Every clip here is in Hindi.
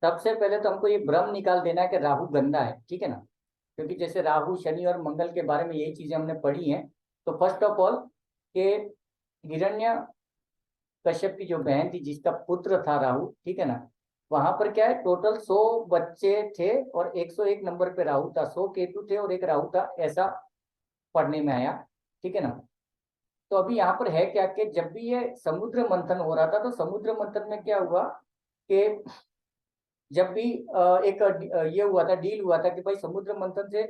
सबसे पहले तो हमको ये भ्रम निकाल देना है कि राहु गंदा है, ठीक है ना। क्योंकि जैसे राहु शनि और मंगल के बारे में यही चीजें हमने पढ़ी हैं। तो फर्स्ट ऑफ ऑल के हिरण्य कश्यप की जो बहन थी जिसका पुत्र था राहु, ठीक है ना, वहां पर क्या है, टोटल 100 बच्चे थे और 101 नंबर पे राहु था, 100 केतु थे और एक राहु था, ऐसा पढ़ने में आया, ठीक है ना। तो अभी यहाँ पर है क्या कि जब भी ये समुद्र मंथन हो रहा था तो समुद्र मंथन में क्या हुआ कि जब भी ये हुआ था, डील हुआ था कि भाई समुद्र मंथन से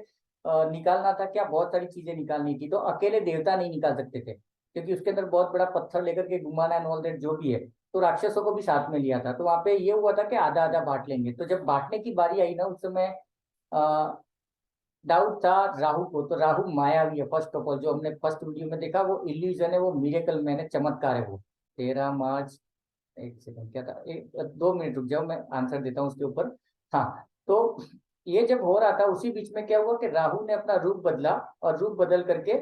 निकालना था क्या, बहुत सारी चीजें निकालनी थी, तो अकेले देवता नहीं निकाल सकते थे क्योंकि उसके अंदर बहुत बड़ा पत्थर लेकर के घुमाना एंड ऑल दैट जो भी है। तो राक्षसों को भी साथ में लिया था, तो वहां पे ये हुआ था कि आधा आधा बांट लेंगे। तो जब बांटने की बारी आई ना, उस समय डाउट था राहु को, तो राहु मायावी है। फर्स्ट ऑफ ऑल जो हमने फर्स्ट वीडियो में देखा वो इल्यूजन है, वो मिरेकल मैन है, चमत्कार है वो। 13 मार्च, एक सेकंड क्या था, 2 मिनट रुक जाओ, मैं आंसर देता हूँ उसके ऊपर। हाँ, तो ये जब हो रहा था उसी बीच में क्या हुआ कि राहु ने अपना रूप बदला और रूप बदल करके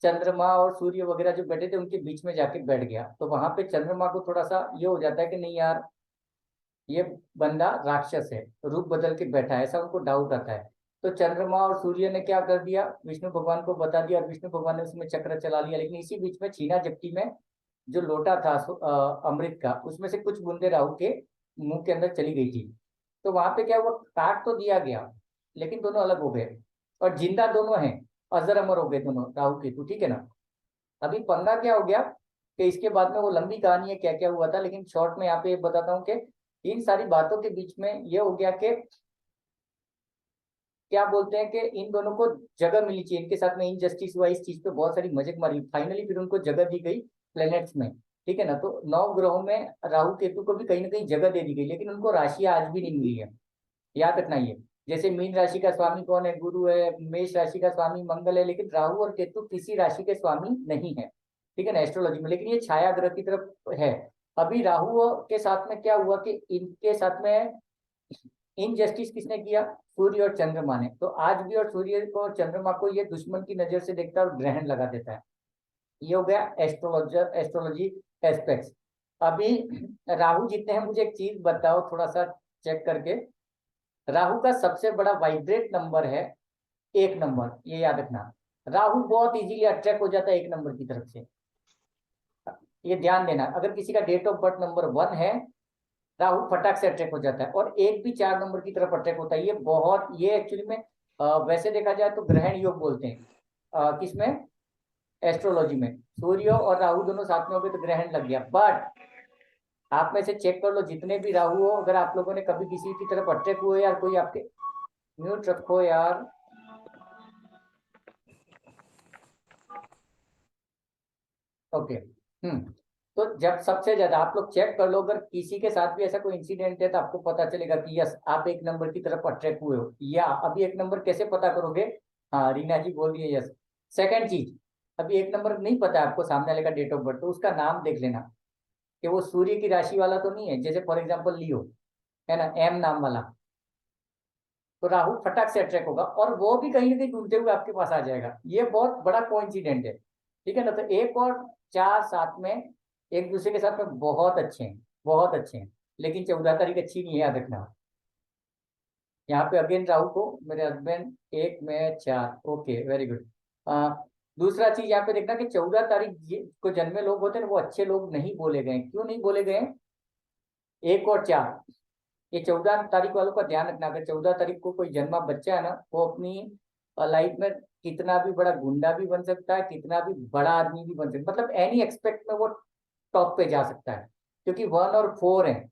चंद्रमा और सूर्य वगैरह जो बैठे थे उनके बीच में जाके बैठ गया। तो वहां पे चंद्रमा को थोड़ा सा ये हो जाता है कि नहीं यार, ये बंदा राक्षस है, रूप बदल के बैठा है, ऐसा उनको डाउट आता है। तो चंद्रमा और सूर्य ने क्या कर दिया, विष्णु भगवान को बता दिया और विष्णु भगवान ने उसमें चक्र चला लिया। लेकिन इसी बीच में छीना झपटी में जो लोटा था अमृत का, उसमें से कुछ बूंदे राहु के मुंह के अंदर चली गई थी। तो वहां पे क्या हुआ, काट तो दिया गया लेकिन दोनों अलग हो गए और जिंदा दोनों हैं, अजर अमर हो गए दोनों राहु केतु, ठीक है ना। अभी पंगा क्या हो गया कि इसके बाद में वो लंबी कहानी है क्या क्या हुआ था, लेकिन शॉर्ट में यहाँ पे बताता हूँ कि इन सारी बातों के बीच में ये हो गया कि क्या बोलते हैं कि इन दोनों को जगह मिली चाहिए, इनके साथ में इनजस्टिस हुआ, इस चीज पे बहुत सारी मजाक मारी, फाइनली फिर उनको जगह दी गई प्लेनेट्स में, ठीक है ना। तो 9 ग्रहों में राहु केतु को भी कहीं ना कहीं जगह दे दी गई, लेकिन उनको राशि आज भी नहीं मिली है, याद रखना ये। जैसे मीन राशि का स्वामी कौन है, गुरु है, मेष राशि का स्वामी मंगल है, लेकिन राहु और केतु किसी राशि के स्वामी नहीं है, ठीक है ना, एस्ट्रोलॉजी में, लेकिन ये छाया ग्रह की तरफ है। अभी राहु के साथ में क्या हुआ कि इनके साथ में इनजस्टिस किसने किया, सूर्य और चंद्रमा ने। तो आज भी और सूर्य को और चंद्रमा को ये दुश्मन की नजर से देखता है और ग्रहण लगा देता है। ये हो गया एस्ट्रोलॉजी एस्पेक्ट्स। अभी राहु जितने हैं, मुझे एक चीज बताओ थोड़ा सा चेक करके, राहु का सबसे बड़ा वाइब्रेट नंबर है 1 नंबर, ये याद रखना। राहु बहुत इजीली अट्रैक्ट हो जाता है 1 नंबर की तरफ से, ये ध्यान देना। अगर किसी का डेट ऑफ बर्थ नंबर 1 है, राहु फटाक से अट्रैक्ट हो जाता है, और एक भी 4 नंबर की तरफ अट्रैक्ट होता है। ये बहुत, ये एक्चुअली में वैसे देखा जाए तो ग्रहण योग बोलते हैं, किसमें, एस्ट्रोलॉजी में। सूर्य और राहु दोनों साथ में हो गए तो ग्रहण लग गया। बट आप में से चेक कर लो, जितने भी राहु हो, अगर आप लोगों ने कभी किसी की तरफ अट्रैक्ट हुए यार, कोई आपके, म्यूट रखो यार, ओके। तो जब सबसे ज्यादा आप लोग चेक कर लो, अगर किसी के साथ भी ऐसा कोई इंसिडेंट है तो आपको पता चलेगा कि यस आप 1 नंबर की तरफ अट्रैक्ट हुए हो। या अभी 1 नंबर कैसे पता करोगे, हाँ रीना जी बोल रही है यस। सेकंड चीज, अभी 1 नंबर नहीं पता है आपको सामने वाले का डेट ऑफ बर्थ, तो उसका नाम देख लेना कि वो सूर्य की राशि वाला तो नहीं है, जैसे फॉर एग्जाम्पल लियो है ना, एम नाम वाला। तो राहु फटाक से अट्रैक्ट होगा और वो भी कहीं ना कहीं ढूंढते हुए आपके पास आ जाएगा। ये बहुत बड़ा कोइंसिडेंट है, ठीक है ना। तो 1 और 4 साथ में एक दूसरे के साथ में बहुत अच्छे हैं, बहुत अच्छे हैं, लेकिन 14 तारीख अच्छी नहीं है, याद रखना। यहाँ पे अगेन राहु को मेरे हस्बैंड 1 में 4, ओके वेरी गुड। दूसरा चीज यहाँ पे देखना कि 14 तारीख को जन्मे लोग होते हैं ना, वो अच्छे लोग नहीं बोले गए। क्यों नहीं बोले गए, 1 और 4, ये 14 तारीख वालों का ध्यान रखना। अगर 14 तारीख को कोई जन्मा बच्चा है ना, वो अपनी लाइफ में कितना भी बड़ा गुंडा भी बन सकता है, कितना भी बड़ा आदमी भी बन सकता है, मतलब एनी एक्सपेक्ट में वो टॉप पे जा सकता है। क्योंकि 1 और 4 है,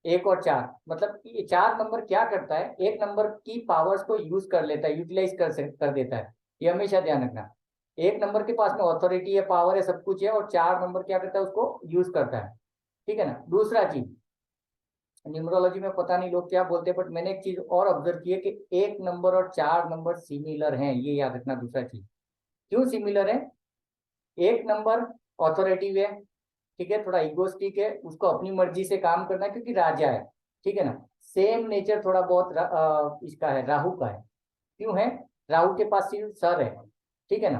1 और 4, मतलब ये 4 नंबर क्या करता है, 1 नंबर की पावर्स को यूज कर लेता है, यूटिलाइज कर देता है। ये हमेशा ध्यान रखना। 1 नंबर के पास में ऑथोरिटी है, पावर है, सब कुछ है, और 4 नंबर क्या करता है, उसको यूज करता है, ठीक है ना। दूसरा चीज, न्यूमरोलॉजी में पता नहीं लोग क्या बोलते हैं, बट मैंने एक चीज और ऑब्जर्व की है कि 1 नंबर और 4 नंबर सिमिलर हैं, ये याद रखना। दूसरा चीज, क्यों सिमिलर है, 1 नंबर ऑथोरिटिव है, ठीक है, थोड़ा इगोस्टिक है, उसको अपनी मर्जी से काम करना है क्योंकि राजा है, ठीक है ना। सेम नेचर थोड़ा बहुत इसका है, राहु का है। क्यों है, राहु के पास सिर्फ सर है, ठीक है ना,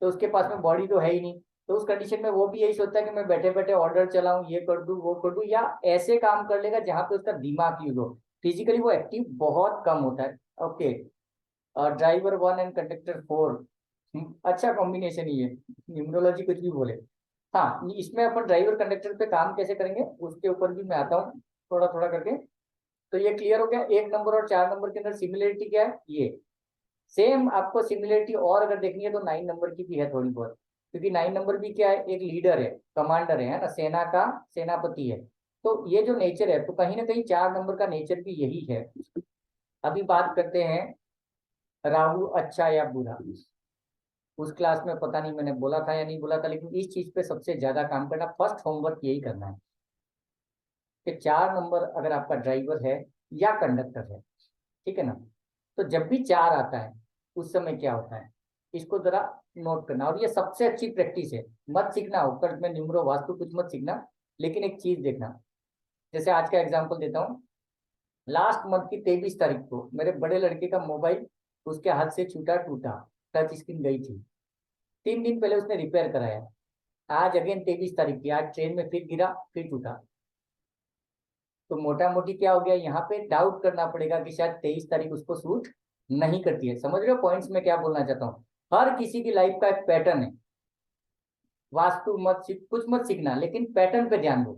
तो उसके पास में बॉडी तो है ही नहीं। तो उस कंडीशन में वो भी यही सोचता है कि मैं बैठे बैठे ऑर्डर चलाऊं, ये कर दूं वो कर दूं, या ऐसे काम कर लेगा जहां पे उसका दिमाग यूज हो। फिजिकली वो एक्टिव बहुत कम होता है। ओके, ड्राइवर 1 एंड कंडक्टर 4, अच्छा कॉम्बिनेशन ही है, न्यूमरोलॉजी कुछ भी बोले। हाँ, इसमें अपन ड्राइवर कंडक्टर पे काम कैसे करेंगे उसके ऊपर भी मैं आता हूँ थोड़ा थोड़ा करके। तो ये क्लियर हो गया, 1 नंबर और 4 नंबर के अंदर सिमिलरिटी क्या है ये। सेम आपको सिमिलरिटी और अगर देखनी है तो 9 नंबर की भी है थोड़ी बहुत, क्योंकि 9 नंबर भी क्या है, एक लीडर है, कमांडर है ना, सेना का सेनापति है। तो ये जो नेचर है, तो कहीं ना कहीं 4 नंबर का नेचर भी यही है। अभी बात करते हैं राहु अच्छा या बुरा। उस क्लास में पता नहीं मैंने बोला था या नहीं बोला था, लेकिन इस चीज पे सबसे ज्यादा काम करना, फर्स्ट होमवर्क यही करना है कि 4 नंबर अगर आपका ड्राइवर है या कंडक्टर है, ठीक है ना, तो जब भी 4 आता है उस समय क्या होता है, इसको जरा नोट करना। और ये सबसे अच्छी प्रैक्टिस है, मत सीखना ऊपर में न्यूमरो वास्तु कुछ मत सीखना, लेकिन एक चीज देखना। जैसे आज का एग्जांपल देता हूँ, लास्ट मंथ की 23 तारीख को मेरे बड़े लड़के का मोबाइल उसके हाथ से छूटा, टूटा, टच स्क्रीन गई थी। 3 दिन पहले उसने रिपेयर कराया, आज अगेन 23 तारीख की, आज ट्रेन में फिर गिरा, फिर टूटा। तो मोटा मोटी क्या हो गया, यहाँ पे डाउट करना पड़ेगा कि शायद 23 तारीख उसको सूट नहीं करती है। समझ रहे हो पॉइंट्स में क्या बोलना चाहता हूँ। हर किसी की लाइफ का एक पैटर्न है। वास्तु मत सीख, कुछ मत सीखना, लेकिन पैटर्न पे ध्यान दो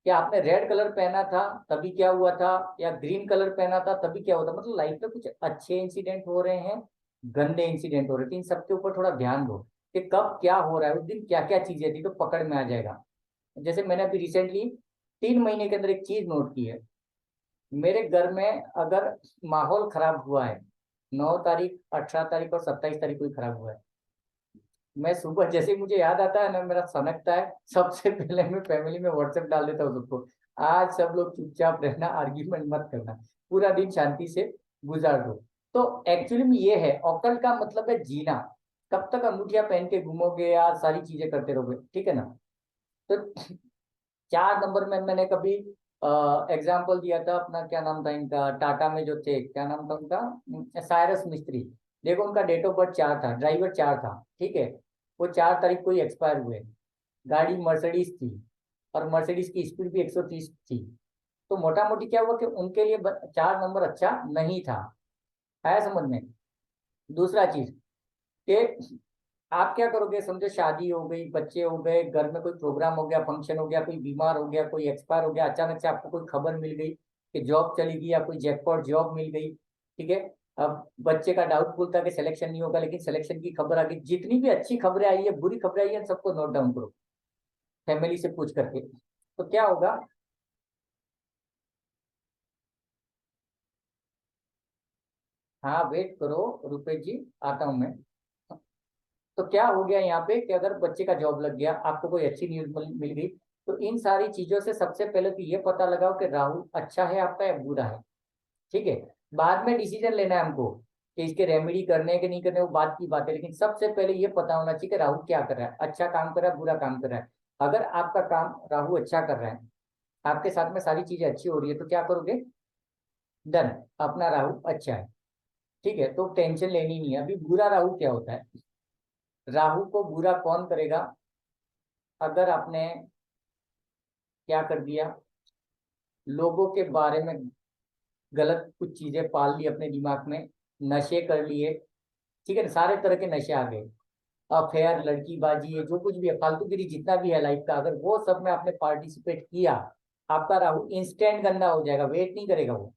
कि आपने रेड कलर पहना था तभी क्या हुआ था, या ग्रीन कलर पहना था तभी क्या हुआ था। मतलब लाइफ में कुछ अच्छे इंसिडेंट हो रहे हैं, गंदे इंसिडेंट हो रहे थे, इन सबके ऊपर थोड़ा ध्यान दो कि कब क्या हो रहा है, उस दिन क्या क्या चीजें थी, तो पकड़ में आ जाएगा। जैसे मैंने अभी रिसेंटली 3 महीने के अंदर एक चीज नोट की है, मेरे घर में अगर माहौल खराब हुआ है, 9 तारीख, 18 तारीख और 27 तारीख को ही खराब हुआ है, मैं सुबह जैसे ही मुझे याद आता है ना, मेरा सनकता है, सबसे पहले मैं फैमिली में व्हाट्सएप डाल देता हूँ सबको, आज सब लोग चुपचाप रहना, आर्ग्यूमेंट मत करना, पूरा दिन शांति से गुजार दो। तो एक्चुअली में ये है, ऑकल्ट का मतलब है जीना। कब तक अंगूठियां पहन के घूमोगे या सारी चीजें करते रहोगे, ठीक है ना। तो 4 नंबर में मैंने कभी एग्जाम्पल दिया था, अपना क्या नाम था इनका, टाटा में जो थे, क्या नाम था उनका, साइरस मिस्त्री। देखो उनका डेट ऑफ बर्थ 4 था, ड्राइवर 4 था, ठीक है। वो 4 तारीख को ही एक्सपायर हुए। गाड़ी मर्सिडीज थी, और मर्सिडीज की स्पीड भी 130 थी। तो मोटा मोटी क्या हुआ कि उनके लिए 4 नंबर अच्छा नहीं था। आया समझ में। दूसरा चीज कि आप क्या करोगे, समझो शादी हो गई, बच्चे हो गए, घर में कोई प्रोग्राम हो गया, फंक्शन हो गया, कोई बीमार हो गया, कोई एक्सपायर हो गया, अचानक से आपको कोई खबर मिल गई कि जॉब चली गई, या कोई जैकपॉट जॉब मिल गई, ठीक है। अब बच्चे का डाउटफुल था कि सिलेक्शन नहीं होगा, लेकिन सिलेक्शन की खबर आ गई। जितनी भी अच्छी खबरें आई है, बुरी खबरें आई है, सबको नोट डाउन करो, फैमिली से पूछ करके। तो क्या होगा, हाँ वेट करो रुपेश जी, आता हूं मैं। तो क्या हो गया यहाँ पे कि अगर बच्चे का जॉब लग गया, आपको कोई अच्छी न्यूज मिल गई, तो इन सारी चीजों से सबसे पहले तो ये पता लगाओ कि राहु अच्छा है आपका या बुरा है, ठीक है। बाद में डिसीजन लेना है हमको कि इसके रेमेडी करने हैं कि नहीं करने, वो बात की बात है, लेकिन सबसे पहले ये पता होना चाहिए कि राहु क्या कर रहा है, अच्छा काम कर रहा है, बुरा काम कर रहा है। अगर आपका काम राहु अच्छा कर रहा है, आपके साथ में सारी चीजें अच्छी हो रही है, तो क्या करोगे, डन, अपना राहु अच्छा है, ठीक है, तो टेंशन लेनी नहीं है। अभी बुरा राहु क्या होता है, राहु को बुरा कौन करेगा, अगर आपने क्या कर दिया, लोगों के बारे में गलत कुछ चीजें पाल ली अपने दिमाग में, नशे कर लिए, ठीक है ना, सारे तरह के नशे आ गए, अफेयर, लड़की बाजी है, जो कुछ भी है, फालतूगिरी जितना भी है लाइफ का, अगर वो सब में आपने पार्टिसिपेट किया, आपका राहु इंस्टेंट गंदा हो जाएगा, वेट नहीं करेगा वो।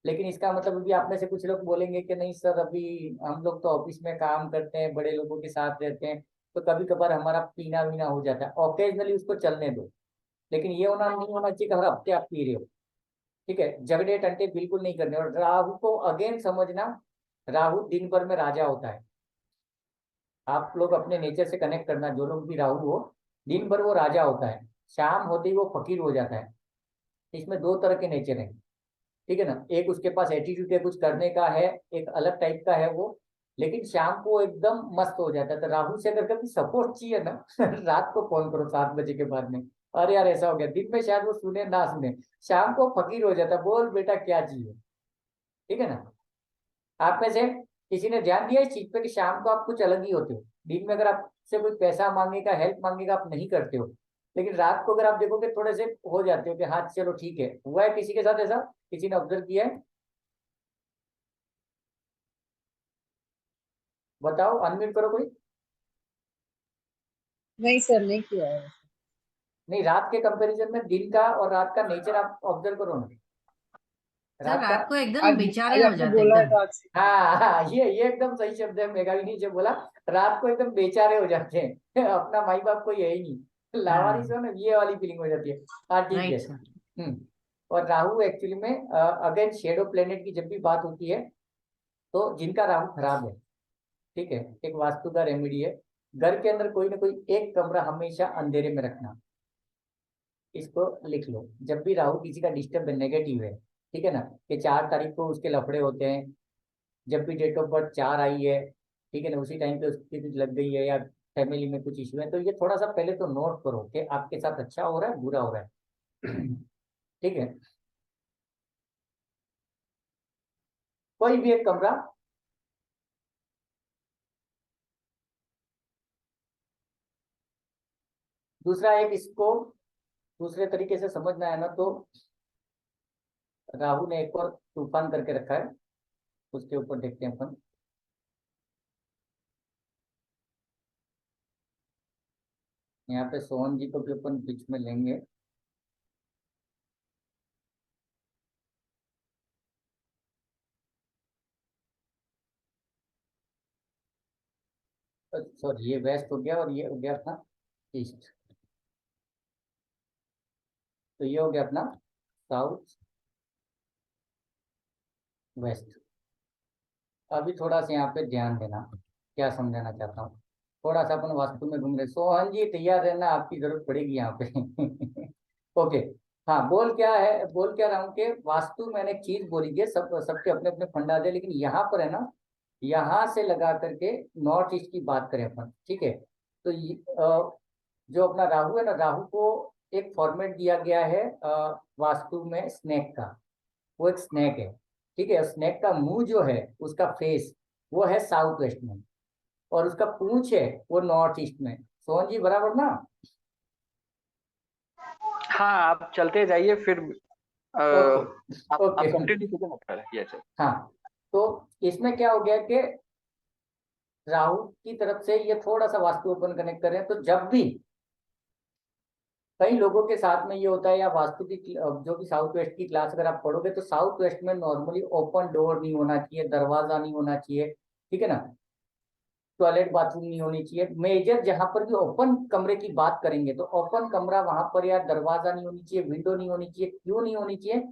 लेकिन इसका मतलब अभी आप में से कुछ लोग बोलेंगे कि नहीं सर, अभी हम लोग तो ऑफिस में काम करते हैं, बड़े लोगों के साथ रहते हैं, तो कभी कभार हमारा पीना वीना हो जाता है, ऑकेजनली उसको चलने दो। लेकिन ये होना नहीं होना चाहिए कि हर हफ्ते आप पी रहे हो, ठीक है। झगड़े टंटे बिल्कुल नहीं करने। और राहु को अगेन समझना, राहु दिन भर में राजा होता है। आप लोग अपने नेचर से कनेक्ट करना, जो लोग भी राहु हो, दिन भर वो राजा होता है, शाम होते ही वो फकीर हो जाता है। इसमें दो तरह के नेचर हैं, ठीक है ना। एक उसके पास एटीट्यूड है, कुछ करने का है, एक अलग टाइप का है वो, लेकिन शाम को वो एकदम मस्त हो जाता है। तो राहु से अगर कभी सपोर्ट चाहिए ना रात को फोन करो 7 बजे के बाद में, अरे यार ऐसा हो गया, दिन में शायद वो सुने ना सुने, शाम को फकीर हो जाता है, बोल बेटा क्या चाहिए, ठीक है ना। आप में से किसी ने ध्यान दिया इस चीज पे कि शाम को आप कुछ अलग ही होते हो, दिन में अगर आप से कोई पैसा मांगेगा, हेल्प मांगेगा, आप नहीं करते हो। लेकिन रात को अगर आप देखोगे थोड़े से हो जाते हो कि हाँ चलो ठीक है। हुआ है किसी के साथ ऐसा? किसी ने ऑब्जर्व किया है? बताओ, अनम्यूट करो कोई। नहीं सर, नहीं किया है। नहीं, रात के कंपैरिजन में दिन का और रात का नेचर आप ऑब्जर्व करो ना। सर रात का, रात को एकदम आज बेचारे आज हो आपने जाते बोला है एकदम। तो आज हाँ हाँ, ये एकदम सही शब्द है, मेघा भी नीचे बोला। रात को एकदम बेचारे हो जाते हैं अपना माई बाप कोई है ही नहीं, लावारिस हाँ हो ना, ये वाली फीलिंग हो जाती है। हाँ ठीक है। Right sir. और राहु एक्चुअली में अगेन शेडो प्लेनेट की जब भी बात होती है, तो जिनका राहु खराब है, ठीक है, एक वास्तु का रेमेडी है, घर के अंदर कोई ना कोई एक कमरा हमेशा अंधेरे में रखना। इसको लिख लो, जब भी राहु किसी का डिस्टर्ब है, नेगेटिव है, ठीक है ना, कि 4 तारीख को उसके लफड़े होते हैं, जब भी डेट ऑफ बर्थ 4 आई है, ठीक है ना, उसी टाइम पे उसकी कुछ लग गई है या फैमिली में कुछ इश्यू है, तो ये थोड़ा सा पहले तो नोट करो कि आपके साथ अच्छा हो रहा है, बुरा हो रहा है ठीक है। कोई भी एक कमरा, दूसरा एक इसको दूसरे तरीके से समझना है ना, तो राहु ने एक और तूफान करके रखा है, उसके ऊपर देखते हैं अपन। यहाँ पे सोहन जी को भी अपन बीच में लेंगे। सॉरी, ये वेस्ट हो गया और ये हो गया अपना ईस्ट, तो ये हो गया अपना साउथ वेस्ट। अभी थोड़ा सा यहाँ पे ध्यान देना, क्या समझाना चाहता हूँ। थोड़ा सा अपन वास्तु में घूम रहे, सोहन जी तैयार रहना, आपकी जरूरत पड़ेगी यहाँ पे ओके। हाँ, बोल क्या रहा हूँ कि वास्तु मैंने एक चीज बोली है, सबके अपने अपने फंडा दे, लेकिन यहाँ पर है ना, यहाँ से लगा करके नॉर्थ ईस्ट की बात करें अपन, ठीक है, तो जो अपना राहु है ना, राहु को एक फॉर्मेट दिया गया है वास्तु में स्नेक का। वो एक स्नेक है, ठीक है, स्नेक का मुंह जो है, उसका फेस वो है साउथ वेस्ट में, और उसका पूंछ है वो नॉर्थ ईस्ट में। सोहन जी बराबर ना? हाँ, आप चलते जाइए फिर। ओके आप ओके कंटिन्यू कीजिए ना पहले। Yes sir. हाँ, तो इसमें क्या हो गया कि राहु की तरफ से ये थोड़ा सा वास्तु ओपन कनेक्ट करें, तो जब भी कई लोगों के साथ में ये होता है, या वास्तु की जो भी साउथ वेस्ट की क्लास अगर आप पढ़ोगे, तो साउथ वेस्ट में नॉर्मली ओपन डोर नहीं होना चाहिए, दरवाजा नहीं होना चाहिए, ठीक है ना, टॉयलेट बाथरूम नहीं होनी चाहिए। मेजर जहां पर भी ओपन कमरे की बात करेंगे, तो ओपन कमरा वहां पर या दरवाजा नहीं होनी चाहिए, विंडो नहीं होनी चाहिए। क्यों नहीं होनी चाहिए?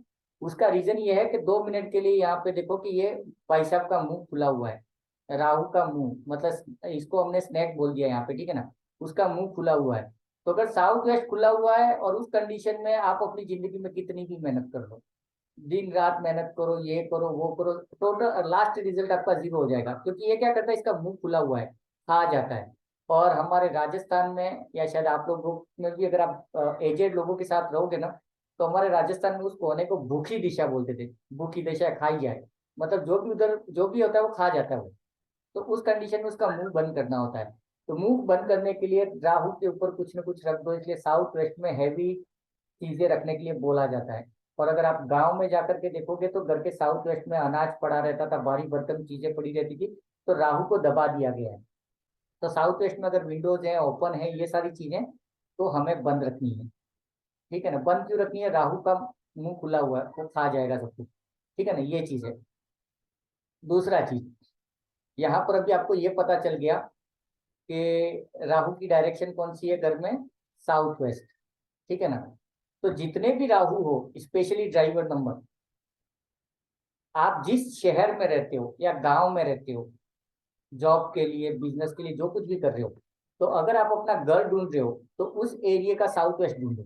उसका रीजन ये है कि 2 मिनट के लिए यहाँ पे देखो कि ये भाई साहब का मुंह खुला हुआ है, राहु का मुंह, मतलब इसको हमने स्नैक बोल दिया यहाँ पे, ठीक है ना, उसका मुंह खुला हुआ है। तो अगर साउथ वेस्ट खुला हुआ है और उस कंडीशन में आप अपनी जिंदगी में कितनी भी मेहनत कर लो, दिन रात मेहनत करो, ये करो वो करो, टोटल लास्ट रिजल्ट आपका जीरो हो जाएगा, क्योंकि ये क्या करता है, इसका मुंह खुला हुआ है, खा जाता है। और हमारे राजस्थान में, या शायद आप लोगों में भी, अगर आप एजेड लोगों के साथ रहोगे ना, तो हमारे राजस्थान में उस कोने को भूखी दिशा बोलते थे। भूखी दिशा खाई जाए, मतलब जो भी उधर जो भी होता है वो खा जाता है वो। तो उस कंडीशन में उसका मुंह बंद करना होता है। तो मुंह बंद करने के लिए राहु के ऊपर कुछ न कुछ रख दो, इसलिए साउथ वेस्ट में हैवी चीजें रखने के लिए बोला जाता है। और अगर आप गांव में जाकर के देखोगे, तो घर के साउथ वेस्ट में अनाज पड़ा रहता था, भारी भरकम चीजें पड़ी रहती थी, तो राहु को दबा दिया गया है। तो साउथ वेस्ट में अगर विंडोज है, ओपन है, ये सारी चीजें तो हमें बंद रखनी है, ठीक है ना। बंद क्यों रखनी है? राहु का मुंह खुला हुआ है, वो खा जाएगा सब कुछ, ठीक है ना, ये चीज है। दूसरा चीज, यहाँ पर अभी आपको ये पता चल गया कि राहु की डायरेक्शन कौन सी है घर में, साउथ वेस्ट, ठीक है ना। तो जितने भी राहु हो, स्पेशली ड्राइवर नंबर, आप जिस शहर में रहते हो या गांव में रहते हो, जॉब के लिए, बिजनेस के लिए, जो कुछ भी कर रहे हो, तो अगर आप अपना घर ढूंढ रहे हो, तो उस एरिया का साउथ वेस्ट ढूंढो।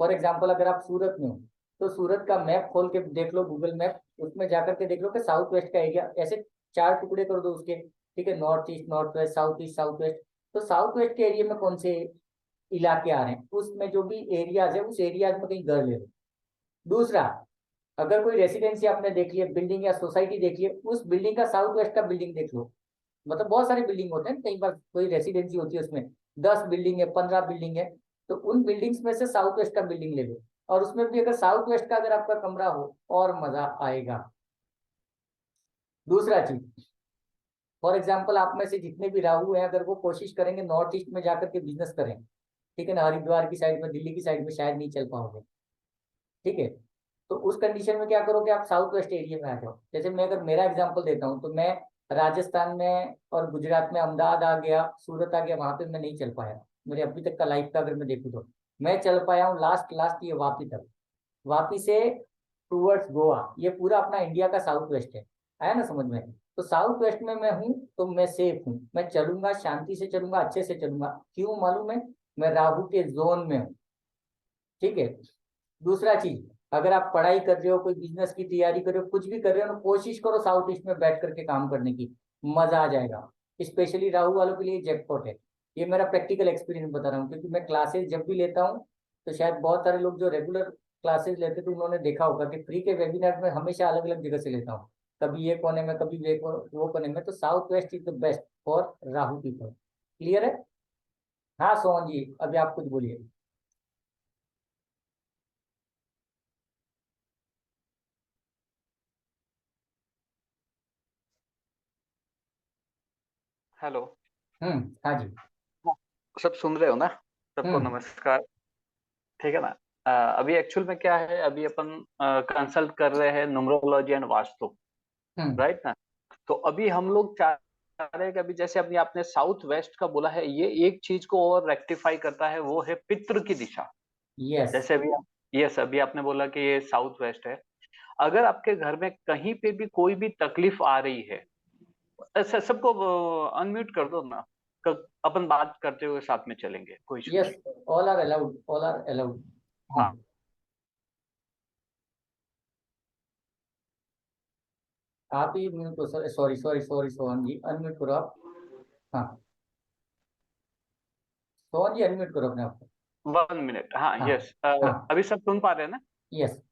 फॉर एग्जाम्पल, अगर आप सूरत में हो, तो सूरत का मैप खोल के देख लो, गूगल मैप, उसमें जाकर के देख लो कि साउथ वेस्ट का एरिया, ऐसे 4 टुकड़े कर दो उसके, ठीक है, north east, north west, south east, south west. तो साउथ वेस्ट के एरिया में कौन से इलाके आ रहे हैं, उसमें जो भी एरियाज है, उस एरियाज में कहीं घर ले लो। दूसरा, अगर कोई रेसिडेंसी आपने देख लिया, बिल्डिंग या सोसाइटी देख लिया, उस बिल्डिंग का साउथ वेस्ट का बिल्डिंग देख लो। मतलब बहुत सारे बिल्डिंग होते हैं, कई बार कोई रेसिडेंसी होती है उसमें 10 बिल्डिंग है, 15 बिल्डिंग है, तो उन बिल्डिंग्स में से साउथ वेस्ट का बिल्डिंग ले लो, और उसमें भी अगर साउथ वेस्ट का अगर आपका कमरा हो और मजा आएगा। दूसरा चीज, फॉर एग्जाम्पल आप में से जितने भी राहु हैं, अगर वो कोशिश करेंगे नॉर्थ ईस्ट में जाकर के बिजनेस करें, ठीक है ना, हरिद्वार की साइड में, दिल्ली की साइड में शायद नहीं चल पाओगे, ठीक है। तो उस कंडीशन में क्या करोगे, आप साउथ वेस्ट एरिया में आ जाओ। जैसे मैं अगर मेरा एग्जांपल देता हूँ, तो मैं राजस्थान में और गुजरात में अहमदाबाद आ गया, सूरत आ गया, वहां पे मैं नहीं चल पाया। मेरे अभी तक का लाइफ का अगर मैं देखूँ तो मैं चल पाया हूँ लास्ट लास्ट ये वापी तक, वापी से टूवर्ड्स गोवा, ये पूरा अपना इंडिया का साउथ वेस्ट है। आया ना समझ में? तो साउथ वेस्ट में मैं हूँ तो मैं सेफ हूँ, मैं चलूंगा, शांति से चलूंगा, अच्छे से चलूंगा। क्यों मालूम है? मैं राहु के जोन में हूँ, ठीक है। दूसरा चीज, अगर आप पढ़ाई कर रहे हो, कोई बिजनेस की तैयारी कर रहे हो, कुछ भी कर रहे हो ना, कोशिश करो साउथ ईस्ट में बैठ करके काम करने की, मजा आ जाएगा। स्पेशली राहु वालों के लिए जैकपॉट है। ये मेरा प्रैक्टिकल एक्सपीरियंस बता रहा हूँ, क्योंकि मैं क्लासेस जब भी लेता हूँ, तो शायद बहुत सारे लोग जो रेगुलर क्लासेस लेते थे उन्होंने देखा होगा कि फ्री के वेबिनार में हमेशा अलग अलग जगह से लेता हूँ। कभी ये कोने में, कभी वो कोने में। तो south west is the best for Rahu people. Clear है? हाँ सोहन जी, अभी आप कुछ बोलिए। हेलो। हाँ जी। हाँ, सब सुन रहे हो ना? सबको हम्म नमस्कार। ठीक है ना? अभी एक्चुअल में क्या है, अभी अपन कंसल्ट कर रहे हैं numerology and vastu, hmm right ना? तो अभी हम लोग चाह रहे हैं कि अभी जैसे अभी आपने साउथ वेस्ट का बोला है, ये एक चीज को और रेक्टिफाई करता है, वो है पितृ की दिशा। यस जैसे अभी यस, अभी आपने बोला कि ये साउथ वेस्ट है। अगर आपके घर में कहीं पे भी कोई भी तकलीफ आ रही है, ऐसा सबको अनम्यूट कर दो ना। अपन बात करते हुए साथ में चलेंगे, कोई इशू यस, नहीं। All are allowed, all are allowed. हाँ। आप ही म्यूट हो sir, sorry sorry sorry, Sohan ji unmute करो आप। हाँ, सोहन जी अनम्यूट करो अपने आप को। 1 मिनट, हाँ हाँ यस। हाँ, अभी सब सुन पा रहे हैं ना? यस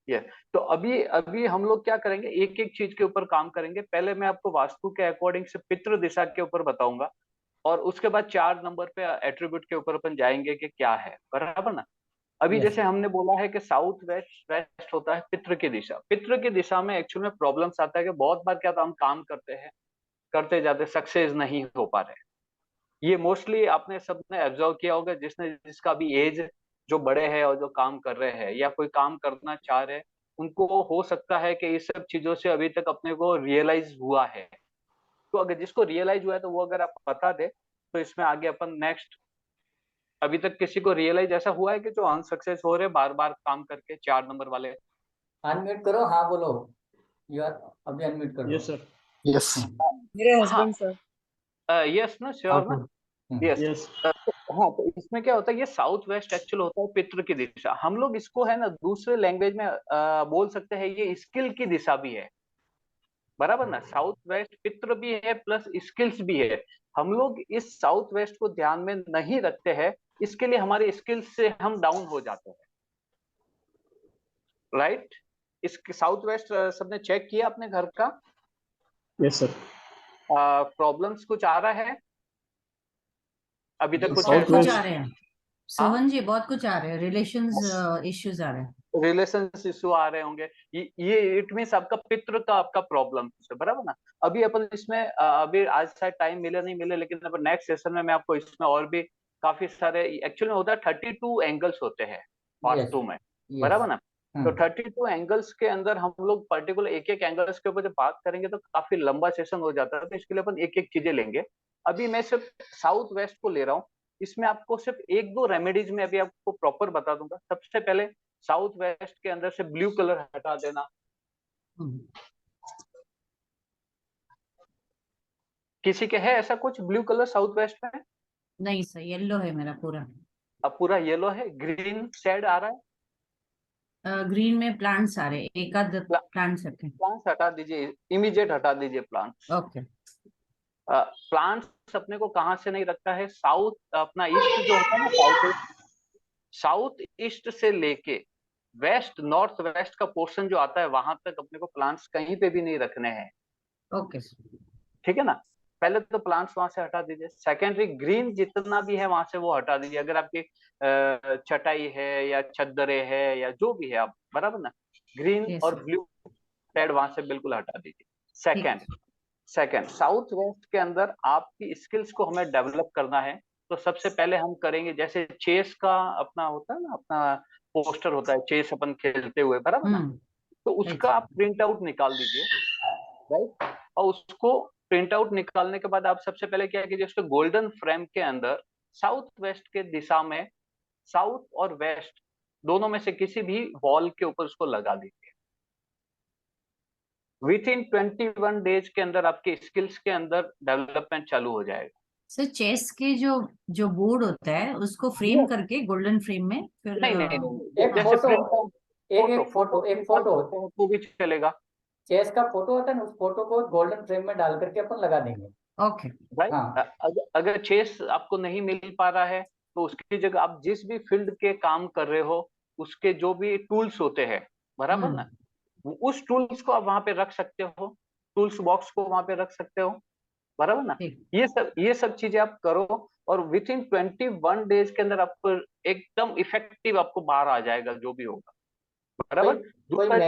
ये तो अभी अभी हम लोग क्या करेंगे, एक एक चीज के ऊपर काम करेंगे। पहले मैं आपको वास्तु के अकॉर्डिंग से पितृ दिशा के ऊपर बताऊंगा, और उसके बाद 4 नंबर पे एट्रीब्यूट के ऊपर अपन जाएंगे कि क्या है, बराबर ना? अभी यस। जैसे हमने बोला है कि साउथ वेस्ट वेस्ट होता है पितृ की दिशा। पितृ की दिशा में एक्चुअल में प्रॉब्लम्स आता है कि बहुत बार क्या, तो हम काम करते हैं, करते जाते सक्सेस नहीं हो पा रहे। ये मोस्टली आपने सबने ऑब्जर्व किया होगा, जिसने जिसका भी एज जो बड़े हैं और जो काम कर रहे हैं या कोई काम करना चाह रहे हैं, उनको हो सकता है कि इस सब चीजों से अभी तक अपने को रियलाइज हुआ है। तो अगर जिसको रियलाइज हुआ है, तो वो अगर आप बता दे, तो इसमें आगे अपन नेक्स्ट। अभी तक किसी को रियलाइज ऐसा हुआ है कि जो अनसक्सेस हो रहे बार बार काम करके, 4 नंबर वाले? अनम्यूट करो, हाँ बोलो। यू आर, अभी अनम्यूट कर दो। Yes sir. यस। हम्म मेरे हाँ। Husband sir. यस ना, हाँ श्योर ना? सर। हम्म यस। यस। हाँ, तो इसमें क्या होता है, ये साउथ वेस्ट एक्चुअल होता है पितृ की दिशा। हम लोग इसको है ना दूसरे लैंग्वेज में बोल सकते हैं, ये स्किल की दिशा भी है, बराबर ना? साउथ वेस्ट पितृ भी है प्लस स्किल्स भी है। हम लोग इस साउथ वेस्ट को ध्यान में नहीं रखते हैं, इसके लिए हमारे स्किल्स से हम डाउन हो जाते हैं, राइट? इस साउथ वेस्ट सबने चेक किया अपने घर का? Yes sir. प्रॉब्लम्स कुछ आ रहा है अभी तक, कुछ साउथ बहुत ऐसा? कुछ आ वेस्ट। रहे हैं हाँ, सोहन जी, बहुत कुछ आ रहे हैं, रिलेशंस इश्यूज आ रहे हैं। रिलेशंस इशू आ रहे होंगे। ये इट मीन्स आपका पितृ का आपका प्रॉब्लम है, बराबर ना? अभी अपन इसमें अभी आज शायद टाइम मिले नहीं मिले, लेकिन अपन नेक्स्ट सेशन में मैं आपको इसमें और भी काफी सारे, एक्चुअली में होता है 32 एंगल्स होते हैं यस वास्तु में, यस। बराबर ना? तो 32 एंगल्स के अंदर हम लोग पर्टिकुलर एक एक एंगल्स के ऊपर जब बात करेंगे तो काफी लंबा सेशन हो जाता है, तो इसके लिए अपन एक एक चीजें लेंगे। अभी मैं सिर्फ साउथ वेस्ट को ले रहा हूँ। इसमें आपको सिर्फ एक दो रेमेडीज में अभी आपको प्रॉपर बता दूंगा। सबसे पहले, साउथ वेस्ट के अंदर से ब्लू कलर हटा देना। हम्म, किसी के है ऐसा कुछ ब्लू कलर साउथ वेस्ट में? नहीं सर, येलो है मेरा पूरा। अब पूरा येलो है, ग्रीन शेड आ रहा है? ग्रीन में प्लांट्स आ रहे हैं, एक आध प्लांट्स रखे। प्लांट्स हटा दीजिए, इमीडिएट हटा दीजिए प्लांट्स। ओके। प्लांट्स अपने को कहाँ से नहीं रखता है, साउथ अपना ईस्ट जो होता है ना, साउथ ईस्ट, साउथ ईस्ट से लेके वेस्ट नॉर्थ वेस्ट का पोर्शन जो आता है, वहां तक अपने को प्लांट्स कहीं पे भी नहीं रखने हैं, ओके सर। ठीक है ना? पहले तो प्लांट्स वहां से हटा दीजिए। सेकेंडरी ग्रीन जितना भी है वहां से वो हटा दीजिए। अगर आपकी चटाई है या चद्दरें है या जो भी है आप, बराबर ना, ग्रीन Yes, और sir. ब्लू पेड़ वहां से बिल्कुल हटा दीजिए। ठीक। सेकंड साउथ वेस्ट के अंदर आपकी स्किल्स को हमें डेवलप करना है। तो सबसे पहले हम करेंगे, जैसे चेस का अपना होता है ना, अपना पोस्टर होता है चेस अपन खेलते हुए, बराबर ना, तो उसका right. आप प्रिंट आउट निकाल दीजिए, राइट। और उसको प्रिंट आउट निकालने के बाद आप सबसे पहले क्या कीजिए, उसके गोल्डन फ्रेम के अंदर साउथ वेस्ट के दिशा में, साउथ और वेस्ट दोनों में से किसी भी वॉल के ऊपर उसको लगा दीजिए। विद इन 21 डेज के अंदर आपके स्किल्स के अंदर डेवलपमेंट चालू हो जाएगा। सर चेस के जो बोर्ड होता है उसको फ्रेम करके गोल्डन फ्रेम में फिर नहीं नहीं नहीं, एक जैसे फोटो, प्रिंट आउट, एक फोटो तो भी चलेगा, चेस का फोटो होता है ना, उस फोटो को गोल्डन फ्रेम में डाल करके अपन लगा देंगे। ओके। राइट। हाँ अगर चेस आपको नहीं मिल पा रहा है तो उसकी जगह आप जिस भी फील्ड के काम कर रहे हो उसके जो भी टूल्स होते हैं, बराबर ना, उस टूल्स को आप वहां पे रख सकते हो, टूल्स बॉक्स को वहां पे रख सकते हो, बराबर ना। ठीक। ये सब चीजें आप करो और विथ इन 21 डेज के अंदर आपको एकदम इफेक्टिव आपको बाहर आ जाएगा जो भी होगा, कोई बराबर। कोई दूसरा,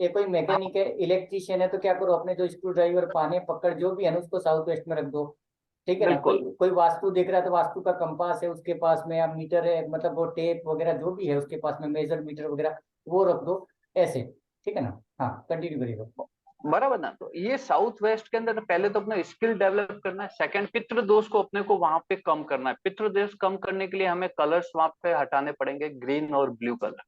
कोई मैकेनिक है, इलेक्ट्रिशियन है, तो क्या करो, अपने जो स्क्रू ड्राइवर, पाने, पकड़ जो भी है ना, उसको साउथ वेस्ट में रख दो। ठीक है ना। बिल्कुल कोई वास्तु देख रहा है तो वास्तु का कंपास है उसके पास में, या मीटर है, मतलब वो टेप वगैरह जो भी है उसके पास में, मेजर मीटर वगैरह वो रख दो ऐसे। ठीक है ना। हाँ कंटिन्यू करिएगा। बराबर ना। तो ये साउथ वेस्ट के अंदर पहले तो अपना स्किल डेवलप करना है। सेकंड, पितृ दोष को अपने को वहां पे कम करना है। पितृ दोष कम करने के लिए हमें कलर्स वहां पे हटाने पड़ेंगे, ग्रीन और ब्लू कलर,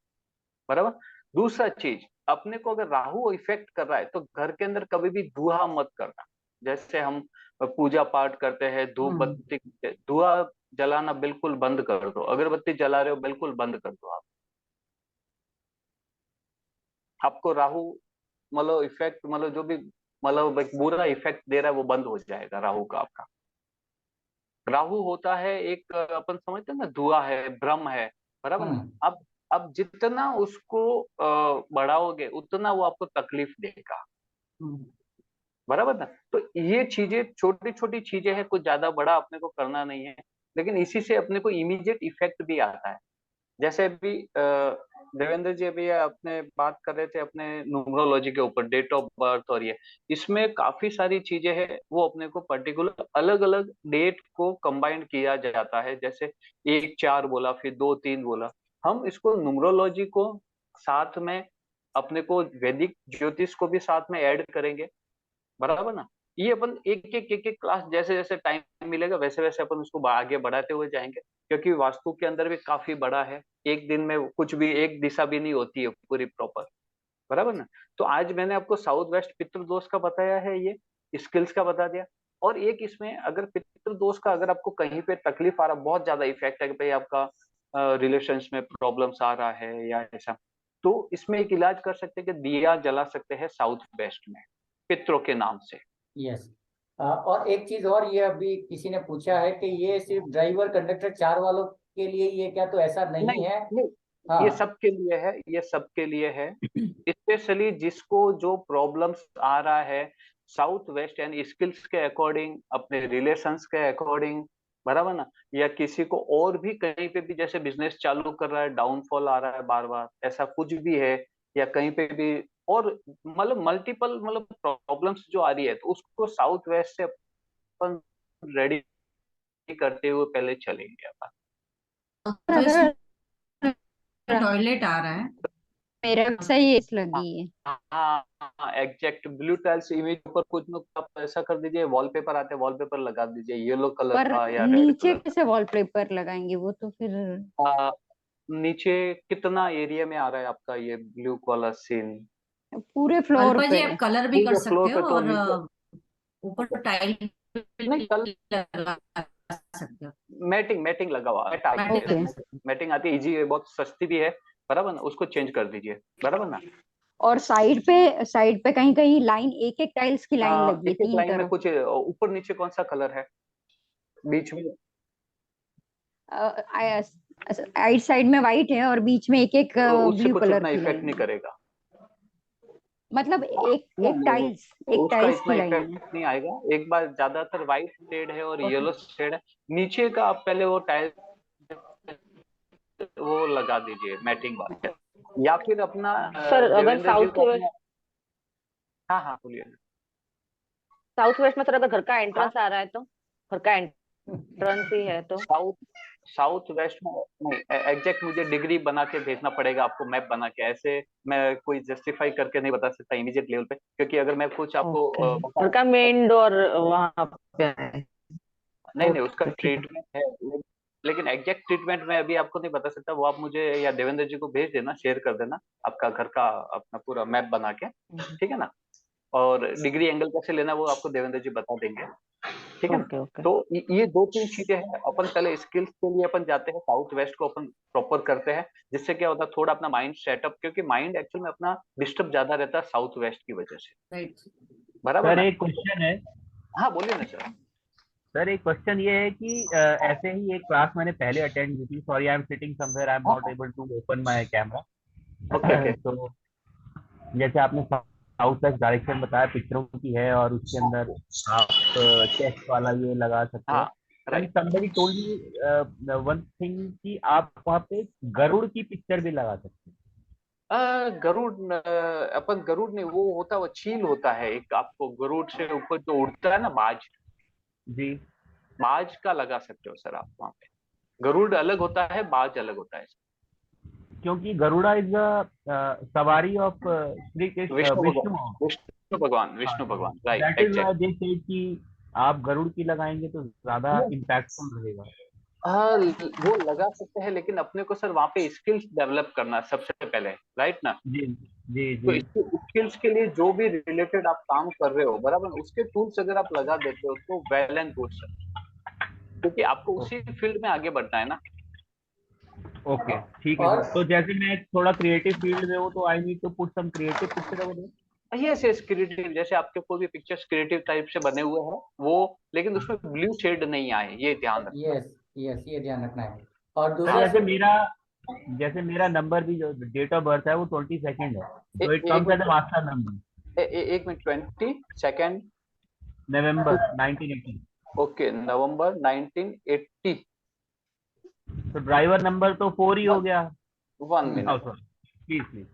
बराबर। दूसरा चीज, अपने को अगर राहु इफेक्ट कर रहा है तो घर के अंदर कभी भी धुआं मत करना। जैसे हम पूजा पाठ करते हैं, धूप बत्ती, धुआं जलाना बिल्कुल बंद कर दो। अगरबत्ती जला रहे हो बिल्कुल बंद कर दो आप। आपको राहु मतलब इफेक्ट, मतलब जो भी मतलब एक बुरा इफेक्ट दे रहा है वो बंद हो जाएगा राहु का आपका। राहु होता है एक अपन समझते हैं ना, धुआं है, भ्रम है, बराबर ना। हम्म अब जितना उसको बढ़ाओगे उतना वो आपको तकलीफ देगा, बराबर ना। तो ये चीजें छोटी छोटी चीजें हैं, कुछ ज्यादा बड़ा अपने को करना नहीं है, लेकिन इसी से अपने को इमीडिएट इफेक्ट भी आता है। जैसे अभी देवेंद्र जी अभी अपने बात कर रहे थे अपने न्यूमरोलॉजी के ऊपर, डेट ऑफ बर्थ, और ये इसमें काफी सारी चीजें हैं, वो अपने को पर्टिकुलर अलग अलग डेट को कंबाइन किया जाता है। जैसे 1 4 बोला, फिर 2 3 बोला, हम इसको न्यूमरोलॉजी को साथ में अपने को वैदिक ज्योतिष को भी साथ में ऐड करेंगे, बराबर ना। ये अपन एक क्लास जैसे जैसे टाइम मिलेगा वैसे वैसे अपन उसको आगे बढ़ाते हुए जाएंगे, क्योंकि वास्तु के अंदर भी काफी बड़ा है। एक दिन में कुछ भी एक दिशा भी नहीं होती है पूरी प्रॉपर, बराबर ना। तो आज मैंने आपको साउथ वेस्ट पितृ दोष का बताया है, ये स्किल्स का बता दिया। और एक इसमें अगर पितृ दोष का अगर आपको कहीं पे तकलीफ आ रहा, बहुत ज्यादा इफेक्ट है कि भाई आपका रिलेशंस में प्रॉब्लम्स आ रहा है या ऐसा, तो इसमें एक इलाज कर सकते हैं कि दिया जला सकते हैं साउथ वेस्ट में पितरों के नाम से। यस। और एक चीज और, ये अभी किसी ने पूछा है कि ये सिर्फ ड्राइवर कंडक्टर चार वालों के लिए, ये क्या, तो ऐसा नहीं नहीं है। नहीं, ये हाँ सबके लिए है, ये सबके लिए है। स्पेशली जिसको जो प्रॉब्लम्स आ रहा है साउथ वेस्ट यानी स्किल्स के अकॉर्डिंग, अपने रिलेशंस के अकॉर्डिंग, बराबर ना, या किसी को और भी कहीं पे भी जैसे बिजनेस चालू कर रहा है, डाउनफॉल आ रहा है बार बार, ऐसा कुछ भी है, या कहीं पे भी और मतलब मल्टीपल मतलब प्रॉब्लम्स जो आ रही है, तो उसको साउथ वेस्ट से अपन रेडी करते हुए पहले चलेंगे अपन। तो इसमें अगर टॉयलेट आ रहा है। मेरे सही इस हाँ लगी है। हाँ एग्जैक्ट, ब्लू टाइल्स इमेज पर कुछ न कुछ आप ऐसा कर दीजिए, वॉलपेपर आते हैं वॉलपेपर लगा दीजिए येलो कलर पर का या रेड नीचे कलर कैसे वॉलपेपर लगाएंगे, वो तो फिर का। नीचे कितना एरिया में आ रहा है आपका ये ब्लू कलर सीन? पूरे फ्लोर अल्पा पे। जी आप कलर भी कर पूरे फ्लोर सकते हो पे तो और नीचे ऊपर टाइल नहीं, कल लगा सकते हो। मैटिंग मैटिंग लगा हुआ मैट आती मैटिंग है, ओके। मैटिंग आती है, इजी है, बहुत सस्ती भी है, बराबर ना। उसको चेंज कर दीजिए, बराबर ना। और साइड पे कहीं कहीं लाइन, एक एक टाइल्स की लाइन लगी है एक एक तीन लाइन में तरफ। कुछ ऊपर नीचे कौन सा कलर है बीच में? आइट साइड में वाइट है और बीच में एक एक उससे ब्लू कुछ कलर उतना की इफेक्ट लाइन नहीं है। करेगा। मतलब एक नहीं, एक नहीं, टाइल्स, एक उसका टाइल्स इतना की लाइन है। इफेक्ट नहीं आएगा। एक बार ज्यादातर व्हाइट शेड है और येलो शेड है, नीचे का आप पहले वो टाइल वो लगा दीजिए मैटिंग वाला, या फिर अपना सर अगर देवेंद्र जी साउथ को वेस्ट, अपना। हाँ हाँ बोलिए। साउथ वेस्ट में सर अगर घर का हाँ, एंट्रेंस आ रहा है तो, घर का एंट्रेंस ही है तो। साउथ साउथ वेस्ट में नहीं, एग्जैक्ट मुझे डिग्री बना के भेजना पड़ेगा आपको, मैप बना के। ऐसे मैं कोई जस्टिफाई करके नहीं बता सकता इमीडिएट लेवल पे, क्योंकि अगर मैं कुछ आपको ओके, बता। घर का मेन डोर वहां पे है। नहीं नहीं, उसका ओके ठीक है। ट्रीटमेंट है, लेकिन एग्जैक्ट ट्रीटमेंट मैं अभी आपको नहीं बता सकता। वो आप मुझे या देवेंद्र जी को भेज देना, शेयर कर देना आपका घर का अपना पूरा मैप बना के, ठीक है ना। और डिग्री एंगल कैसे लेना वो आपको देवेंद्र जी बता देंगे, ठीक है ना। Okay okay. तो ये दो तीन चीजें हैं। अपन पहले स्किल्स के लिए अपन जाते हैं, साउथ वेस्ट को अपन प्रॉपर करते हैं, जिससे क्या होता है थोड़ा अपना माइंड सेटअप, क्योंकि माइंड एक्चुअल में अपना डिस्टर्ब ज्यादा रहता है साउथ वेस्ट की वजह से, राइट। बराबर सर ना। एक क्वेश्चन है। हाँ बोलिए ना सर। सर एक क्वेश्चन ये है कि ऐसे ही एक क्लास मैंने पहले अटेंड की थी। Sorry, I am sitting somewhere, I am not हाँ, able to open my camera. Okay okay. तो जैसे आपने साउथ वेस्ट डायरेक्शन बताया पिक्चरों की है, और उसके अंदर आप टेक्स्ट वाला ये लगा सकते हाँ हैं। And right. Somebody told me one thing कि आप वहाँ पे गरुड़ की पिक्चर भी लगा सकते हैं। गरुड़ अपन गरुड़ नहीं, वो होता है वो चील होता है एक, आपको गरुड़ से ऊपर जो उड़ता है ना बाज, जी। बाज का लगा सकते हो सर आप वहां पे। गरुड़ अलग होता है, बाज अलग होता है। क्योंकि गरुड़ा इज सवारी ऑफ श्री कृष्ण विष्णु विष्णु। भगवान, विष्णु भगवान, हाँ, विष्णु तो भगवान, right that is why exact. They said कि आप गरुड़ की लगाएंगे तो ज्यादा इम्पैक्टफुल रहेगा। हाँ, वो लगा सकते हैं, लेकिन अपने को सर वहां पे स्किल्स डेवलप करना है सबसे पहले, राइट ना। जी जी तो जी। इसके स्किल्स के लिए जो भी रिलेटेड आप काम कर रहे हो, बराबर, उसके टूल्स अगर आप लगा देते हो तो वेल एंड गुड सर, क्योंकि आपको उसी फील्ड में आगे बढ़ना है ना। ओके ठीक है और सर। तो जैसे मैं थोड़ा क्रिएटिव फील्ड में हूँ, तो I need to put some creative picture over there. Yes yes, creative, जैसे आपके कोई भी पिक्चर्स क्रिएटिव टाइप से बने हुए हैं वो, लेकिन उसमें ब्लू शेड नहीं आए, ये ध्यान रखना। यस, यस, ये ध्यान रखना है। और सर दूसरा जैसे मेरा नंबर भी जो डेट ऑफ बर्थ है वो 22 है, तो इट एक comes as minute, a master number. एक मिनट, 22 नवंबर 1980। Okay, November 1980। तो ड्राइवर नंबर तो 4 ही हो गया। One hmm, minute sorry, please please.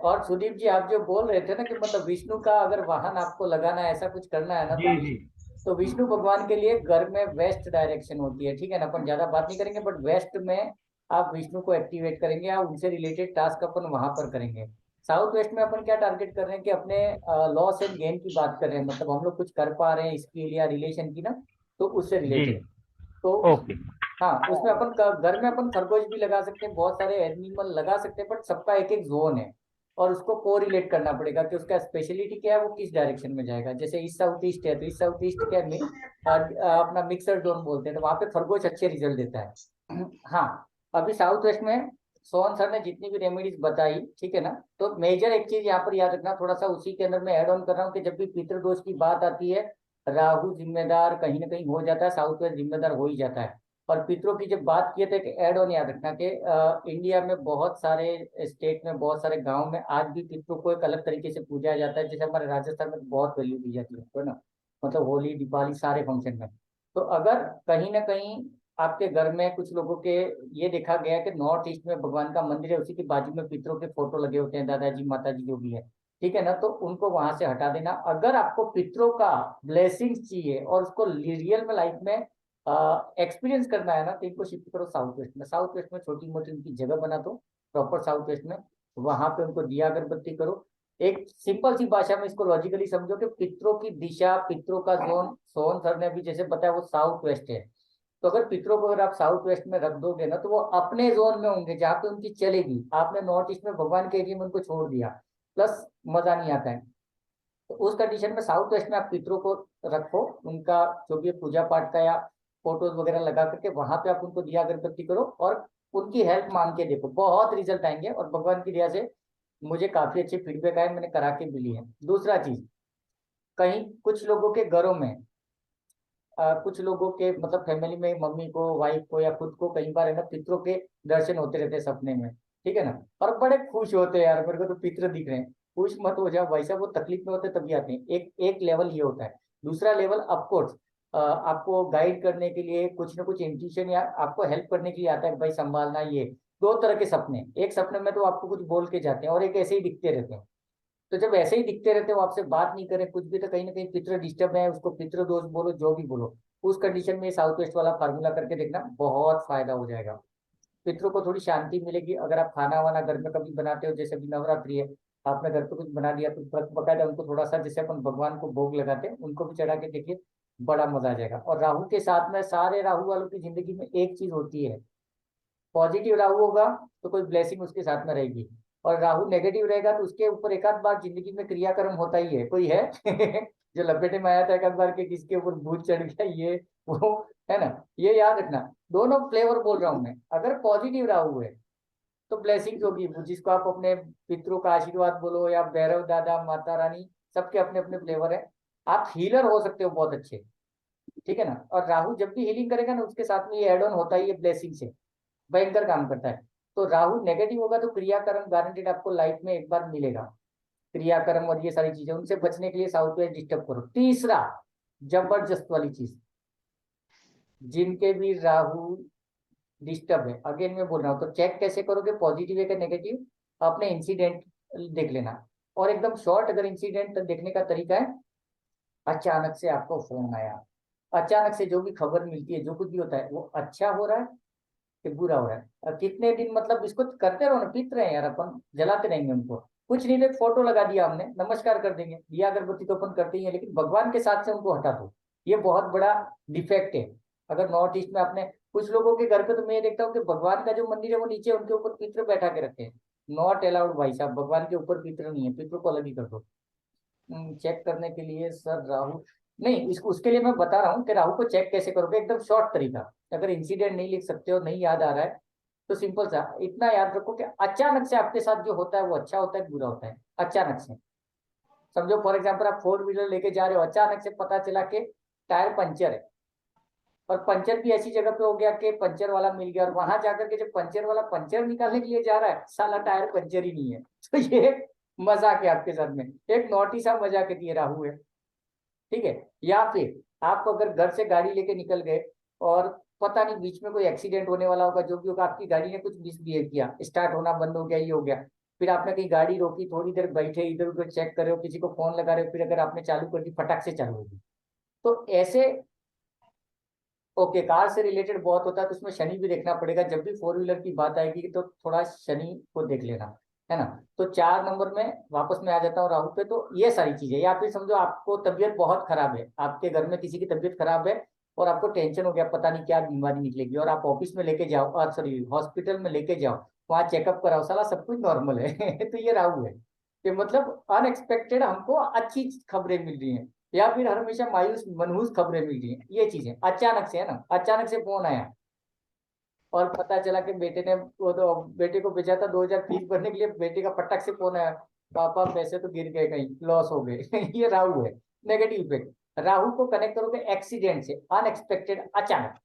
और सुदीप जी आप जो बोल रहे थे ना कि मतलब विष्णु का अगर वाहन आपको लगाना है, ऐसा कुछ करना है ना, तो जी जी। तो विष्णु भगवान के लिए घर में वेस्ट डायरेक्शन होती है, ठीक है ना। अपन ज्यादा बात नहीं करेंगे, बट वेस्ट में आप विष्णु को एक्टिवेट करेंगे या उनसे रिलेटेड टास्क अपन वहां पर करेंगे। साउथ वेस्ट में अपन क्या टारगेट कर रहे हैं कि अपने लॉस एंड गेन की बात कर रहे हैं, मतलब हम लोग कुछ कर पा रहे हैं स्किल या रिलेशन की ना, तो उससे जी। रिलेटेड। तो ओके। हाँ, उसमें अपन घर में अपन खरगोश भी लगा सकते हैं, बहुत सारे एनिमल लगा सकते हैं, बट सबका एक एक जोन है और उसको कोरिलेट करना पड़ेगा कि उसका स्पेशलिटी क्या है, वो किस डायरेक्शन में जाएगा। जैसे ईस्ट साउथ ईस्ट है, तो ईस्ट साउथ ईस्ट क्या है, अपना मिक्सर जोन बोलते हैं, तो वहां पे खरगोश अच्छे रिजल्ट देता है। हाँ, अभी साउथ वेस्ट में सोहन सर ने जितनी भी रेमेडीज बताई, ठीक है ना, तो मेजर एक चीज यहाँ पर याद रखना, थोड़ा सा उसी के अंदर मैं ऐड ऑन कर रहा हूँ कि जब भी पितृदोष की बात आती है, राहु जिम्मेदार कहीं ना कहीं हो जाता है, साउथ वेस्ट जिम्मेदार हो ही जाता है। और पितरों की जब बात किए थे कि एड ऑन याद रखना कि इंडिया में बहुत सारे स्टेट में, बहुत सारे गांव में आज भी पितरों को एक अलग तरीके से पूजा जाता है। जैसे हमारे राजस्थान में तो बहुत वैल्यू दी जाती है ना, मतलब होली दीपावली सारे फंक्शन में। तो अगर कहीं ना कहीं आपके घर में कुछ लोगों के ये देखा गया है कि नॉर्थ ईस्ट में भगवान का मंदिर है, उसी के बाजू में पितरों के फोटो लगे होते हैं, दादाजी माताजी जो भी है, ठीक है ना, तो उनको वहां से हटा देना। अगर आपको पितरों का ब्लेसिंग्स चाहिए और उसको रियल में लाइफ में एक्सपीरियंस करना है ना, तो इनको शिफ्ट करो साउथ वेस्ट में। साउथ वेस्ट में छोटी मोटी उनकी जगह बना दो प्रॉपर साउथ वेस्ट में, वहां पे उनको दिया अगरबत्ती करो। एक सिंपल सी भाषा में इसको लॉजिकली समझो कि पितरों की दिशा, पितरों का जोन, सोहन सर ने अभी जैसे बताया वो साउथ वेस्ट है। तो अगर पितरों को अगर आप साउथ वेस्ट में रख दोगे ना, तो वो अपने जोन में होंगे जहाँ पे उनकी चलेगी। आपने नॉर्थ ईस्ट में भगवान के एरिया में उनको छोड़ दिया, प्लस मजा नहीं आता है। तो उस कंडीशन में साउथ वेस्ट में आप पितरों को रखो, उनका जो भी पूजा पाठ का या फोटोज वगैरह लगा करके वहां पे आप उनको दिया अगरबत्ती करो और उनकी हेल्प मांग के देखो, बहुत रिजल्ट आएंगे। और भगवान की दया से मुझे काफी अच्छे फीडबैक आए, मैंने करा के भी लिए हैं। दूसरा चीज, कहीं कुछ लोगों के घरों में कुछ लोगों के मतलब फैमिली में मम्मी को, वाइफ को या खुद को कई बार है ना पितरों के दर्शन होते रहते हैं सपने में। ठीक है ना, और बड़े खुश होते हैं यार, मेरे को तो पितृ दिख रहे हैं। खुश मत हो जाओ भाई साहब, वो तकलीफ में होते हैं तभी आते हैं। एक एक लेवल ये होता है। दूसरा लेवल ऑफकोर्स आपको गाइड करने के लिए कुछ ना कुछ इंट्यूशन या आपको हेल्प करने के लिए आता है कि भाई संभालना। ये दो तरह के सपने, एक सपने में तो आपको कुछ बोल के जाते हैं और एक ऐसे ही दिखते रहते हैं। तो जब ऐसे ही दिखते रहते हो, आपसे बात नहीं करें कुछ भी, तो कहीं ना कहीं पितृ डिस्टर्ब है, उसको पितृ दोष बोलो जो भी बोलो। उस कंडीशन में साउथ वेस्ट वाला फार्मूला करके देखना, बहुत फायदा हो जाएगा। पितरों को थोड़ी शांति मिलेगी। अगर आप खाना वाना घर में कभी बनाते हो, जैसे अभी नवरात्रि है, आपने घर पे कुछ बना दिया, तो बकायदा उनको थोड़ा सा, जैसे अपन भगवान को भोग लगाते हैं, उनको भी चढ़ा के देखिए, बड़ा मजा आ जाएगा। और राहु के साथ में, सारे राहु वालों की जिंदगी में एक चीज होती है, पॉजिटिव राहु होगा तो कोई ब्लेसिंग उसके साथ में रहेगी, और राहु नेगेटिव रहेगा तो उसके ऊपर एक आध बार जिंदगी में क्रियाक्रम होता ही है। कोई है जो लपेटे में आया था एक आध बार के किसके ऊपर भूत चढ़ गया, ये वो, है ना। ये याद रखना, दोनों फ्लेवर बोल रहा हूं मैं। अगर पॉजिटिव राहु है तो ब्लेसिंग होगी, जिसको आप अपने पितरों का आशीर्वाद बोलो या भैरव दादा माता रानी, सबके अपने अपने फ्लेवर है। आप हीलर हो सकते हो बहुत अच्छे, ठीक है ना। और राहु जब भी हीलिंग करेगा ना, उसके साथ में ये एड ऑन होता ही है ब्लेसिंग से, भयंकर काम करता है। तो राहु नेगेटिव होगा तो क्रियाकर्म गारंटेड आपको लाइफ में एक बार मिलेगा। क्रियाकर्म और ये सारी चीजें, उनसे बचने के लिए साउथ वेस्ट डिस्टर्ब करो। तीसरा जबरदस्त वाली चीज, जिनके भी राहु डिस्टर्ब है, अगेन मैं बोल रहा हूँ, तो चेक कैसे करोगे पॉजिटिव है कि नेगेटिव, अपने इंसिडेंट देख लेना। और एकदम शॉर्ट अगर इंसिडेंट देखने का तरीका है, अचानक से आपको फोन आया, अचानक से जो भी खबर मिलती है, जो कुछ भी होता है, वो अच्छा हो रहा है कि बुरा हो रहा है। अब कितने दिन मतलब इसको करते रहो ना, पीत रहे हैं यार, अपन जलाते रहेंगे उनको, कुछ नहीं, एक फोटो लगा दिया हमने, नमस्कार कर देंगे, दिया अगरबत्ती तो अपन करते ही है, लेकिन भगवान के साथ से उनको हटा दो। ये बहुत बड़ा डिफेक्ट है। अगर नॉर्थ ईस्ट में आपने कुछ लोगों के घर पे, तो मैं ये देखता हूँ कि भगवान का जो मंदिर है वो नीचे उनके ऊपर पितृ बैठा के रखे हैं। नॉट अलाउड भाई साहब, भगवान के ऊपर पितृ नहीं है, पितृ को अलग ही कर दो। चेक करने के लिए सर राहु, नहीं इसको, उसके लिए मैं बता रहा हूँ कि राहु को चेक कैसे करोगे, एकदम शॉर्ट तरीका। अगर इंसिडेंट नहीं लिख सकते हो, नहीं याद आ रहा है, तो सिंपल सा इतना याद रखो कि अचानक से आपके साथ जो होता है वो अच्छा होता है बुरा होता है, अचानक से। समझो फॉर एग्जाम्पल आप 4 व्हीलर लेके जा रहे हो, अचानक से पता चला कि टायर पंचर है, और पंचर भी ऐसी जगह पे हो गया कि पंचर वाला मिल गया, और वहां जाकर के जब पंचर वाला पंचर निकालने के लिए जा रहा है, साला टायर पंचर ही नहीं है। तो ये मजाक है आपके साथ में, एक नोटिस सा मजाक दिए राहु है, ठीक है। या फिर आप अगर घर से गाड़ी लेके निकल गए और पता नहीं बीच में कोई एक्सीडेंट होने वाला होगा, जो भी होगा, आपकी गाड़ी ने कुछ मिसबिहेव किया, स्टार्ट होना बंद हो गया, ये हो गया, फिर आपने कहीं गाड़ी रोकी, थोड़ी देर बैठे इधर उधर चेक कर रहे हो, किसी को फोन लगा रहे हो, फिर अगर आपने चालू कर दी, फटाक से चालू होगी। तो ऐसे, ओके, कार से रिलेटेड बहुत होता है, तो उसमें शनि भी देखना पड़ेगा। जब भी 4 व्हीलर की बात आएगी तो थोड़ा शनि को देख लेना, है ना। तो 4 नंबर में वापस में आ जाता हूँ राहु पे। तो ये सारी चीजें, या फिर समझो आपको तबीयत बहुत खराब है, आपके घर में किसी की तबीयत खराब है और आपको टेंशन हो गया, पता नहीं क्या बीमारी निकलेगी, और आप ऑफिस में लेके जाओ, सॉरी हॉस्पिटल में लेके जाओ, वहाँ चेकअप कराओ, साला सब कुछ नॉर्मल है तो ये राहु है कि मतलब अनएक्सपेक्टेड हमको अच्छी खबरें मिल रही हैं, या फिर हमेशा मायूस मनहूस खबरें मिल रही हैं। ये चीजें अचानक से, है ना, अचानक से फोन आया और पता चला कि बेटे ने, वो तो बेटे को भेजा था 2000 फीस भरने के लिए, बेटे का फटक से फोन आया, पापा पैसे तो गिर गए, कहीं लॉस हो गए ये राहु है, नेगेटिव इफेक्ट। राहु को कनेक्ट करोगे एक्सीडेंट से, अनएक्सपेक्टेड, अचानक।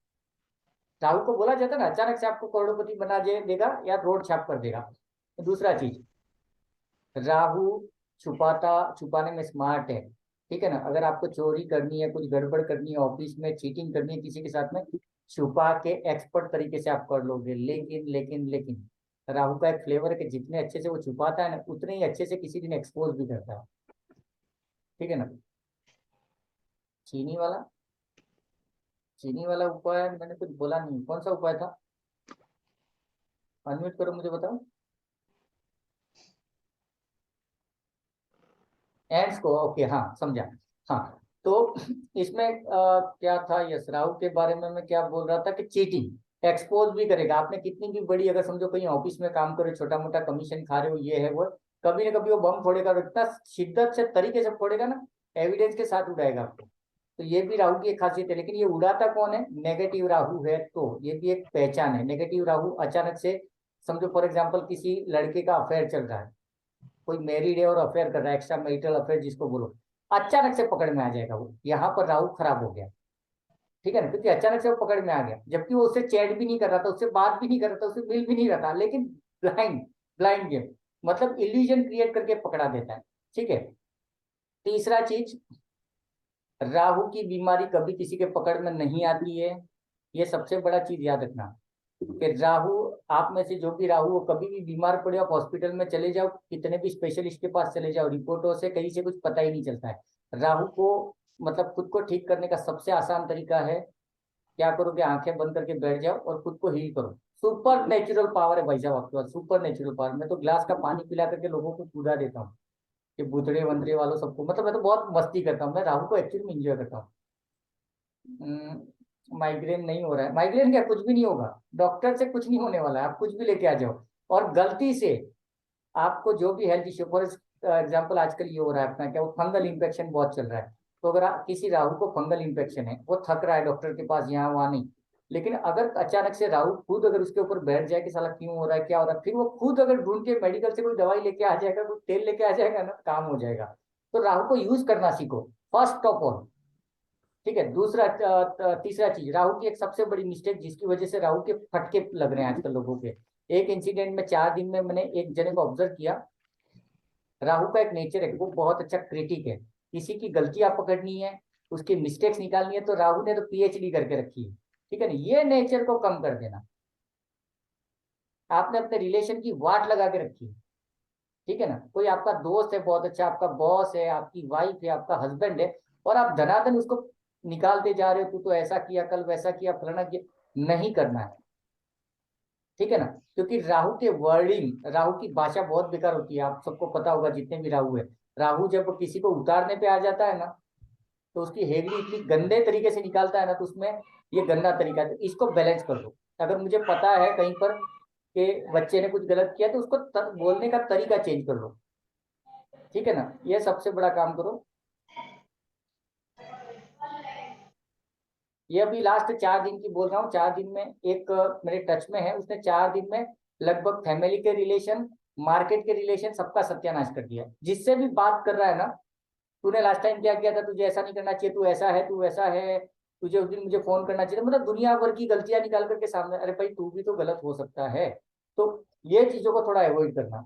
राहु को बोला जाता है ना, अचानक से आपको करोड़पति बना देगा या रोड छाप कर देगा। दूसरा चीज, राहु छुपाने में स्मार्ट है, ठीक है ना। अगर आपको चोरी करनी है, कुछ गड़बड़ करनी है, ऑफिस में चीटिंग करनी है किसी के साथ में, छुपा के एक्सपर्ट तरीके से आप कर लोगे। लेकिन लेकिन लेकिन राहु का एक फ्लेवर है कि जितने अच्छे से वो छुपाता है ना, उतने ही अच्छे से किसी दिन एक्सपोज भी करता है, ठीक है ना। चीनी वाला, चीनी वाला उपाय मैंने कुछ बोला नहीं, कौन सा उपाय था, अनम्यूट करो मुझे बताओ। एंड्स को, ओके, हाँ समझा। हाँ, तो इसमें क्या था, यस, राहु के बारे में मैं क्या बोल रहा था कि चीटिंग एक्सपोज भी करेगा। आपने कितनी भी बड़ी, अगर समझो कहीं ऑफिस में काम करो, छोटा मोटा कमीशन खा रहे हो, ये है वो, कभी ना कभी वो बम फोड़ेगा, और इतना शिद्दत से तरीके से फोड़ेगा ना, एविडेंस के साथ उड़ाएगा आपको। तो ये भी राहु की एक खासियत है। लेकिन ये उड़ाता कौन है, नेगेटिव राहु है, तो ये भी एक पहचान है। नेगेटिव राहु अचानक से, समझो फॉर एग्जाम्पल किसी लड़के का अफेयर चल रहा है, कोई मैरिड है और अफेयर कर रहा है, एक्स्ट्रा मैरिटल अफेयर जिसको बोलो, अचानक से पकड़ में आ जाएगा वो, यहाँ पर राहु खराब हो गया, ठीक है ना, क्योंकि अचानक से वो पकड़ में आ गया। जबकि वो उससे चैट भी नहीं कर रहा था, उससे बात भी नहीं कर रहा था, उससे मिल भी नहीं रहा था, लेकिन ब्लाइंड ब्लाइंड गेम, मतलब इल्यूजन क्रिएट करके पकड़ा देता है। ठीक है। तीसरा चीज, राहु की बीमारी कभी किसी के पकड़ में नहीं आती है, ये सबसे बड़ा चीज याद रखना कि राहु, आप में से जो भी राहु हो, कभी भी बीमार पड़े आप हॉस्पिटल में चले जाओ, कितने भी स्पेशलिस्ट के पास चले जाओ, रिपोर्टों से कहीं से कुछ पता ही नहीं चलता है। राहु को मतलब खुद को ठीक करने का सबसे आसान तरीका है, क्या करोगे, आंखें बंद करके बैठ जाओ और खुद को हील करो। सुपर नेचुरल पावर है भाई साहब आपके पास, सुपर नेचुरल पावर। मैं तो ग्लास का पानी पिला करके लोगों को पूरा देता हूँ कि बुतड़े वंदरे वालों सबको, मतलब मैं तो बहुत मस्ती करता हूँ, मैं राहु को एक्चुअली में इंजॉय करता हूँ। माइग्रेन नहीं हो रहा है, माइग्रेन क्या, कुछ भी नहीं होगा, डॉक्टर से कुछ नहीं होने वाला है, आप कुछ भी लेके आ जाओ। और गलती से आपको जो भी हेल्थ इश्यू, फॉर एग्जाम्पल आजकल ये हो रहा है अपना क्या, वो फंगल इन्फेक्शन बहुत चल रहा है, तो अगर किसी राहु को फंगल इन्फेक्शन है, वो थक रहा है डॉक्टर के पास यहाँ वहाँ नहीं, लेकिन अगर अचानक से राहु खुद अगर उसके ऊपर बैठ जाए कि साला क्यों हो रहा है, क्या हो रहा है, फिर वो खुद अगर ढूंढ के मेडिकल से कोई दवाई लेके आ जाएगा, कोई तेल लेके आ जाएगा ना, काम हो जाएगा। तो राहु को यूज करना सीखो फर्स्ट ऑफ ऑल। ठीक है। दूसरा तीसरा चीज, राहु की एक सबसे बड़ी मिस्टेक जिसकी वजह से राहु के फटके लग रहे हैं आजकल लोगों के, एक इंसिडेंट में 4 दिन में मैंने एक जने को ऑब्जर्व किया। राहु का एक नेचर है, वो बहुत अच्छा क्रिटिक है, किसी की गलतियां पकड़नी है, उसकी मिस्टेक्स निकालनी है, तो राहु ने तो पीएचडी करके रखी है। ठीक है ना, ये नेचर को कम कर देना। आपने अपने रिलेशन की वाट लगा के रखी है। ठीक है ना, कोई आपका दोस्त है बहुत अच्छा, आपका बॉस है, आपकी वाइफ है, आपका हस्बैंड है, और आप धनाधन उसको निकालते जा रहे हो, तू तो ऐसा किया, कल वैसा किया, फलाना किया, नहीं करना है। ठीक है ना, क्योंकि राहु के वर्डिंग, राहु की भाषा बहुत बेकार होती है, आप सबको पता होगा जितने भी राहु है। राहु जब किसी को उतारने पे आ जाता है ना, तो उसकी हेगड़ी इतनी गंदे तरीके से निकालता है ना, तो उसमें ये गंदा तरीका है, तो इसको बैलेंस कर दो। अगर मुझे पता है कहीं पर कि बच्चे ने कुछ गलत किया, तो उसको बोलने का तरीका चेंज कर लो। ठीक है ना, ये सबसे बड़ा काम करो। ये अभी लास्ट 4 दिन की बोल रहा हूँ, 4 दिन में एक मेरे टच में है, उसने 4 दिन में लगभग फैमिली के रिलेशन, मार्केट के रिलेशन, सबका सत्यानाश कर दिया। जिससे भी बात कर रहा है ना, तूने लास्ट टाइम क्या किया था, तुझे ऐसा नहीं करना चाहिए, तू ऐसा है, तू वैसा है, तुझे उस दिन मुझे फोन करना चाहिए, मतलब दुनिया भर की गलतियां निकाल करके सामने, अरे भाई तू भी तो गलत हो सकता है। तो ये चीजों को थोड़ा अवॉइड करना।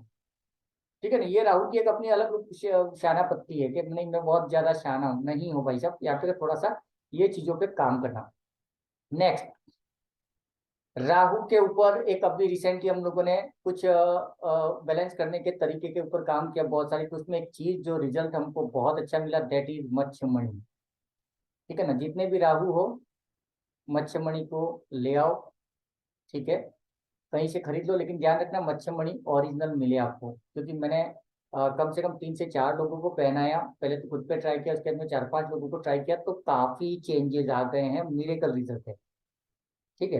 ठीक है ना, ये राहु की एक अपनी अलग शाना पत्ती है कि नहीं मैं बहुत ज्यादा शाना हूं, नहीं हो भाई साहब, या फिर थोड़ा सा ये चीजों पे काम करना। नेक्स्ट, राहु के ऊपर एक अभी रिसेंटली हम लोगों ने कुछ बैलेंस करने के तरीके के ऊपर काम किया बहुत सारी, तो उसमें एक चीज जो रिजल्ट हमको बहुत अच्छा मिला, दैट इज मत्स्यमणि। ठीक है ना, जितने भी राहु हो, मत्स्यमणि को ले आओ। ठीक है, कहीं से खरीद लो, लेकिन ध्यान रखना मत्स्यमणि ओरिजिनल मिले आपको, क्योंकि मैंने कम से कम 3 से 4 लोगों को पहनाया, पहले तो खुद पे ट्राई किया, उसके बाद में 4-5 लोगों को ट्राई किया, तो काफी चेंजेस आ गए हैं, मिरेकल रिजल्ट है। ठीक है,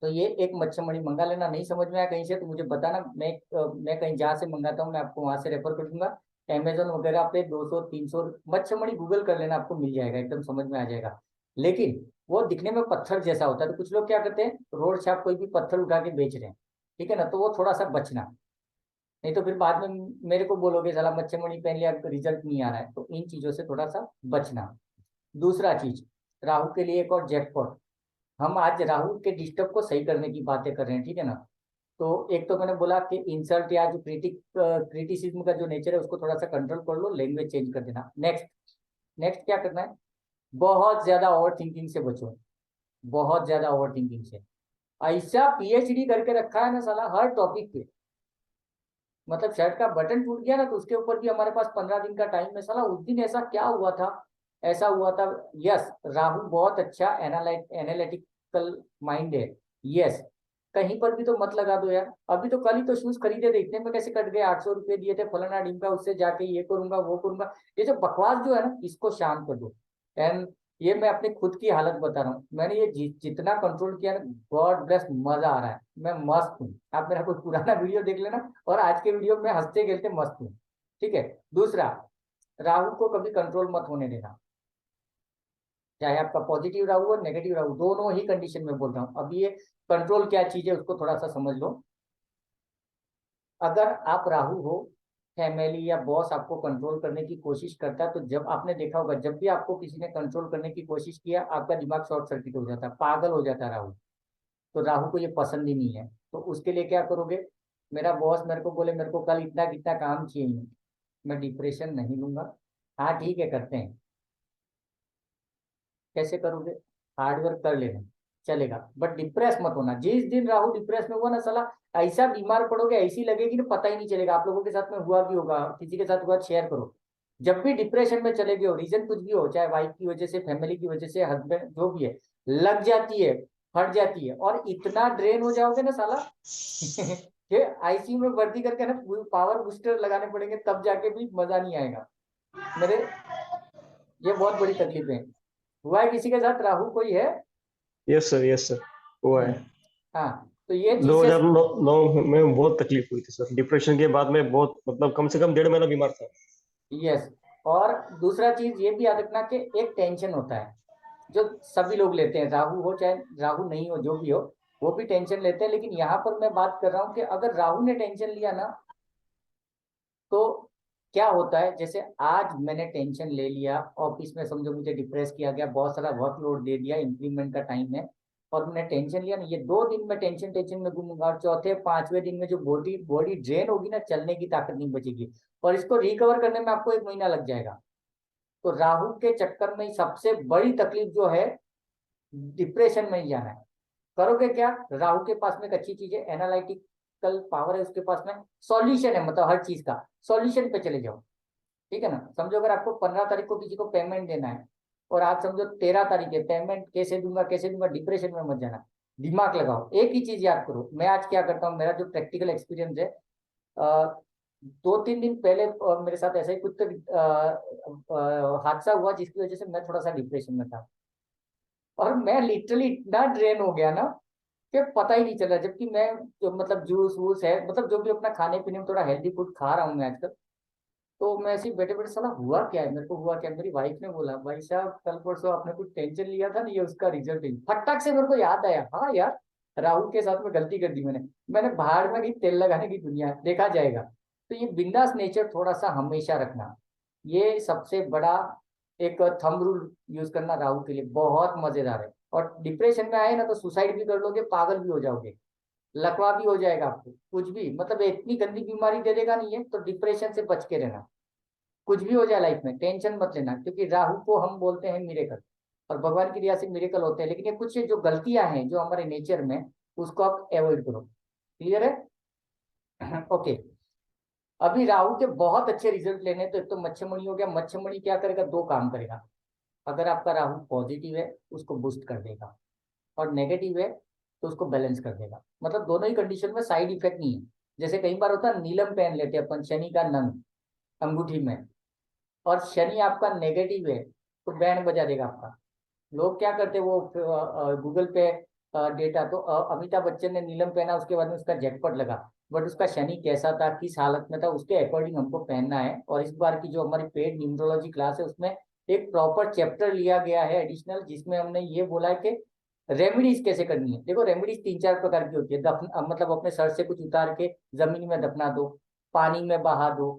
तो ये एक मच्छमणि मंगा लेना। नहीं समझ में आया कहीं से तो मुझे बताना, मैं कहीं जहाँ से मंगाता हूँ मैं आपको वहां से रेफर कर दूंगा। अमेजोन वगैरह पे 200-300 मच्छमणि गूगल कर लेना, आपको मिल जाएगा, एकदम समझ में आ जाएगा। लेकिन वो दिखने में पत्थर जैसा होता है, तो कुछ लोग क्या करते हैं, रोड छाप कोई भी पत्थर उठा के बेच रहे हैं। ठीक है ना, तो वो थोड़ा सा बचना, नहीं तो फिर बाद में मेरे को बोलोगे साला मच्छमणि पहन लिया रिजल्ट नहीं आ रहा है, तो इन चीजों से थोड़ा सा बचना। दूसरा चीज, राहु के लिए एक और जैकपॉट, हम आज राहु के डिस्टर्ब को सही करने की बातें कर रहे हैं। ठीक है ना, तो एक तो मैंने बोला कि इंसल्ट या जो क्रिटिसिज्म का जो नेचर है उसको थोड़ा सा कंट्रोल कर लो, लैंग्वेज चेंज कर देना। नेक्स्ट, नेक्स्ट क्या करना है, बहुत ज्यादा ओवर थिंकिंग से बचो, बहुत ज्यादा ओवर थिंकिंग से। ऐसा पीएचडी करके रखा है ना साला हर टॉपिक पे, मतलब शर्ट का बटन टूट गया ना, तो उसके ऊपर भी हमारे पास 15 दिन का टाइम है, साला उस दिन ऐसा क्या हुआ था, ऐसा हुआ था। यस, राहु बहुत अच्छा एनालिटिकल माइंड है। यस, कहीं पर भी तो मत लगा दो यार, अभी तो कल ही तो शूज खरीदे थे, इतने में कैसे कट गए, 800 रुपये दिए थे, फलाना ढिमका, उससे जाके ये करूंगा वो करूंगा, ये जो बकवास जो है ना, इसको शांत कर दो। एंड ये मैं अपनी खुद की हालत बता रहा हूँ, मैंने ये जितना कंट्रोल किया ना, गॉड ब्लेस, मजा आ रहा है, मैं मस्त हूँ। आप मेरा कोई पुराना वीडियो देख लेना, और आज के वीडियो में हंसते खेलते मस्त हूँ। ठीक है। दूसरा, राहु को कभी कंट्रोल मत होने देना, चाहे आपका पॉजिटिव राहु और नेगेटिव राहु, दोनों ही कंडीशन में बोल रहा हूँ। अब ये कंट्रोल क्या चीज है उसको थोड़ा सा समझ लो। अगर आप राहु हो, फैमिली या बॉस आपको कंट्रोल करने की कोशिश करता है, तो जब आपने देखा होगा, जब भी आपको किसी ने कंट्रोल करने की कोशिश किया, आपका दिमाग शॉर्ट सर्किट हो जाता है, पागल हो जाता है राहु। तो राहु को ये पसंद ही नहीं है, तो उसके लिए क्या करोगे, मेरा बॉस मेरे को बोले मेरे को कल इतना कितना काम चाहिए, मैं डिप्रेशन नहीं लूंगा। हाँ ठीक है करते हैं। कैसे करोगे? हार्ड वर्क कर लेना, चलेगा, बट डिप्रेस मत होना। जिस दिन राहु डिप्रेस में हुआ ना साला, ऐसा बीमार पड़ोगे, ऐसी लगेगी ना पता ही नहीं चलेगा। आप लोगों के साथ में हुआ भी होगा, किसी के साथ हुआ शेयर करो। जब भी डिप्रेशन में चले गए हो, रीजन कुछ भी हो, चाहे वाइफ की वजह से, फैमिली की वजह से, हस्बैंड जो भी है, लग जाती है, फट जाती है, और इतना ड्रेन हो जाओगे ना साला कि आईसीयू में भर्ती करके ना पावर बूस्टर लगाने पड़ेंगे, तब जाके भी मजा नहीं आएगा मेरे। ये बहुत बड़ी तकलीफ है। हुआ है किसी के साथ राहु कोई है? यस सर हुआ है। हाँ, तो ये चीजें 2009 में बहुत तकलीफ हुई थी सर। डिप्रेशन के बाद में बहुत मतलब कम से कम 1.5 महीना बीमार था। यस। और दूसरा चीज ये भी याद रखना कि एक टेंशन होता है जो सभी लोग लेते हैं, राहु हो चाहे राहु नहीं हो, जो भी हो, वो भी टेंशन लेते हैं। लेकिन यहाँ पर मैं बात कर रहा हूँ कि अगर राहु ने टेंशन लिया ना, तो क्या होता है, जैसे आज मैंने टेंशन ले लिया ऑफिस में, समझो मुझे डिप्रेस किया गया, बहुत सारा वर्कलोड दे दिया, इंक्रीमेंट का टाइम है, और मैंने टेंशन लिया ना, ये 2 दिन में टेंशन टेंशन में घूमूंगा, और चौथे पांचवें दिन में जो बॉडी बॉडी ड्रेन होगी ना, चलने की ताकत नहीं बचेगी, और इसको रिकवर करने में आपको 1 महीना लग जाएगा। तो राहु के चक्कर में सबसे बड़ी तकलीफ जो है, डिप्रेशन में ही जाना है। करोगे क्या? राहु के पास में एक अच्छी चीज है, एनालिटिकल पावर है उसके पास में, सॉल्यूशन है, मतलब हर चीज का सॉल्यूशन पे चले जाओ। ठीक है ना? समझो अगर आपको 15 तारीख को किसी को पेमेंट देना है, और आज समझो 13 तारीख है, पेमेंट कैसे दूंगा कैसे दूंगा, डिप्रेशन में मत जाना, दिमाग लगाओ, एक ही चीज याद करो। मैं आज क्या करता हूँ, मेरा जो प्रैक्टिकल एक्सपीरियंस है, 2-3 दिन पहले मेरे साथ ऐसा ही कुछ हादसा हुआ, जिसकी वजह से मैं थोड़ा सा डिप्रेशन में था, और मैं लिटरली इतना ड्रेन हो गया ना कि पता ही नहीं चला। जबकि मैं जो मतलब जूस वूस है, मतलब जो भी अपना खाने पीने में थोड़ा हेल्दी फूड खा रहा हूँ मैं आजकल, तो मैं ऐसे बैठे बैठे साला हुआ क्या है मेरे को, हुआ क्या, मेरी वाइफ ने बोला भाई साहब कल परसों आपने कुछ टेंशन लिया था ना, ये उसका रिजल्ट है। फटाक से मेरे को याद आया, हाँ यार राहुल के साथ में गलती कर दी मैंने बाहर में की तेल लगाने की दुनिया, देखा जाएगा। तो ये बिंदास नेचर थोड़ा सा हमेशा रखना, ये सबसे बड़ा एक थंब रूल यूज करना राहु के लिए बहुत मजेदार है। और डिप्रेशन में आए ना तो सुसाइड भी कर लोगे, पागल भी हो जाओगे, लकवा भी हो जाएगा आपको, कुछ भी, मतलब इतनी गंदी बीमारी दे देगा नहीं है। तो डिप्रेशन से बच के रहना, कुछ भी हो जाए लाइफ में टेंशन मत लेना, क्योंकि राहु को हम बोलते हैं मिरेकल, और भगवान की दया से मिरेकल होते हैं। लेकिन ये कुछ जो गलतियां हैं जो हमारे नेचर में, उसको आप अवॉइड करो। क्लियर है? ओके। अभी राहु के बहुत अच्छे रिजल्ट लेने, तो एक तो मच्छरमणि हो गया। मच्छरमणि क्या करेगा? 2 काम करेगा। अगर आपका राहु पॉजिटिव है उसको बूस्ट कर देगा, और नेगेटिव है तो उसको बैलेंस कर देगा। मतलब दोनों ही कंडीशन में साइड इफेक्ट नहीं है। जैसे कई बार होता है नीलम पहन लेते हैं अपन, शनि का नंग अंगूठी में, और शनि आपका नेगेटिव है तो बैंड बजा देगा आपका। लोग क्या करते हैं, वो गूगल पे डेटा, तो अमिताभ बच्चन ने नीलम पहना, उसके बाद में उसका जैकपॉट लगा, बट उसका शनि कैसा था, किस हालत में था, उसके अकॉर्डिंग हमको पहनना है। और इस बार की जो हमारी पेड न्यूमरोलॉजी क्लास है, उसमें एक प्रॉपर चैप्टर लिया गया है एडिशनल, जिसमें हमने ये बोला है कि रेमेडीज कैसे करनी है। देखो रेमेडीज 3-4 प्रकार की होती है। मतलब अपने सर से कुछ उतार के जमीन में दफना दो, पानी में बहा दो,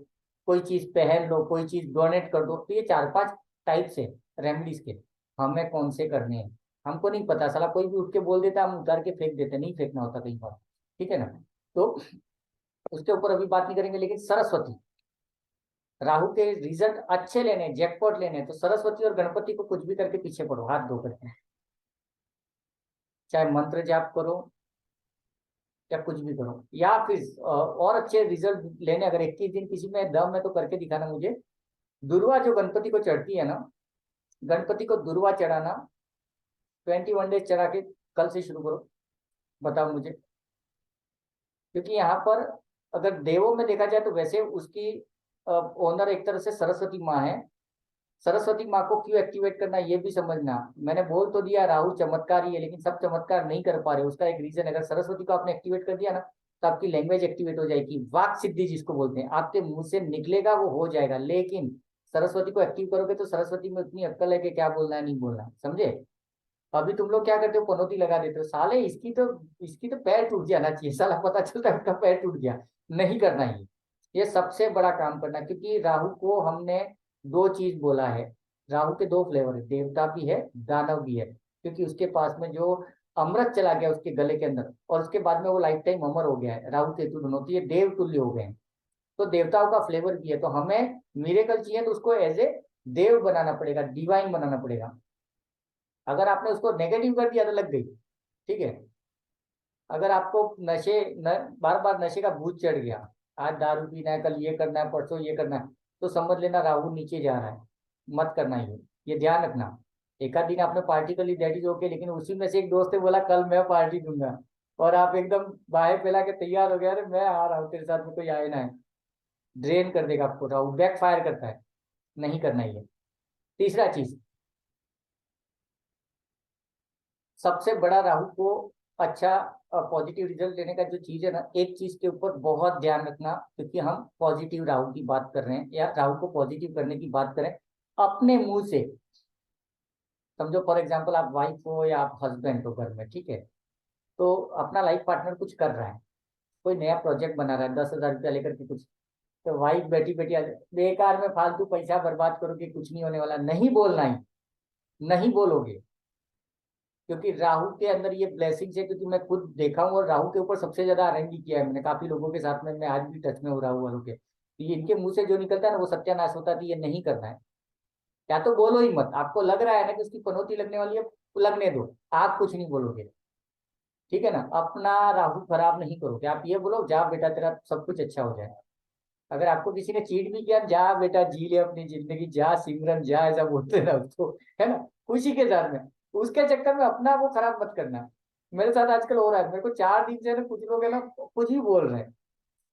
कोई चीज पहन लो, कोई चीज डोनेट कर दो। तो ये 4-5 टाइप से रेमेडीज के, हमें कौन से करने हैं हमको नहीं पता। साला कोई भी उठ के बोल देता, हम उतार के फेंक देते, नहीं फेंकना होता कहीं पर। ठीक है ना? तो उसके ऊपर अभी बात नहीं करेंगे। लेकिन सरस्वती, राहु के रिजल्ट अच्छे लेने, जैकपॉट लेने, तो सरस्वती और गणपति को कुछ भी करके पीछे पड़ो, हाथ धो करके, चाहे मंत्र जाप करो या कुछ भी करो, या फिर और अच्छे रिजल्ट लेने, अगर 21 दिन किसी में दम है तो करके दिखाना मुझे। दुर्वा जो गणपति को चढ़ती है ना, गणपति को दुर्वा चढ़ाना 21 डेज चढ़ा के कल से शुरू करो, बताओ मुझे। क्योंकि यहाँ पर अगर देवों में देखा जाए तो वैसे उसकी ओनर एक तरह से सरस्वती माँ है। सरस्वती माँ को क्यों एक्टिवेट करना ये भी समझना। मैंने बोल तो दिया राहु चमत्कारी है, लेकिन सब चमत्कार नहीं कर पा रहे, उसका एक रीजन है। अगर सरस्वती को आपने एक्टिवेट कर दिया ना, तो आपकी लैंग्वेज एक्टिवेट हो जाएगी, वाक सिद्धि जिसको बोलते हैं, आपके मुंह से निकलेगा वो हो जाएगा। लेकिन सरस्वती को एक्टिव करोगे तो सरस्वती में उतनी अक्कल है कि क्या बोलना है नहीं बोलना, समझे। अभी तुम लोग क्या करते हो, पनौती लगा देते हो, साले इसकी तो पैर टूट जाना चाहिए, साला पता चलता है उसका पैर टूट गया। नहीं करना ये सबसे बड़ा काम करना। क्योंकि राहु को हमने 2 चीज बोला है, राहु के 2 फ्लेवर है, देवता भी है दानव भी है। क्योंकि उसके पास में जो अमृत चला गया उसके गले के अंदर, और उसके बाद में वो लाइफ टाइम अमर हो गया है। राहु केतु दोनों, तो ये देव तुल्य हो गए हैं, तो देवताओं का फ्लेवर भी है। तो हमें मिरेकल चाहिए तो उसको एज ए देव बनाना पड़ेगा, डिवाइन बनाना पड़ेगा। अगर आपने उसको नेगेटिव कर दिया तो लग गई, ठीक है। अगर आपको बार बार नशे का भूत चढ़ गया, आज दारू पीना है, कल ये करना है, परसों ये करना है, तो समझ लेना राहु नीचे जा रहा है, मत करना ये ध्यान रखना। एक आध दिन आपने पार्टी कर ली, दैट इज ओके, लेकिन उसी में से एक दोस्त ने बोला कल मैं पार्टी दूंगा, और आप एकदम बाहें फैला के तैयार हो गया, अरे मैं आ रहा हूँ तेरे साथ में, कोई आए ना है, ड्रेन कर देगा आपको, राहु बैक फायर करता है, नहीं करना ये। तीसरा चीज, सबसे बड़ा राहु को अच्छा पॉजिटिव रिजल्ट लेने का जो चीज है ना, एक चीज के ऊपर बहुत ध्यान रखना, क्योंकि हम पॉजिटिव राहु की बात कर रहे हैं या राहु को पॉजिटिव करने की बात करें, अपने मुंह से समझो। फॉर एग्जाम्पल आप वाइफ हो या आप हस्बैंड हो घर में, ठीक है, तो अपना लाइफ पार्टनर कुछ कर रहा है, कोई नया प्रोजेक्ट बना रहा है 10,000 रुपया लेकर के कुछ, तो वाइफ बैठी बैठी बेकार में फालतू पैसा बर्बाद करोगे, कुछ नहीं होने वाला, नहीं बोलना ही, नहीं बोलोगे, क्योंकि राहु के अंदर ये ब्लेसिंग्स है। क्योंकि मैं खुद देखा हूँ, और राहु के ऊपर सबसे ज्यादा आरएनडी किया है मैंने काफी लोगों के साथ में, मैं आज भी टच में हूँ राहु वालों के, तो ये इनके मुंह से जो निकलता है ना वो सत्यानाश होता है, तो ये नहीं करना है। या तो बोलो ही मत, आपको लग रहा है ना कि उसकी पनौती लगने वाली है, तो लगने दो, आप कुछ नहीं बोलोगे, ठीक है ना। अपना राहु खराब नहीं करोगे, आप ये बोलो जा बेटा तेरा सब कुछ अच्छा हो जाएगा। अगर आपको किसी ने चीट भी किया, जा बेटा जी ले अपनी जिंदगी, जा सिमरन जा, ऐसा बोलते ना उसको, है ना, खुशी के साथ में, उसके चक्कर में अपना वो खराब मत करना। मेरे साथ आजकल हो रहा है, मेरे को 4 दिन से ना कुछ लोग है ना कुछ ही बोल रहे हैं,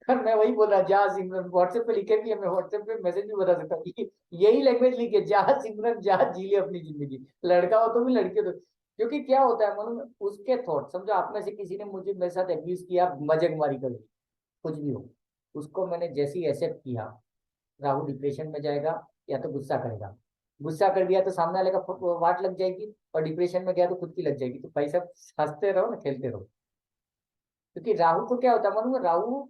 मैं वही बोल रहा, जा सिमरन, व्हाट्सएप पे लिखे भी है, मैं व्हाट्सएप पे मैसेज भी बता सकता हूँ, यही लैंग्वेज लिखे, जा सिमरन जा जी ले अपनी जिंदगी, लड़का हो तो भी लड़की हो तो। क्योंकि क्या होता है मनु, उसके थॉट समझो, आप में से किसी ने मुझे मेरे साथ एब्यूज किया, मजाकमारी कर दी, कुछ भी हो, उसको मैंने जैसे ही एक्सेप्ट किया, राहु डिप्रेशन में जाएगा या तो गुस्सा करेगा, गुस्सा कर दिया तो सामने वाले का वाट लग जाएगी, और डिप्रेशन में गया तो खुद की लग जाएगी। तो भाई साहब हंसते रहो ना, खेलते रहो, क्योंकि राहु को क्या होता है मालूम है, राहु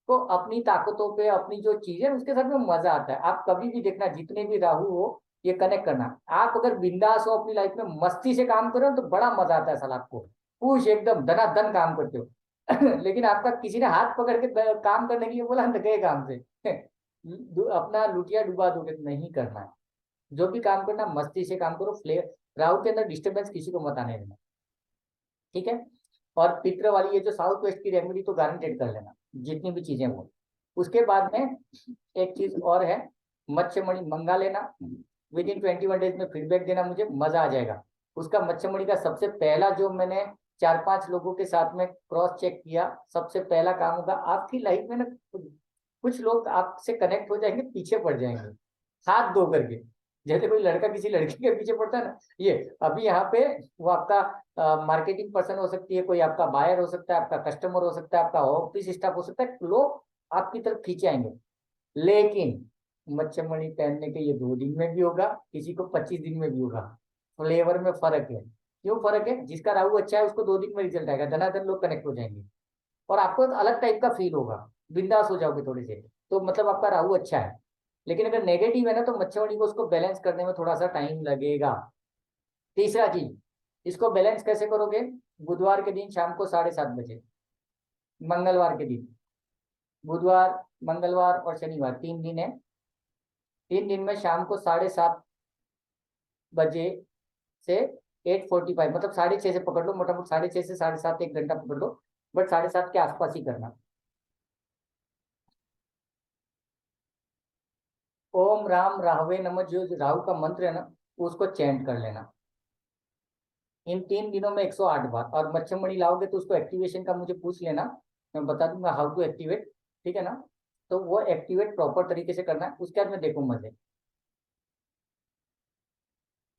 को अपनी ताकतों पे, अपनी जो चीजें उसके साथ में मजा आता है। आप कभी भी देखना, जितने भी राहु हो, ये कनेक्ट करना, आप अगर बिंदास हो अपनी लाइफ में, मस्ती से काम करो तो बड़ा मजा आता है साला आपको, खुश एकदम धनाधन काम करते हो। लेकिन आपका किसी ने हाथ पकड़ के काम करने के लिए बोला तो गए काम से, अपना लुटिया डुबा दोगे, तो नहीं करना है। जो भी काम करना मस्ती से काम करो, राहु के अंदर डिस्टर्बेंस किसी को मत आने देना, ठीक है। और पित्र वाली ये जो साउथ वेस्ट की रेमेडी तो गारंटेड कर लेना, जितनी भी चीजें वो। उसके बाद में एक चीज और है, मत्स्यमणि मंगा लेना, विद इन 21 डेज में फीडबैक देना, मुझे मजा आ जाएगा। उसका मत्स्यमणि का सबसे पहला जो मैंने 4-5 लोगों के साथ में क्रॉस चेक किया, सबसे पहला काम होगा आपकी लाइफ में ना, कुछ लोग आपसे कनेक्ट हो जाएंगे, पीछे पड़ जाएंगे हाथ धो करके, जैसे कोई लड़का किसी लड़की के पीछे पड़ता है ना, ये अभी यहाँ पे वो आपका मार्केटिंग पर्सन हो सकती है, कोई आपका बायर हो सकता है, आपका कस्टमर हो सकता है, आपका ऑफिस स्टाफ हो सकता है, लोग आपकी तरफ खींचे आएंगे। लेकिन मच्छमणि पहनने के ये 2 दिन में भी होगा, किसी को 25 दिन में भी होगा, फ्लेवर में फर्क है। क्यों फर्क है? जिसका राहु अच्छा है उसको 2 दिन में रिजल्ट आएगा, धनाधन लोग कनेक्ट हो जाएंगे, और आपको एक अलग टाइप का फील होगा, बिंदास हो जाओगे थोड़े से, तो मतलब आपका राहु अच्छा है। लेकिन अगर नेगेटिव है ना, तो मच्छमणि को उसको बैलेंस करने में थोड़ा सा टाइम लगेगा। तीसरा चीज, इसको बैलेंस कैसे करोगे? बुधवार के दिन शाम को 7:30 बजे, मंगलवार के दिन, बुधवार मंगलवार और शनिवार 3 दिन है, 3 दिन में शाम को 7:30 बजे से 8:45, मतलब 6:30 से पकड़ लो, मोटा मोटा 6:30 से 7:30 1 घंटा पकड़ लो, बट 7:30 के आसपास ही करना। ओम राम राहवे नमः, जो राहु का मंत्र है ना, उसको चैंट कर लेना इन 3 दिनों में 108 बार। और मच्छमणि लाओगे तो उसको एक्टिवेशन का मुझे पूछ लेना, मैं बता दूंगा हाउ टू एक्टिवेट, ठीक है ना। तो वो एक्टिवेट प्रॉपर तरीके से करना है, उसके बाद में देखो मजे।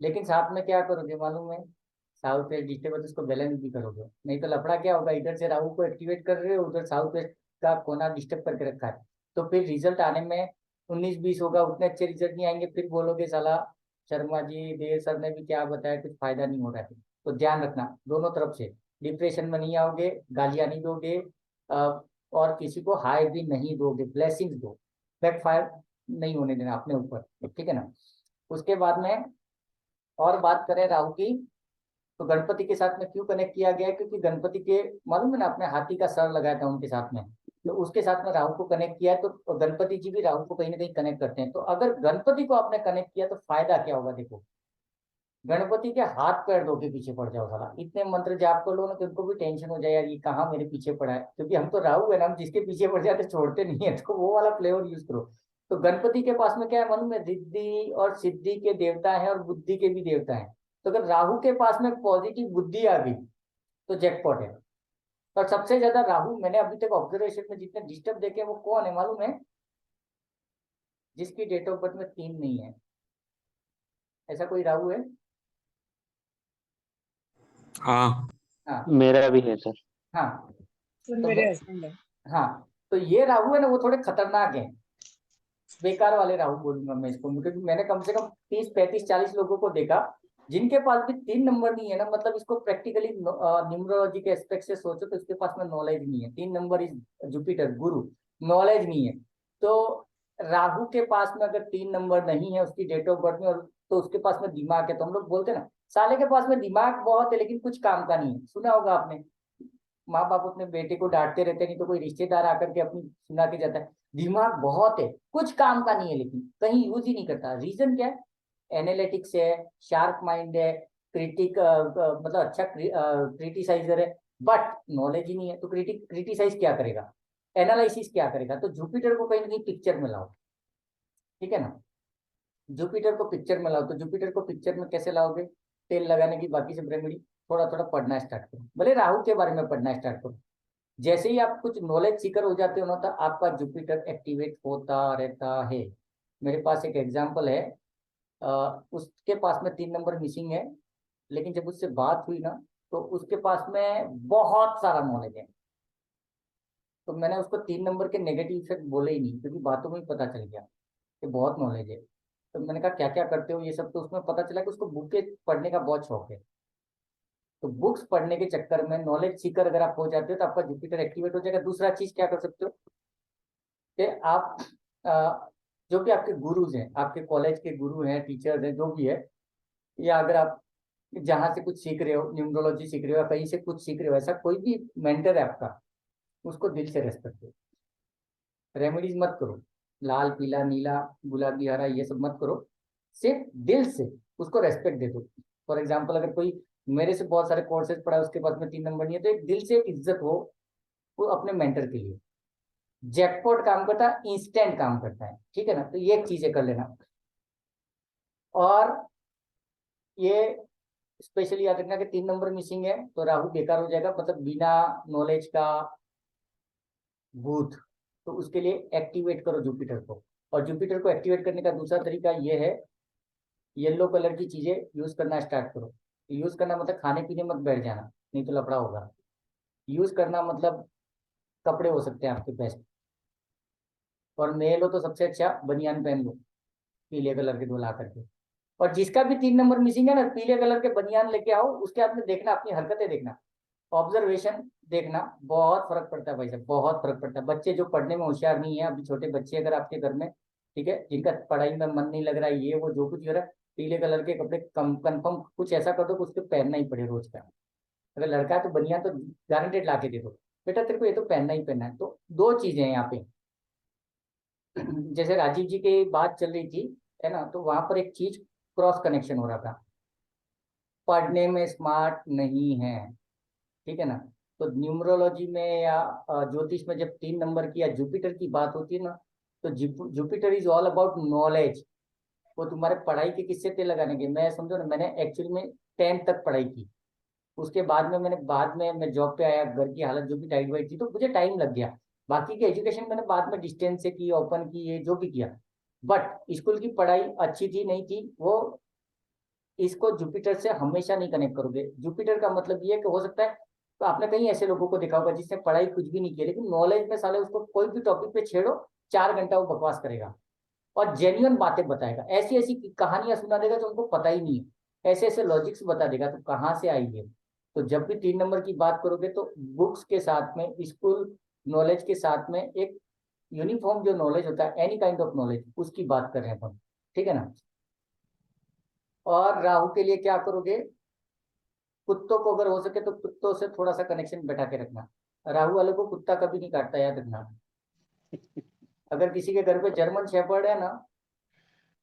लेकिन साथ में क्या करोगे मालूम है? साउथ वेस्ट डिस्टर्बेंस उसको बैलेंस भी करोगे, नहीं तो लफड़ा क्या होगा, इधर से राहु को एक्टिवेट कर रहे हो, उधर साउथ वेस्ट का कोना डिस्टर्ब करके रखा है, तो फिर रिजल्ट आने में 19-20 होगा, उतने अच्छे रिजल्ट नहीं आएंगे, फिर बोलोगे साला शर्मा जी देव सर ने भी क्या बताया, कुछ फायदा नहीं हो रहा है। तो ध्यान रखना दोनों तरफ से, डिप्रेशन में नहीं आओगे, गालियां नहीं दोगे, और किसी को हाई भी नहीं दोगे, ब्लेसिंग्स दो, बैकफायर नहीं होने देना अपने ऊपर, ठीक है ना। उसके बाद में और बात करें राहु की, तो गणपति के साथ में क्यों कनेक्ट किया गया है, क्योंकि गणपति के मालूम है ना, आपने हाथी का सर लगाया था उनके साथ में, तो उसके साथ में राहु को कनेक्ट किया है, तो गणपति जी भी राहु को कहीं ना कहीं कनेक्ट करते हैं। तो अगर गणपति को आपने कनेक्ट किया तो फायदा क्या होगा, देखो गणपति के हाथ पैर धो के पीछे पड़ जाओ साला, इतने मंत्र जाप कर लो ना कि उनको भी टेंशन हो जाए यार ये कहाँ मेरे पीछे पड़ा है, क्योंकि हम तो राहु है ना, हम जिसके पीछे पड़ जाते छोड़ते नहीं है, तो वो वाला फ्लेवर यूज करो। तो गणपति के पास में क्या है मालूम है, रिद्धि और सिद्धि के देवता है और बुद्धि के भी देवता है। तो अगर राहु के पास में पॉजिटिव बुद्धि आ गई तो जैकपॉट है। पर सबसे ज्यादा राहु मैंने अभी तक ऑब्जर्वेशन में जितने डिस्टर्ब देखे वो कौन है मालूम है, जिसकी डेट ऑफ बर्थ में 3 नहीं है। ऐसा कोई राहु है? हाँ हाँ मेरा भी है सर। हाँ। सर तो मेरे हस्बैंड है। हाँ, तो ये राहु है ना वो थोड़े खतरनाक हैं, बेकार वाले राहु बोलूंगा मैं इसको, क्योंकि मैंने कम से कम 30 35 40 लोगों को देखा जिनके पास भी 3 नंबर नहीं है ना, मतलब इसको प्रैक्टिकली न्यूमरोलॉजी के एस्पेक्ट से सोचो तो इसके पास में नॉलेज नहीं है। 3 number is Jupiter Guru, knowledge नहीं है। तो राहु के पास में अगर 3 नंबर नहीं है उसकी डेट ऑफ बर्थ में, और तो उसके पास में दिमाग है, तो हम लोग बोलते हैं ना साले के पास में दिमाग बहुत है लेकिन कुछ काम का नहीं है, सुना होगा आपने। माँ बाप अपने बेटे को डांटते रहते, नहीं तो कोई रिश्तेदार आकर के अपनी सुना के जाता है दिमाग बहुत है कुछ काम का नहीं है, लेकिन कहीं यूज ही नहीं करता। रीजन क्या है, एनालिटिक्स है, शार्प माइंड है, मतलब अच्छा क्रिटिसाइजर है, बट नॉलेज ही नहीं है। तो क्रिटिसाइज क्या करेगा, एनालिसिस क्या करेगा। तो जुपिटर को कहीं ना कहीं पिक्चर में लाओ, ठीक है ना, जुपिटर को पिक्चर में लाओ। तो जुपिटर को पिक्चर में कैसे लाओगे, तेल लगाने की बाकी सब रेमेडी, थोड़ा थोड़ा पढ़ना स्टार्ट करो, भले राहु के बारे में पढ़ना स्टार्ट करो। जैसे ही आप कुछ नॉलेज सीकर हो जाते हो ना, तो आपका जुपिटर एक्टिवेट होता रहता है। मेरे पास एक एग्जांपल है, उसके पास में 3 नंबर मिसिंग है, लेकिन जब उससे बात हुई ना तो उसके पास में बहुत सारा नॉलेज है। तो मैंने उसको 3 नंबर के नेगेटिव इफेक्ट बोले ही नहीं, क्योंकि बातों में ही पता चल गया कि बहुत नॉलेज है। तो मैंने कहा क्या क्या करते हो ये सब, तो उसमें पता चला कि उसको बुक पढ़ने का बहुत शौक है। तो बुक्स पढ़ने के चक्कर में नॉलेज सीकर अगर आप हो जाते हो तो आपका जुपिटर एक्टिवेट हो जाएगा। दूसरा चीज क्या कर सकते हो कि आप जो भी आपके गुरुज हैं, आपके कॉलेज के गुरु हैं, टीचर्स हैं, जो भी है, या अगर आप जहाँ से कुछ सीख रहे हो, न्यूमरोलॉजी सीख रहे हो या कहीं से कुछ सीख रहे हो, ऐसा कोई भी मेंटर है आपका, उसको दिल से रेस्पेक्ट करो। रेमेडीज मत करो, लाल पीला नीला गुलाबी हरा ये सब मत करो, सिर्फ दिल से उसको रेस्पेक्ट दे दो। फॉर एग्जाम्पल अगर कोई मेरे से बहुत सारे कोर्सेज पढ़ा है उसके पास में 3 नंबर नहीं है, तो एक दिल से एक इज्जत हो वो अपने मेंटर के लिए। जैकपॉट काम करता है, इंस्टेंट काम करता है, ठीक है ना। तो ये चीजें कर लेना। और ये स्पेशली याद रखना कि 3 नंबर मिसिंग है तो राहु बेकार हो जाएगा, मतलब बिना नॉलेज का भूत। तो उसके लिए एक्टिवेट करो जुपिटर को। और जुपिटर को एक्टिवेट करने का दूसरा तरीका ये है, येलो कलर की चीजें यूज करना स्टार्ट करो। यूज करना मतलब खाने पीने मत बैठ जाना, नहीं तो लफड़ा होगा। यूज करना मतलब कपड़े हो सकते हैं आपके बेस्ट, और मेल हो तो सबसे अच्छा बनियान पहन लो पीले कलर के 2 ला करके। और जिसका भी 3 नंबर मिसिंग है ना, पीले कलर के बनियान लेके आओ, उसके हाथ में देखना, अपनी हरकतें देखना, ऑब्जर्वेशन देखना, बहुत फर्क पड़ता है भाई साहब, बहुत फर्क पड़ता है। बच्चे जो पढ़ने में होशियार नहीं है, अभी छोटे बच्चे अगर आपके घर में, ठीक है, जिनका पढ़ाई में मन नहीं लग रहा है, ये वो जो कुछ कर रहा है, पीले कलर के कपड़े कंफर्म कुछ ऐसा कर दो कि उसको पहनना ही पड़े रोज का। अगर लड़का है तो बनियान तो गारंटेड ला के दे दो, बेटा तेरे को ये तो पहनना ही पहनना है। तो 2 चीजें हैं यहाँ पे। जैसे राजीव जी की बात चल रही थी, है ना, तो वहां पर एक चीज क्रॉस कनेक्शन हो रहा था, पढ़ने में स्मार्ट नहीं है, ठीक है ना। तो न्यूमरोलॉजी में या ज्योतिष में जब 3 नंबर की या जुपिटर की बात होती है ना, तो Jupiter is all about knowledge. वो तुम्हारे पढ़ाई के किस्से थे लगाने के। मैं समझो ना, मैंने एक्चुअली में 10th तक पढ़ाई की, उसके बाद में मैं जॉब पे आया, घर की हालत जो भी टाइट वाइट थी तो मुझे टाइम लग गया। बाकी की एजुकेशन मैंने बाद में डिस्टेंस से की, ओपन की, ये जो भी किया। बट स्कूल की पढ़ाई अच्छी थी नहीं थी वो, इसको जुपिटर से हमेशा नहीं कनेक्ट करोगे। जुपिटर का मतलब ये है कि हो सकता है, तो आपने कहीं ऐसे लोगों को देखा होगा जिसने पढ़ाई कुछ भी नहीं किया, लेकिन नॉलेज में साले उसको कोई भी टॉपिक पे छेड़ो 4 घंटा वो बकवास करेगा और जेन्युइन बातें बताएगा। ऐसी ऐसी कहानियां सुना देगा जो उनको पता ही नहीं है, ऐसे ऐसे लॉजिक्स बता देगा, तो कहाँ से आई है। तो जब भी 3 नंबर की बात करोगे तो बुक्स के साथ में, स्कूल नॉलेज के साथ में, एक यूनिफॉर्म जो नॉलेज होता है, एनी काइंड ऑफ नॉलेज, उसकी बात कर रहे हैं अपन, ठीक है ना। और राहु के लिए क्या करोगे, कुत्तों को अगर हो सके तो कुत्तों से थोड़ा सा कनेक्शन बैठा के रखना। राहु वालों को कुत्ता कभी नहीं काटता, याद रखना। अगर किसी के घर पे जर्मन शेफर्ड है ना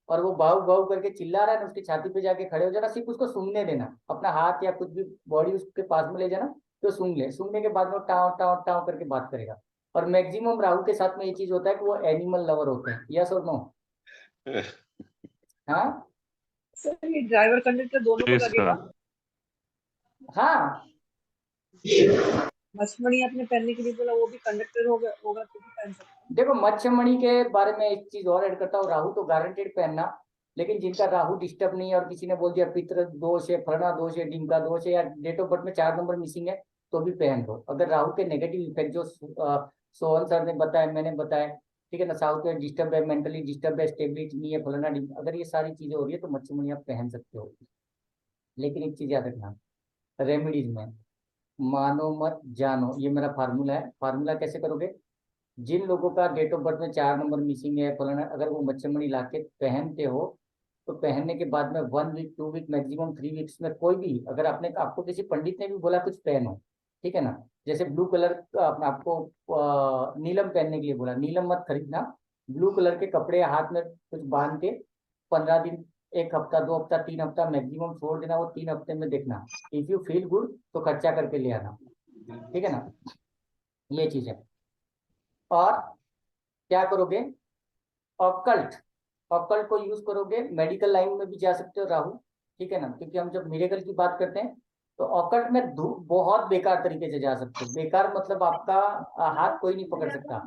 और वो भाव भाव करके चिल्ला रहा है ना, उसकी छाती पे जाके खड़े हो जाना, सिर्फ उसको सूंघने देना, अपना हाथ या कुछ भी बॉडी उसके पास में ले जाना, तो सूंघ ले। सूंघने के बाद में वो टाव टाव टाव करके बात करेगा। और मैक्सिमम राहु के साथ में ये चीज होता है कि वो एनिमल लवर होते हैं, यस और नो? हाँ सर ये ड्राइवर कंडक्टर दोनों को लगेगा? हाँ, मछमणि आपने पहनने के लिए बोला, वो भी कंडक्टर होगा होगा तो भी पहन सकता है? देखो मच्छमणि के बारे में एक चीज और ऐड करता हूँ, राहु तो गारंटेड पहनना, लेकिन जिनका राहु डिस्टर्ब नहीं है और किसी ने बोल दिया पितृ दोष है, फलाना दोष है, ढिमका दोष है, या डेट ऑफ बर्थ में 4 नंबर मिसिंग है, तो भी पहन दो। अगर राहु के नेगेटिव इफेक्ट जो सोहन सर ने बताया, मैंने बताया, ठीक है ना, साउथ में डिस्टर्ब है, मेंटली डिस्टर्ब है, स्टेबिलिटी नहीं है, फलाना अगर ये सारी चीजें हो रही है तो मच्छमणि आप पहन सकते हो। लेकिन एक चीज याद रखना, रेमेडीज में मानो मत जानो, ये मेरा फार्मूला है। फार्मूला कैसे करोगे? जिन लोगों का डेट ऑफ बर्थ में 4 नंबर मिसिंग है, फलाना, अगर वो मच्छमणि लाके पहनते हो तो पहनने के बाद में 1 वीक 2 वीक मैक्सिमम 3 वीक्स में कोई भी, अगर आपको किसी पंडित ने भी बोला कुछ पहनो, ठीक है ना, जैसे ब्लू कलर का अपना आपको नीलम पहनने के लिए बोला, नीलम मत खरीदना। ब्लू कलर के कपड़े हाथ में कुछ बांध के 15 दिन, 1 हफ्ता, 2 हफ्ता, 3 हफ्ता मैक्सिमम छोड़ देना। वो 3 हफ्ते में देखना, इफ यू फील गुड तो खर्चा करके ले आना, ठीक है ना, ये चीज है। और क्या करोगे? ऑकल्ट, ऑकल्ट को यूज करोगे, मेडिकल लाइन में भी जा सकते हो राहु, ठीक है ना, क्योंकि हम जब मिरेकल की बात करते हैं तो ऑकल्ट में बहुत बेकार तरीके से जा सकते हो। बेकार मतलब आपका हाथ कोई नहीं पकड़ सकता।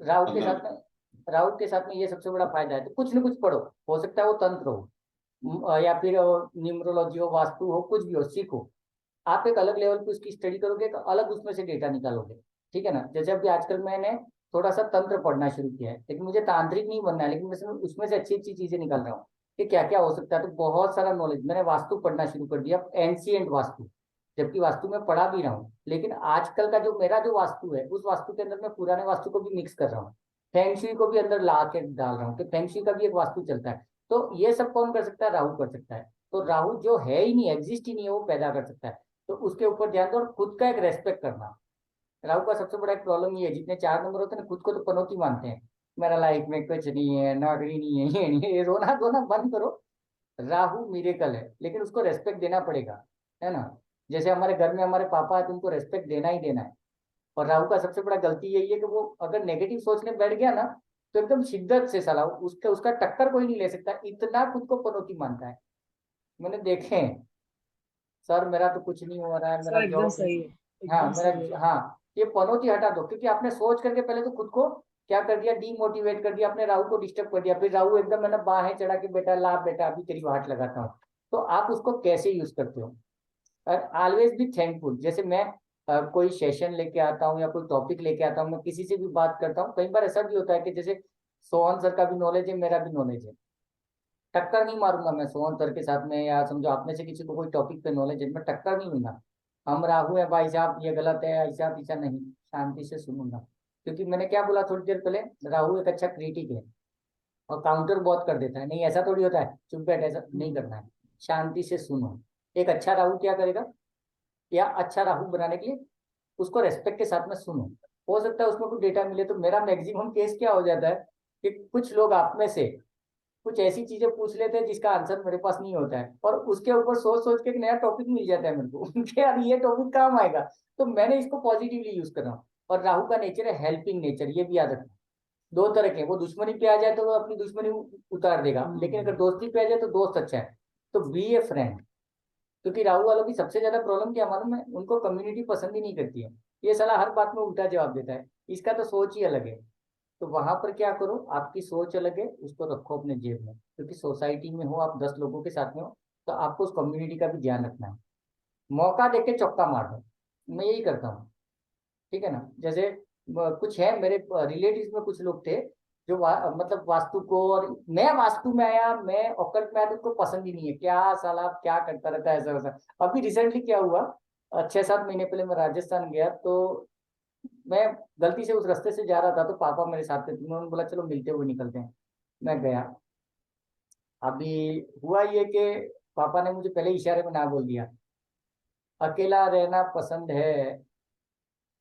राहु के साथ में, राहु के साथ में ये सबसे बड़ा फायदा है। तो कुछ न कुछ पढ़ो, हो सकता है वो तंत्र हो, या फिर न्यूमरोलॉजी हो, वास्तु हो, कुछ भी हो, सीखो। आप एक अलग लेवल पे उसकी स्टडी करोगे तो अलग उसमें से डेटा निकालोगे, ठीक है ना। जैसे अभी आजकल मैंने थोड़ा सा तंत्र पढ़ना शुरू किया है, लेकिन मुझे तांत्रिक नहीं बनना है, लेकिन मैं उसमें से अच्छी अच्छी चीजें निकाल रहा हूँ कि क्या क्या हो सकता है। तो बहुत सारा नॉलेज, मैंने वास्तु पढ़ना शुरू कर दिया, एंशिएंट वास्तु, जबकि वास्तु में पढ़ा भी रहा हूँ, लेकिन आजकल का जो मेरा जो वास्तु है उस वास्तु के अंदर मैं पुराने वास्तु को भी मिक्स कर रहा हूँ, फेंगशुई को भी अंदर ला के डाल रहा हूँ कि फेंगशुई का भी एक वास्तु चलता है। तो ये सब कौन कर सकता है? राहु कर सकता है। तो राहु जो है ही नहीं, एग्जिस्ट ही नहीं है, वो पैदा कर सकता है। तो उसके ऊपर ध्यान दो और खुद का एक रेस्पेक्ट करना। राहु का सबसे बड़ा एक प्रॉब्लम ये है, जितने 4 नंबर होते हैं ना, खुद को तो पनौती मानते हैं, मेरा लाइफ में कुछ नहीं है, नौकरी नहीं है, ये नहीं है, ये रोना धोना बंद करो। राहु मिरेकल है, लेकिन उसको रेस्पेक्ट देना पड़ेगा, है ना। जैसे हमारे घर में हमारे पापा है तो उनको रेस्पेक्ट देना ही देना है। और राहु का सबसे बड़ा गलती यही है कि वो अगर नेगेटिव सोचने बैठ गया ना तो एकदम शिद्दत से साला उसका टक्कर कोई नहीं ले सकता, इतना खुद को पनौती मानता है। मैंने देखे हैं, सर मेरा तो कुछ नहीं हो रहा है, मेरा सर एकदम जॉब, सही है, हाँ एकदम सही है। मेरा, हाँ, ये पनौती हटा दो, क्योंकि आपने सोच करके पहले तो खुद को क्या कर दिया, डीमोटिवेट कर दिया, अपने राहु को डिस्टर्ब कर दिया। फिर राहु एकदम है ना बाहें चढ़ा के, बेटा ला बेटा अभी तेरी वाट लगाता हूँ। तो आप उसको कैसे यूज करते हो? Always be thankful. जैसे मैं कोई सेशन लेके आता हूँ या कोई टॉपिक लेके आता हूँ, मैं किसी से भी बात करता हूँ, कई बार ऐसा भी होता है कि जैसे सोहन सर का भी नॉलेज है, मेरा भी नॉलेज है, टक्कर नहीं मारूंगा मैं सोहन सर के साथ में, या समझो आप में से किसी को कोई टॉपिक पे नॉलेज है, मैं टक्कर नहीं दूंगा। हम राहु है भाई साहब, ये गलत है, ऐसा ऐसा नहीं, शांति से सुनूंगा। क्योंकि मैंने क्या बोला थोड़ी देर पहले, राहु एक अच्छा क्रिटिक है और काउंटर बहुत कर देता है। नहीं ऐसा थोड़ी होता है चुप बैठ, ऐसा नहीं करना है, शांति से सुनो। एक अच्छा राहु क्या करेगा, या अच्छा राहु बनाने के लिए उसको रेस्पेक्ट के साथ में सुनो। हो सकता है उसमें कुछ डेटा मिले। तो मेरा मैक्सिमम केस क्या हो जाता है कि कुछ लोग आप में से कुछ ऐसी चीजें पूछ लेते हैं जिसका आंसर मेरे पास नहीं होता है, और उसके ऊपर सोच सोच के एक नया टॉपिक मिल जाता है मेरे को उनके, यार ये टॉपिक काम आएगा। तो मैंने इसको पॉजिटिवली यूज कर रहा हूँ। और राहु का नेचर है हेल्पिंग नेचर, ये भी याद रखना। 2 तरह के, वो दुश्मनी पे आ जाए तो वो अपनी दुश्मनी उतार देगा, लेकिन अगर दोस्ती पे आ जाए तो दोस्त अच्छा है। तो बी ए फ्रेंड। क्योंकि राहु वालों की सबसे ज्यादा प्रॉब्लम क्या मालूम है, उनको कम्युनिटी पसंद ही नहीं करती है। ये साला हर बात में उल्टा जवाब देता है, इसका तो सोच ही अलग है। तो वहां पर क्या करो, आपकी सोच अलग है, उसको रखो अपने जेब में। क्योंकि सोसाइटी में हो आप, 10 लोगों के साथ में हो, तो आपको उस कम्युनिटी का भी ध्यान रखना है। मौका देके चौका मार दो, मैं यही करता हूँ, ठीक है ना। जैसे कुछ है मेरे रिलेटिव्स में कुछ लोग थे जो मतलब वास्तु को, और मैं वास्तु में आया, मैं ऑकल्ट में आया, तो उनको पसंद ही नहीं है, क्या साला क्या करता रहता है ऐसा वैसा। अभी रिसेंटली क्या हुआ, 6-7 महीने पहले मैं राजस्थान गया, तो मैं गलती से उस रास्ते से जा रहा था, तो पापा मेरे साथ थे, तो उन्होंने बोला चलो मिलते हुए निकलते हैं। मैं गया। अभी हुआ ये कि पापा ने मुझे पहले इशारे में ना बोल दिया, अकेला रहना पसंद है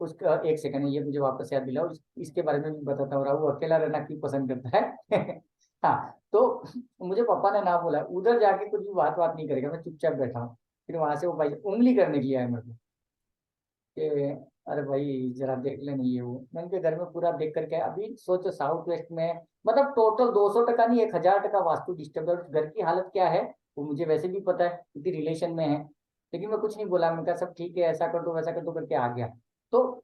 उसका, एक सेकंड ये मुझे वापस याद दिलाओ, इसके बारे में भी बताता हूँ। राहु अकेला रहना क्यों पसंद करता है हाँ, तो मुझे पापा ने ना बोला उधर जाके कुछ भी बात नहीं करेगा, मैं चुपचाप बैठा हूँ। फिर वहां से वो भाई उंगली करने के लिए आया मेरे को कि अरे भाई जरा देख लेना ये वो। मैंने उनके घर में पूरा देख करके आया। अभी सोचो साउथ वेस्ट में मतलब टोटल 200% नहीं 1000% वास्तु डिस्टर्ब है। घर की हालत क्या है वो मुझे वैसे भी पता है क्योंकि रिलेशन में है, लेकिन मैं कुछ नहीं बोला। मैं कहा सब ठीक है, ऐसा कर दो वैसा कर दो करके आ गया। तो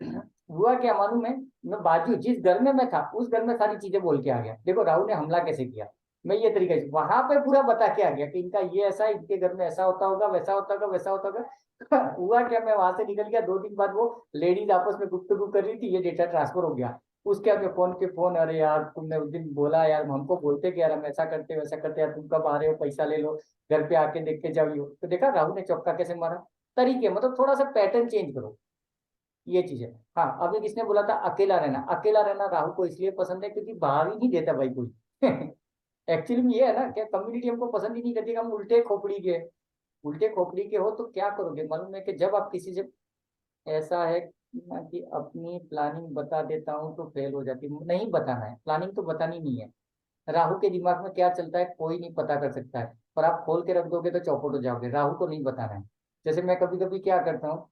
हुआ क्या मालूम है, मैं बाजू जिस घर में मैं था उस घर में सारी चीजें बोल के आ गया। देखो राहुल ने हमला कैसे किया, मैं ये तरीके से वहां पे पूरा बता के आ गया कि इनका ये ऐसा है, इनके घर में ऐसा होता होगा, वैसा होता होगा, वैसा होता होगा हुआ क्या, मैं वहां से निकल गया। 2 दिन बाद वो लेडीज आपस में गुफ्तगू कर रही थी, ये डेटा ट्रांसफर हो गया। उसके बाद में फोन के फोन, अरे यार तुमने उस दिन बोला यार, हमको बोलते कि यार हम ऐसा करते वैसा करते, यार तुम कब आ रहे हो, पैसा ले लो, घर पे आके देख के जाओ। तो देखा राहुल ने चौका कैसे मारा। तरीके मतलब थोड़ा सा पैटर्न चेंज करो, ये चीज है। हाँ, अभी किसने बोला था अकेला रहना, अकेला रहना राहु को इसलिए पसंद है क्योंकि बाहर ही नहीं देता भाई कोई एक्चुअली में ये है ना क्या, कम्युनिटी हमको पसंद ही नहीं करती, हम उल्टे खोपड़ी के हो तो क्या करोगे मालूम है कि जब आप किसी से, ऐसा है ना कि अपनी प्लानिंग बता देता हूँ तो फेल हो जाती है। नहीं बताना है, प्लानिंग तो बतानी नहीं है। राहु के दिमाग में क्या चलता है कोई नहीं पता कर सकता है, पर आप खोल के रख दोगे तो चौपट हो जाओगे। राहु को नहीं बताना है। जैसे मैं कभी कभी क्या करता हूँ,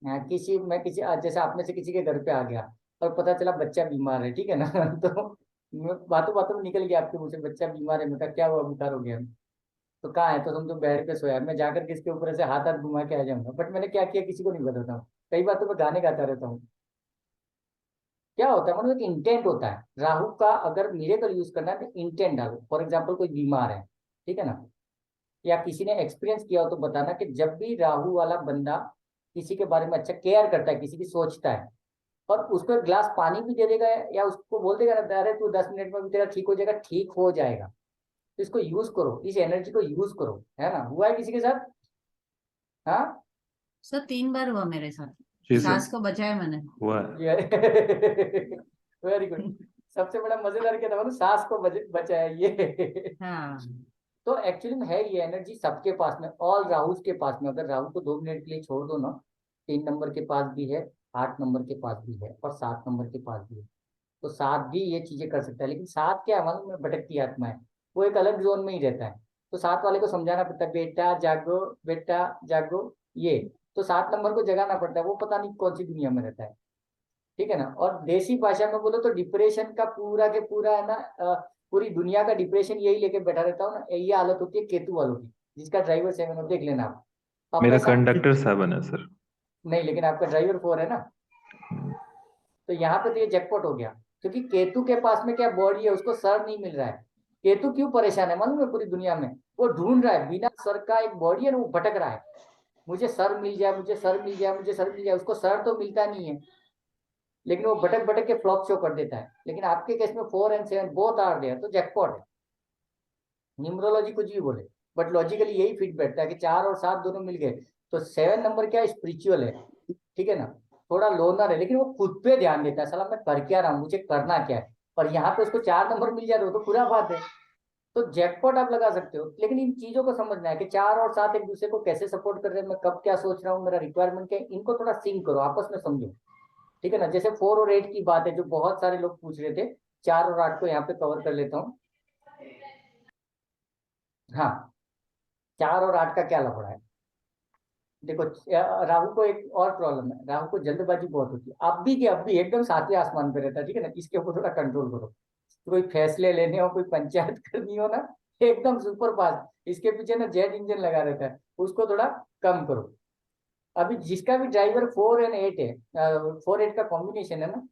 जैसे आप में से किसी के घर पे आ गया और पता चला बच्चा बीमार है, ठीक है ना तो मैं बातों बातों में निकल गया आपके मुझे, बच्चा बीमार है। मैं कहा क्या हुआ, बुखार हो गया। तो कहाँ है, तो समझो बेड पे सोया है। मैं जाकर किसके ऊपर से हाथ हाथ घुमा के आ जाऊंगा, बट मैंने क्या किया किसी को नहीं बताता हूँ। कई बार तो मैं गाने गाता रहता हूँ। क्या होता है मतलब एक इंटेंट होता है राहु का, अगर मिरेकल यूज करना है तो इंटेंट डालो। फॉर एग्जाम्पल कोई बीमार है, ठीक है ना, या किसी ने एक्सपीरियंस किया हो तो बताना कि जब भी राहु वाला बंदा किसी के बारे में अच्छा केयर करता है, किसी की सोचता है, और उसको एक ग्लास पानी भी दे देगा या उसको बोल देगा ना अरे तू 10 मिनट में भी तेरा ठीक हो जाएगा, ठीक हो जाएगा। तो इसको यूज करो, इस एनर्जी को यूज करो, है ना। हुआ है किसी के साथ? हाँ सर 3 बार हुआ मेरे साथ, जी सर सास को बचाया मैंने। हुआ है। Very good. सबसे बड़ा मजेदार क्या था मालूम, सास को बचाया ये हाँ तो एक्चुअली में है ये एनर्जी सबके पास में, ऑल राहुल के पास में। अगर राहु को 2 मिनट के लिए छोड़ दो ना, 3 नंबर के पास भी है, 8 नंबर के पास भी है और 7 नंबर के पास भी है। तो 7 भी ये चीजें कर सकता है, लेकिन 7 क्या है मालूम में, भटकती आत्मा है, वो एक अलग जोन में ही रहता है। तो 7 वाले को समझाना पड़ता है बेटा जागो, बेटा जागो, ये तो 7 नंबर को जगाना पड़ता है। वो पता नहीं कौन सी दुनिया में रहता है, ठीक है ना। और देसी भाषा में बोलो तो डिप्रेशन का पूरा के पूरा है ना, पूरी दुनिया का डिप्रेशन यही लेके बैठा रहता हूँ ना, ये हालत होती है केतु वालों की, जिसका ड्राइवर 7 हो, देख लेना आप अपने मेरा साथ। कंडक्टर 7 है सर। नहीं, लेकिन आपका ड्राइवर 4 है ना, तो यहाँ पे तो ये जैकपॉट हो गया। क्योंकि केतु के पास में क्या बॉडी है, उसको सर नहीं मिल रहा है। केतु क्यों परेशान है मालूम है पूरी दुनिया में, वो ढूंढ रहा है बिना सर का एक बॉडी है ना, वो भटक रहा है। मुझे सर मिल जाए, मुझे सर मिल जाए, मुझे सर मिल जाए, उसको सर तो मिलता नहीं है, लेकिन वो भटक भटक के फ्लॉप शो कर देता है। लेकिन आपके केस में 4 और 7 बोथ आर देयर, तो जैकपॉट है। न्यूमरोलॉजी कुछ भी बोले, बट लॉजिकली यही फिट बैठता है कि 4 और 7 दोनों मिल गए। तो 7 नंबर क्या स्पिरिचुअल है, ठीक है ना, थोड़ा लोनर है, लेकिन वो खुद पे ध्यान देता है, साला मैं कर क्या रहा हूँ, मुझे करना क्या है। और यहाँ पे उसको 4 नंबर मिल जाए तो पूरा बात है। तो जैकपॉट आप लगा सकते हो, लेकिन इन चीजों को समझना है कि 4 और 7 एक दूसरे को कैसे सपोर्ट कर रहे हैं, मैं कब क्या सोच रहा हूँ, मेरा रिक्वायरमेंट क्या है, इनको थोड़ा सिंक करो, आपस में समझो, ठीक है ना। जैसे 4 और 8 की बात है जो बहुत सारे लोग पूछ रहे थे, 4 और 8 को यहाँ पे कवर कर लेता हूँ। हाँ, 4 और 8 का क्या लफड़ा है, देखो राहु को एक और प्रॉब्लम है, राहु को जल्दबाजी बहुत होती है। अब भी एकदम 7वें आसमान पे रहता है, ठीक है ना, इसके ऊपर थोड़ा कंट्रोल करो। तो कोई फैसले लेने हो, कोई पंचायत करनी हो ना, एकदम सुपर फास्ट, इसके पीछे ना जेट इंजन लगा रहता है, उसको थोड़ा कम करो। अभी जिसका भी ड्राइवर 4 और 8 है, 4-8 का कॉम्बिनेशन है ना,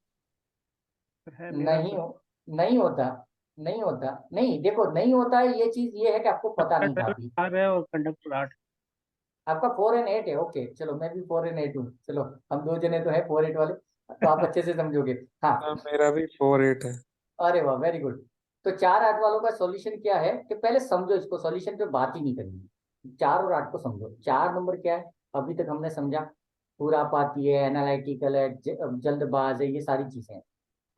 है मेरा नहीं तो। हो, नहीं होता, नहीं होता, नहीं देखो नहीं होता है, ये चीज ये है कि आपको पता नहीं था अभी। ड्राइवर है और कंडक्टर 8। आपका 4 और 8 है, ओके चलो, मैं भी 4 और 8 हूँ, चलो हम 2 जने तो है 4-8 वाले, तो आप अच्छे से समझोगे। हाँ, मेरा भी 4-8 है। अरे वाह वेरी गुड। तो 4-8 वालों का सॉल्यूशन क्या है कि पहले समझो इसको, सॉल्यूशन पे बात ही नहीं करनी, 4 और 8 को समझो। 4 नंबर क्या है, अभी तक हमने समझा, खुरापाती है, एनालिटिकल है, जल्दबाज है, ये सारी चीजें हैं।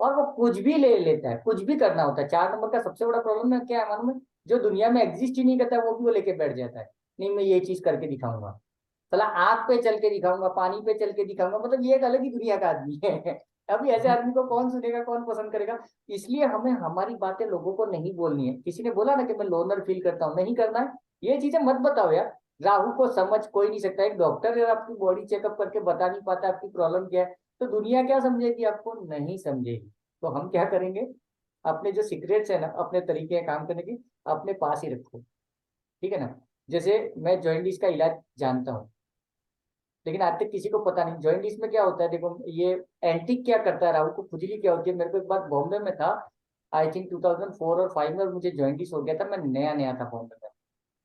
और वो कुछ भी ले लेता है, कुछ भी करना होता है। 4 नंबर का सबसे बड़ा प्रॉब्लम है क्या है मालूम है, जो दुनिया में एग्जिस्ट ही नहीं करता है वो भी वो लेके बैठ जाता है, नहीं मैं ये चीज करके दिखाऊंगा। साला आग पे चल के दिखाऊंगा, पानी पे चल के दिखाऊंगा, मतलब ये एक अलग ही दुनिया का आदमी है। अभी ऐसे आदमी को कौन सुनेगा, कौन पसंद करेगा? इसलिए हमें हमारी बातें लोगों को नहीं बोलनी है। किसी ने बोला ना कि मैं लोनर फील करता हूँ, नहीं करना है। ये चीजें मत बताओ यार। राहु को समझ कोई नहीं सकता। एक डॉक्टर अगर आपकी बॉडी चेकअप करके बता नहीं पाता आपकी प्रॉब्लम क्या है, तो दुनिया क्या समझेगी? आपको नहीं समझेगी। तो हम क्या करेंगे, अपने जो सीक्रेट्स है ना, अपने तरीके हैं काम करने की, अपने पास ही रखो, ठीक है ना। जैसे मैं जॉइंटिस का इलाज जानता हूँ, लेकिन आज तक किसी को पता नहीं जॉइंटिस में क्या होता है। देखो ये एंटिक क्या करता है, राहु को खुजली क्या होती है। मेरे को एक बार बॉम्बे में था, आई थिंक 2004 और 5 में, और मुझे जॉइंटिस हो गया था। मैं नया नया था बॉम्बे में।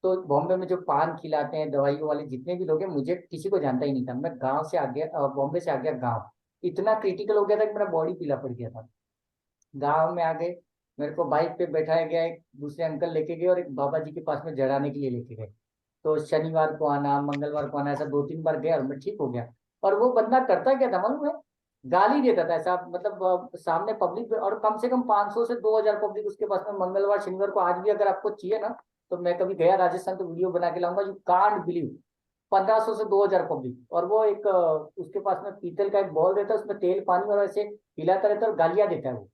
तो बॉम्बे में जो पान खिलाते हैं दवाइयों वाले जितने भी लोग हैं, मुझे किसी को जानता ही नहीं था। मैं गाँव से आ गया, बॉम्बे से आ गया गाँव। इतना क्रिटिकल हो गया था कि मेरा बॉडी पीला पड़ गया था। गाँव में आ गए, मेरे को बाइक पे बैठाया गया, एक दूसरे अंकल लेके गए और एक बाबा जी के पास में जड़ाने के लिए लेके गए। तो शनिवार को आना, मंगलवार को आना, ऐसा 2-3 बार गया और मैं ठीक हो गया। और वो बंदा करता क्या था मालूम है? गाली देता था ऐसा, मतलब सामने पब्लिक में, और कम से कम 500 से 2000 पब्लिक उसके पास में मंगलवार शनिवार को। आज भी अगर आपको चाहिए ना, तो मैं कभी गया राजस्थान तो वीडियो बना के लाऊंगा। यू कांट बिलीव, 1500 से 2000 पब्लिक। और वो एक उसके पास में पीतल का एक बॉल रहता है, उसमें तेल पानी और ऐसे हिलाता रहता है और गालियां देता है वो।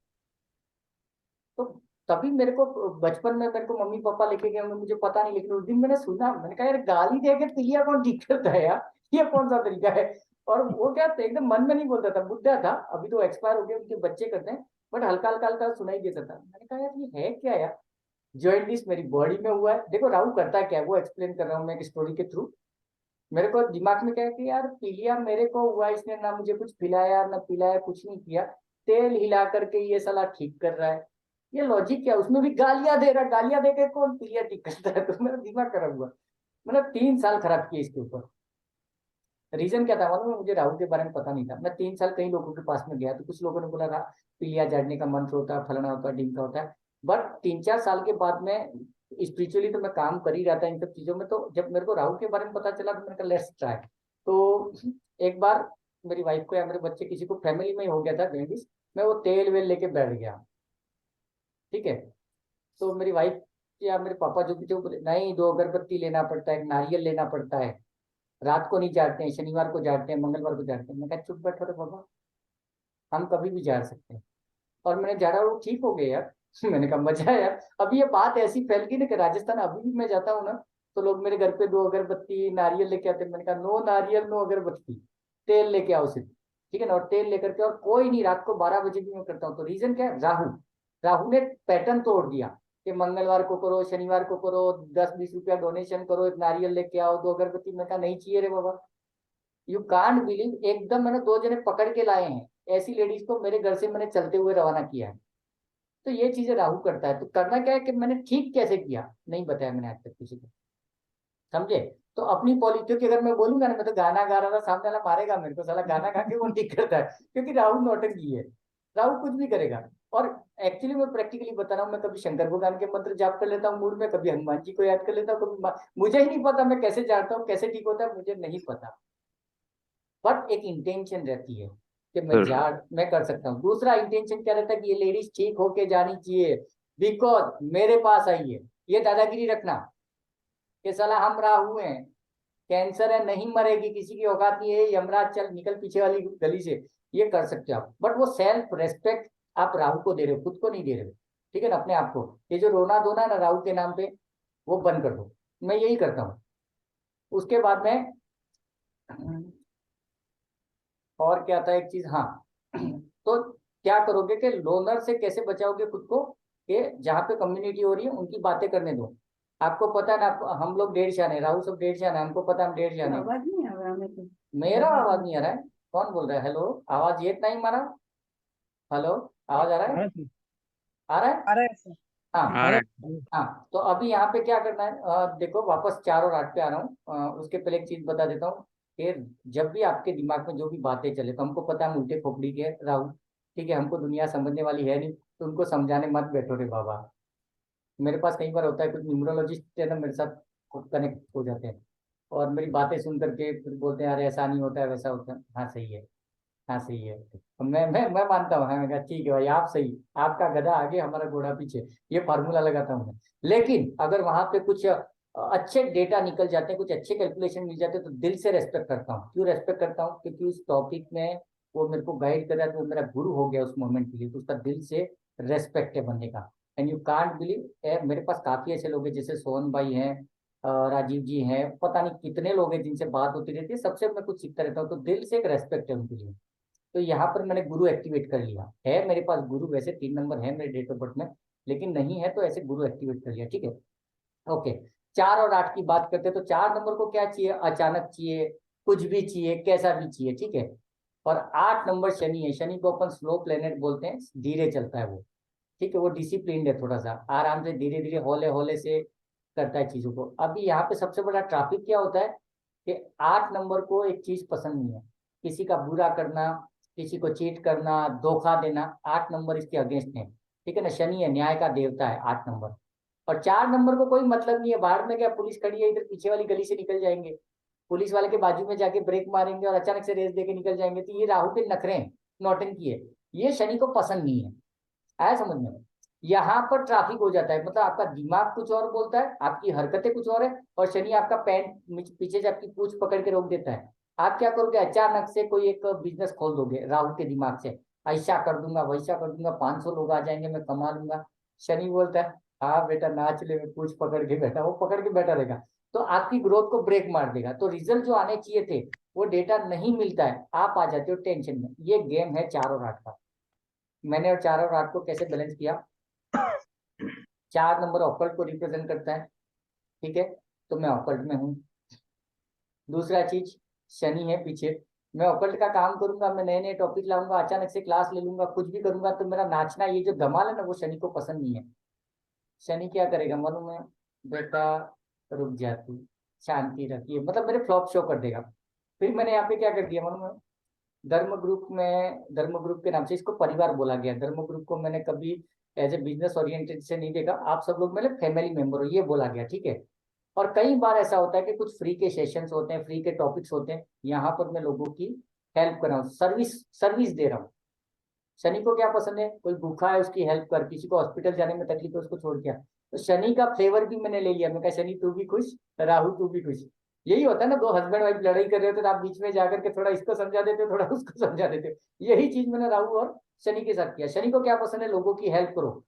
तो तभी मेरे को बचपन में मेरे को मम्मी पापा लेके गए होंगे, मुझे पता नहीं, लेकिन उस दिन मैंने सुना, मैंने कहा यार गाली दे के पिलिया कौन ठीक करता है यार, ये कौन सा तरीका है? और वो क्या था, एकदम मन में नहीं बोलता था, बुढ़ा था, अभी तो एक्सपायर हो गया, उनके बच्चे करते हैं, बट हल्का हल्का हल्का सुनाई देता था। मैंने कहा यार ये है क्या यार? जॉइंटिस मेरी बॉडी में हुआ है। देखो राहु करता है क्या है, वो एक्सप्लेन कर रहा हूँ मैं एक स्टोरी के थ्रू। मेरे को दिमाग में क्या है कि यार पीलिया मेरे को हुआ, इसने ना मुझे कुछ खिलाया ना पिलाया, कुछ नहीं किया, तेल हिला करके ये साला ठीक कर रहा है। ये लॉजिक क्या है? उसमें भी गालियां दे रहा है, गालियां दे के कौन पीलिया ठीक करता है? तो मेरा दिमाग खराब हुआ। मतलब 3 साल खराब किए इसके ऊपर। रीजन क्या था मालूम है? मुझे राहु के बारे में पता नहीं था। मैं 3 साल कई लोगों के पास में गया, तो कुछ लोगों ने बोला था पीलिया झाड़ने का मंत्र होता है, फलाना होता है, ढिमका होता है। बट 3-4 साल के बाद में स्पिरिचुअली तो मैं काम कर ही रहा था इन सब चीजों में। तो जब मेरे को राहु के बारे में पता चला, तो मैंने कहा लेट्स ट्राई। तो एक बार मेरी वाइफ को या मेरे बच्चे किसी को फैमिली में ही हो गया था जॉइंटिस, मैं वो तेल वेल लेके बैठ गया, ठीक है। तो मेरी वाइफ या मेरे पापा जो भी थे वो बोले नहीं, 2 अगरबत्ती लेना पड़ता है, एक नारियल लेना पड़ता है, रात को नहीं जाते हैं, शनिवार को जाते हैं, मंगलवार को जाते हैं। मैं कहा चुप बैठो रे बाबा, हम कभी भी जा सकते हैं। और मैंने झाड़ा, वो ठीक हो गए यार। मैंने कहा मजा है यार। अभी ये बात ऐसी फैल गई ना कि राजस्थान अभी भी मैं जाता हूँ ना, तो लोग मेरे घर पे 2 अगरबत्ती नारियल लेके आते हैं। मैंने कहा नो नारियल नो अगरबत्ती, तेल लेके आओ सिर्फ, ठीक है ना। और तेल लेकर के, और कोई नहीं, रात को 12 बजे भी मैं करता हूँ। तो रीजन क्या है? राहु। राहु ने पैटर्न तोड़ दिया कि मंगलवार को करो, शनिवार को करो, 10-20 रुपया डोनेशन करो, एक नारियल लेके आओ, 2 अगरबत्ती। मैं कहा नहीं चाहिए रे बाबा। यू कांट बिलीव, एकदम मैंने 2 जने पकड़ के लाए हैं ऐसी लेडीज को, मेरे घर से मैंने चलते हुए रवाना किया है। तो ये चीजें राहु करता है। तो करना क्या है कि मैंने ठीक कैसे किया नहीं बताया मैंने आज तक किसी को, समझे? तो अपनी पॉलिसी, क्योंकि अगर मैं बोलूंगा ना मैं तो गाना गा रहा था, सामने वाला मारेगा मेरे को, साला गाना गा के कौन ठीक करता है? क्योंकि राहु नौटंकी है, राहु कुछ भी करेगा। और एक्चुअली मैं प्रैक्टिकली बता रहा हूँ, मैं कभी शंकर भगवान के मंत्र जाप कर लेता हूँ मूड में, कभी हनुमान जी को याद कर लेता हूँ, कभी मुझे ही नहीं पता मैं कैसे जाता हूँ, कैसे ठीक होता है मुझे नहीं पता। बट एक इंटेंशन रहती है कि मैं कर सकता हूँ। दूसरा इंटेंशन क्या रहता है कि ये लेडीज ठीक होके जानी चाहिए, बिकॉज मेरे पास आई है। ये दादागिरी रखना कि साला हम राहु हैं, कैंसर है, नहीं मरेगी, किसी की औकात नहीं है, यमराज चल निकल पीछे वाली गली से, ये कर सकते हो आप। बट वो सेल्फ रेस्पेक्ट आप राहु को दे रहे हो, खुद को नहीं दे रहे हो, ठीक है ना, अपने आप को। ये जो रोना धोना ना राहु के नाम पे, वो बंद कर दो। मैं यही करता हूँ। उसके बाद में और क्या था एक चीज, हाँ। तो क्या करोगे कि लोनर से कैसे बचाओगे खुद को, कि जहाँ पे कम्युनिटी हो रही है उनकी बातें करने दो। आपको पता है ना, हम लोग 1.5 शान है, राहु सब 1.5 शान है, हमको पता है हम 1.5 शान है। आवाज नहीं आ रहा मेरे को। मेरा आवाज नहीं आ रहा है? कौन बोल रहा है? हेलो, आवाज ये नहीं मारा? हेलो, आवाज आ रहा है? आ रहा है? अरे सर, हाँ अरे हाँ। तो अभी यहाँ पे क्या करना है, देखो वापस 4 और 8 पे आ रहा हूँ। उसके पहले एक चीज बता देता हूँ कि जब भी आपके दिमाग में जो भी बातें चले, तो हमको पता है हम उल्टे खोपड़ी के हैं, राहु, ठीक है, हमको दुनिया समझने वाली है नहीं, तो उनको समझाने मत बैठो रे बाबा। मेरे पास कई बार होता है, कुछ न्यूमरोलॉजिस्ट है ना मेरे साथ कनेक्ट हो जाते हैं, और मेरी बातें सुन करके फिर बोलते हैं अरे ऐसा नहीं होता है, वैसा होता है। हाँ सही है, हाँ सही है। तो मैं मानता हूँ, हाँ, मैं कहा ठीक है भाई, आप सही, आपका गधा आगे हमारा घोड़ा पीछे, ये फार्मूला लगाता हूँ मैं। लेकिन अगर वहां पे कुछ अच्छे डेटा निकल जाते हैं, कुछ अच्छे कैलकुलेशन मिल जाते हैं, तो दिल से रेस्पेक्ट करता हूँ। क्यों रेस्पेक्ट करता हूँ? क्योंकि उस टॉपिक में वो मेरे को गाइड कर रहा है, तो वो मेरा गुरु हो गया उस मोमेंट के लिए, तो उसका दिल से रेस्पेक्ट है बंदे का। एंड यू कांट बिलीव, मेरे पास काफी ऐसे लोग हैं, जैसे सोहन भाई हैं, राजीव जी हैं, पता नहीं कितने लोग हैं जिनसे बात होती रहती है, सबसे मैं कुछ सीखता रहता हूँ, तो दिल से एक रेस्पेक्ट है उनके लिए। तो यहाँ पर मैंने गुरु एक्टिवेट कर लिया है, मेरे पास गुरु वैसे 3 नंबर है मेरे डेट ऑफ बर्थ में, लेकिन नहीं है तो ऐसे गुरु एक्टिवेट कर लिया, ठीक है। ओके, 4 और 8 की बात करते हैं, तो 4 नंबर को क्या चाहिए? अचानक चाहिए, कुछ भी चाहिए, कैसा भी चाहिए, ठीक है। और 8 नंबर शनि है, शनि को अपन स्लो प्लेनेट बोलते हैं, धीरे चलता है वो, ठीक है। वो डिसिप्लिन है, थोड़ा सा आराम से धीरे धीरे हौले हौले से करता है चीजों को। अभी यहाँ पे सबसे बड़ा ट्रैफिक क्या होता है कि 8 नंबर को एक चीज पसंद नहीं है, किसी का बुरा करना, किसी को चीट करना, धोखा देना, 8 नंबर इसके अगेंस्ट है, ठीक है ना। शनि है, न्याय का देवता है 8 नंबर। और 4 नंबर को कोई मतलब नहीं है, बाहर में क्या पुलिस खड़ी है, इधर पीछे वाली गली से निकल जाएंगे, पुलिस वाले के बाजू में जाके ब्रेक मारेंगे और अचानक से रेस देके निकल जाएंगे, तो ये राहु के नखरे हैं, नौटंकी है, ये शनि को पसंद नहीं है। आया समझ में? यहाँ पर ट्रैफिक हो जाता है, मतलब आपका दिमाग कुछ और बोलता है, आपकी हरकतें कुछ और है, और शनि आपका पैंट पीछे से आपकी पूंछ पकड़ के रोक देता है। आप क्या करोगे? अचानक से कोई एक बिजनेस खोल दोगे राहु के दिमाग से, ऐसा कर दूंगा, वैसा कर दूंगा, 500 लोग आ जाएंगे, मैं कमा लूंगा। शनि बोलता है हाँ बेटा नाच ले, मैं पूंछ पकड़ के बैठा, वो पकड़ के बैठा रहेगा, तो आपकी ग्रोथ को ब्रेक मार देगा, तो रिजल्ट जो आने चाहिए थे वो डेटा नहीं मिलता है, आप आ जाते हो टेंशन में। ये गेम है 4 और 8 का। मैंने और 4 और 8 को कैसे बैलेंस किया? 4 नंबर ऑकल्ट को रिप्रेजेंट करता है, ठीक है, तो मैं ऑकल्ट में हूँ। दूसरा चीज, शनि है पीछे, मैं ऑकल्ट का काम करूंगा, मैं नए नए टॉपिक लाऊंगा, अचानक से क्लास ले लूंगा, कुछ भी करूंगा, तो मेरा नाचना, ये जो धमाल है ना, वो शनि को पसंद नहीं है। शनि क्या करेगा मनु में? बेटा रुक जा तू, शांति रखिए, मतलब मेरे फ्लॉप शो कर देगा। फिर मैंने यहाँ पे क्या कर दिया मनु में, धर्म ग्रुप के नाम से इसको परिवार बोला गया। धर्म ग्रुप को मैंने कभी एज ए बिजनेस ओरिएंटेड से नहीं देखा, आप सब लोग मेरे फैमिली मेंबर हो, ये बोला गया, ठीक है। और कई बार ऐसा होता है कि कुछ फ्री के सेशंस होते हैं, फ्री के टॉपिक्स होते हैं, यहाँ पर मैं लोगों की हेल्प कर रहा हूँ, सर्विस सर्विस दे रहा हूँ। शनि को क्या पसंद है? कोई भूखा है उसकी हेल्प कर, किसी को हॉस्पिटल जाने में तकलीफ है उसको छोड़ दिया, तो शनि का फ्लेवर भी मैंने ले लिया। मैं कहा शनि तू भी खुश, राहु तू भी खुश। यही होता है ना, दो हस्बैंड वाइफ लड़ाई कर रहे हो तो आप बीच में जाकर के थोड़ा इसको समझा देते हो, थोड़ा उसको समझा देते हो। यही चीज मैंने राहु और शनि के साथ किया। शनि को क्या पसंद है? लोगों की हेल्प करो,